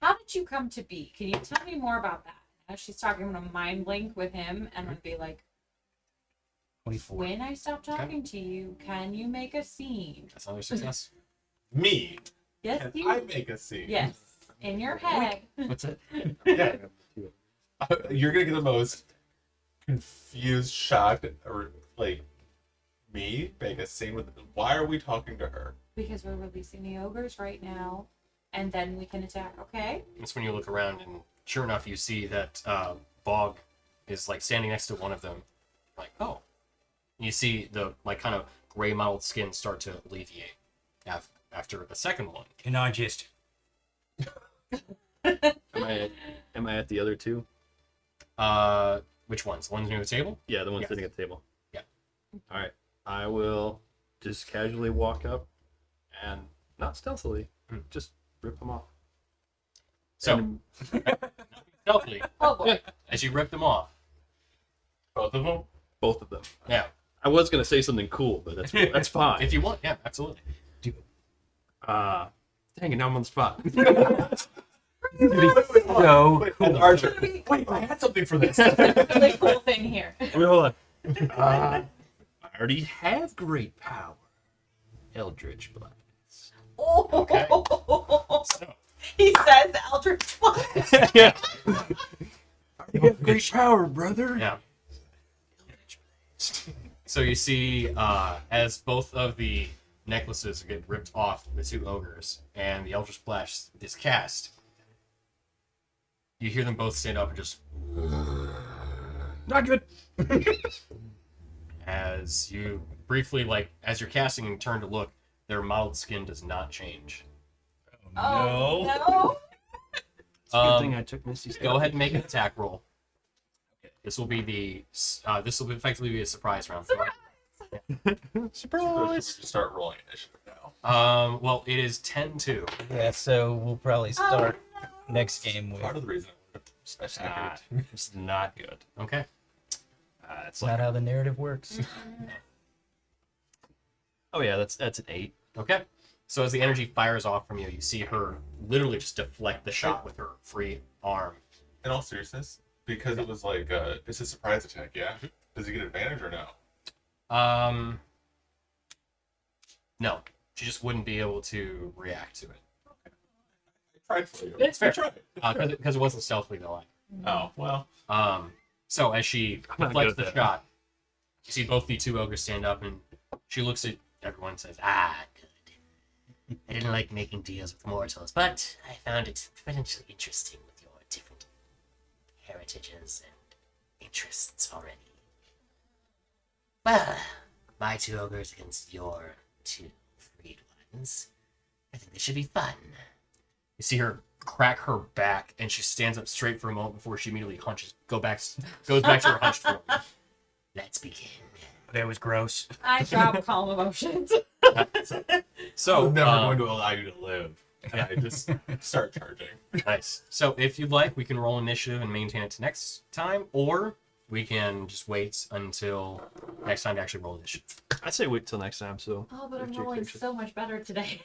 S3: How did you come to be? Can you tell me more about that? As she's talking, I'm gonna mind blink with him and then be like,
S2: 24.
S3: when I stop talking to you, can you make a scene?
S1: That's another success.
S5: Me.
S3: Yes,
S5: Can
S3: you.
S5: I make a scene?
S3: Yes, in your head.
S2: What's it?
S5: Yeah. You're gonna get the most confused, shocked, or like me make a scene with. Why are we talking to her?
S3: Because we're releasing the ogres right now, and then we can attack. Okay.
S1: That's when you look around, and sure enough, you see that Bog is like standing next to one of them. Like, oh, and you see the like kind of gray mottled skin start to alleviate after the second one.
S2: And I just.
S4: Am I at the other two?
S1: Which ones? The ones near the table?
S4: Yeah, the one
S1: Yes.
S4: sitting at the table.
S1: Yeah.
S4: All right. I will just casually walk up and not stealthily, just rip them off.
S1: So, stealthily,
S3: Oh boy.
S1: as you rip them off.
S5: Both of them?
S4: Both of them.
S1: Yeah.
S4: I was gonna say something cool, but that's fine.
S1: If you want, yeah, absolutely.
S4: Dang it, now I'm on the spot.
S2: No.
S5: Archer. Wait, I had something for this.
S3: Really cool thing here.
S4: Wait, hold on. I already have great power. Eldritch Blast.
S3: Oh.
S1: Okay.
S3: He says Eldritch Blast.
S4: Yeah. You have great power, brother.
S1: Yeah. So you see, as both of the necklaces get ripped off the two ogres, and the Eldritch Splash is cast, you hear them both stand up and just,
S4: Not good.
S1: as you briefly, like, as you're casting and turn to look, their mottled skin does not change.
S3: Oh no.
S4: It's a good thing
S1: Um,
S4: I took Misty's.
S1: Go ahead and make an attack roll. This will be this will effectively be a surprise round.
S5: Surprise! We just start rolling initiative now.
S1: Well, it is 10-2.
S2: Yeah, so we'll probably start next game with.
S5: Part of the reason I
S4: It's not. It's not good.
S1: Okay.
S4: It's
S2: That's not how the narrative works.
S4: Oh yeah, that's an 8.
S1: Okay. So as the energy fires off from you, you see her literally just deflect the shot with her free arm.
S5: In all seriousness, because it was like, it's a surprise attack, yeah? Does he get advantage or no?
S1: No, she just wouldn't be able to react to it.
S5: I tried for you.
S1: It's fair.
S5: I tried.
S1: Because it wasn't stealthily though.
S5: Oh, well.
S1: So as she
S4: I'm not
S1: deflects
S4: good
S1: the
S4: at that.
S1: shot, you see both the two ogres stand up, and she looks at everyone and says,
S9: Ah, good. I didn't like making deals with mortals, but I found it potentially interesting with your different heritages and interests already. Well, my 2 ogres against your 2 freed ones. I think this should be fun.
S1: you see her crack her back, and she stands up straight for a moment before she immediately goes back to her hunched form.
S9: Let's begin.
S6: That was gross.
S3: I drop calm emotions.
S1: So,
S5: I'm never going to allow you to live. And I just start charging.
S1: nice. So if you'd like, we can roll initiative and maintain it to next time, or we can just wait until next time to actually roll initiative.
S4: I say wait till next time. So.
S3: Oh, but I'm
S4: If you
S3: rolling
S4: fix it.
S3: so much better today.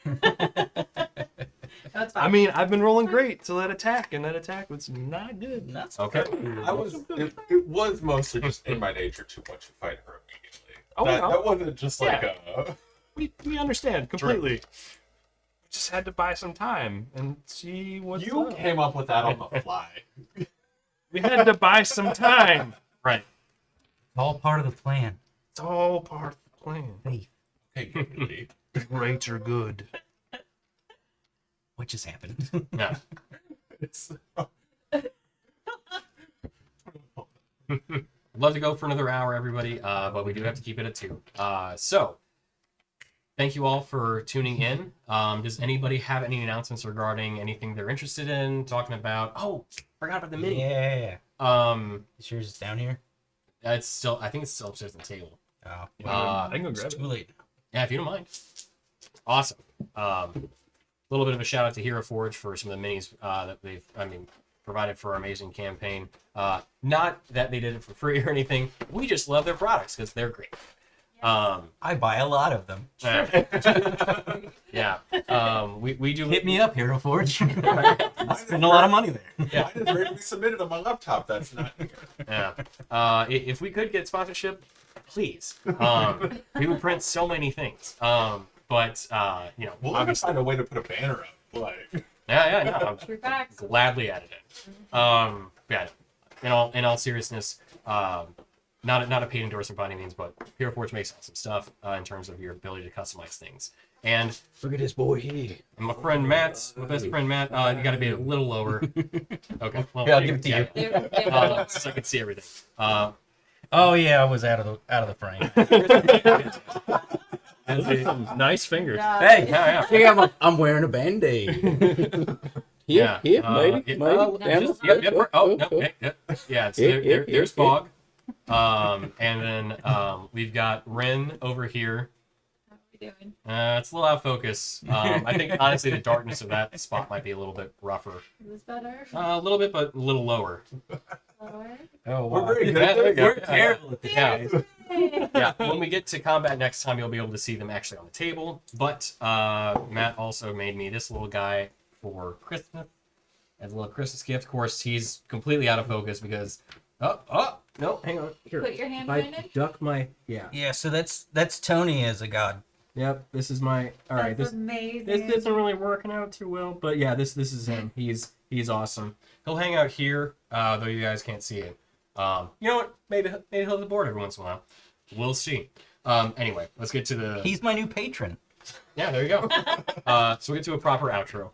S3: That's fine.
S4: I mean, I've been rolling great till that attack, and that attack was not good.
S2: That's
S1: Okay.
S5: It was mostly just in my nature to want to fight her immediately.
S4: Oh,
S5: that,
S4: no.
S5: that wasn't just like
S4: We understand completely. We just had to buy some time and see what's
S5: you
S4: up.
S5: came up with that on the fly.
S4: We had to buy some time.
S1: Right.
S2: all part of the plan.
S4: It's all part of the plan.
S2: Faith.
S5: Hey, Goody.
S4: Great or good.
S2: What just happened?
S1: Yeah.
S5: It's-
S1: I'd love to go for another hour, everybody, but we do have to keep it at 2. So, thank you all for tuning in. Does anybody have any announcements regarding anything they're interested in talking about? Oh, forgot about the mini.
S2: Yeah.
S1: Um,
S2: Is yours down here?
S1: it's still. I think it's still upstairs on the table.
S2: Oh.
S4: I can go grab
S2: It's
S4: it.
S2: too late.
S1: Yeah, if you don't mind. Awesome. A little bit of a shout out to Hero Forge for some of the minis that they've, provided for our amazing campaign. Not that they did it for free or anything. We just love their products because they're great.
S2: I buy a lot of them.
S1: Yeah. We do
S2: Hit me up, Hero Forge. I spend a lot of money there.
S5: Mine is ready to be submitted on my laptop. That's not here.
S1: Yeah. If we could get sponsorship, please. We would print so many things. But you know,
S5: We'll even
S1: obviously,
S5: find a way to put a banner up. Like,
S1: yeah, no, I'm
S3: Your backs.
S1: gladly added it. Yeah. In all seriousness, not a paid endorsement by any means, but Hero Forge makes awesome stuff in terms of your ability to customize things. And
S2: Look at this boy here.
S1: my friend Matt, my best friend Matt, you got to be a little lower. Okay. Well,
S2: Yeah, I'll give it to you.
S1: So I can see everything.
S2: Oh yeah, I was out of the frame.
S4: Those are some nice fingers.
S2: Hey,
S1: Yeah.
S2: I'm wearing a band-aid.
S1: Yeah,
S10: maybe,
S1: just, yep, yep, oh, no, okay, yep. Yeah, it's there's Fog. And then we've got Ren over here.
S3: How are we doing?
S1: It's a little out of focus. I think honestly the darkness of that spot might be a little bit rougher.
S3: Is this better?
S1: A little bit, but a little lower.
S3: Lower?
S1: Oh,
S10: We're very good.
S1: Yeah, there you go.
S10: We're terrible at this.
S1: Yeah. Yeah, when we get to combat next time, you'll be able to see them actually on the table. But Matt also made me this little guy for Christmas as a little Christmas gift. Of course, he's completely out of focus because no, hang on. Here,
S3: Put your hand
S1: if I
S3: behind it.
S1: duck my
S6: Yeah, so that's Tony as a god.
S1: Yep, this is my. All right,
S3: That's
S1: this
S3: amazing.
S1: isn't really working out too well, but yeah, this is him. He's awesome. He'll hang out here, though you guys can't see it. You know what? Maybe he'll hit the board every once in a while. We'll see. Anyway, let's get to the.
S6: He's my new patron.
S1: Yeah, there you go. So we'll get to a proper outro.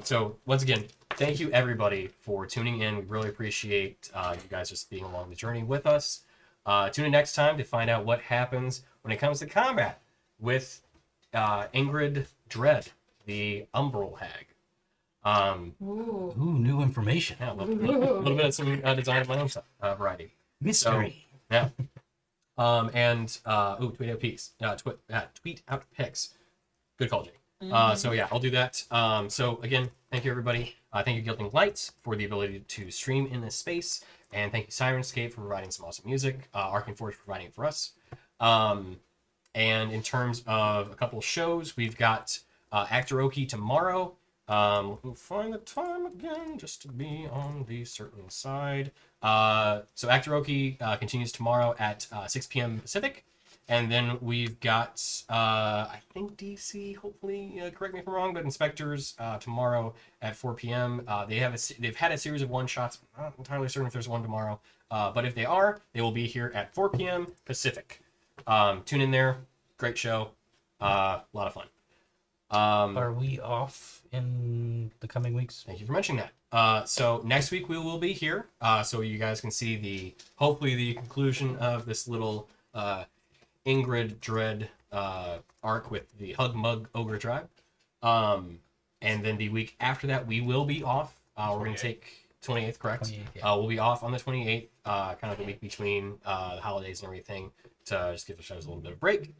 S1: So once again, thank you everybody for tuning in. We really appreciate you guys just being along the journey with us. Tune in next time to find out what happens when it comes to combat with Ingrid Dread, the Umbral Hag.
S3: Ooh.
S6: Ooh, new information.
S1: Yeah, a little bit of some design of my own stuff, variety.
S6: Mystery.
S1: Yeah. Tweet out pics. Tweet out pics. Good call, Jake. So yeah, I'll do that. So again, thank you everybody. Thank you Gilding Lights for the ability to stream in this space, and thank you Sirenscape for providing some awesome music. Arcane Forge for providing it for us. And in terms of a couple of shows, we've got Actoroki tomorrow. We'll find the time again just to be on the certain side. So Actoroki continues tomorrow at 6 p.m. Pacific. And then we've got, I think DC, hopefully, correct me if I'm wrong, but Inspectors tomorrow at 4 p.m. They've had a series of one-shots. I'm not entirely certain if there's one tomorrow. But if they are, they will be here at 4 p.m. Pacific. Tune in there. Great show. A lot of fun.
S6: Are we off in the coming weeks?
S1: Thank you for mentioning that. So next week we will be here, so you guys can see hopefully the conclusion of this little Ingrid Dread arc with the Hug Mug Ogre Tribe. And then the week after that we will be off. We're going to take 28th, correct?
S6: 28th, yeah.
S1: We'll be off on the 28th, kind of the week between the holidays and everything, to just give the shows a little bit of break.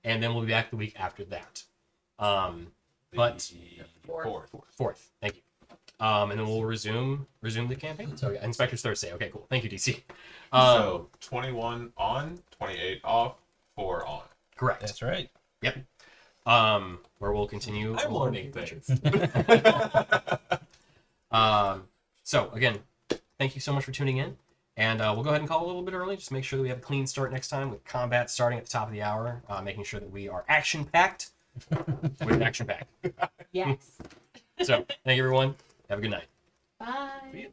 S1: And then we'll be back the week after that. But fourth, thank you. And then we'll resume the campaign. So yeah, Inspector's Thursday. Okay, cool. Thank you, DC.
S5: So 21 on, 28 off, 4 on.
S1: Correct.
S6: That's right.
S1: Yep. Where we'll continue.
S10: I'm
S1: our
S10: learning
S1: adventures.
S10: things.
S1: So again, thank you so much for tuning in, and we'll go ahead and call a little bit early. Just make sure that we have a clean start next time with combat starting at the top of the hour, making sure that we are action packed with action packed.
S3: Yes.
S1: So thank you everyone. Have a good night.
S3: Bye.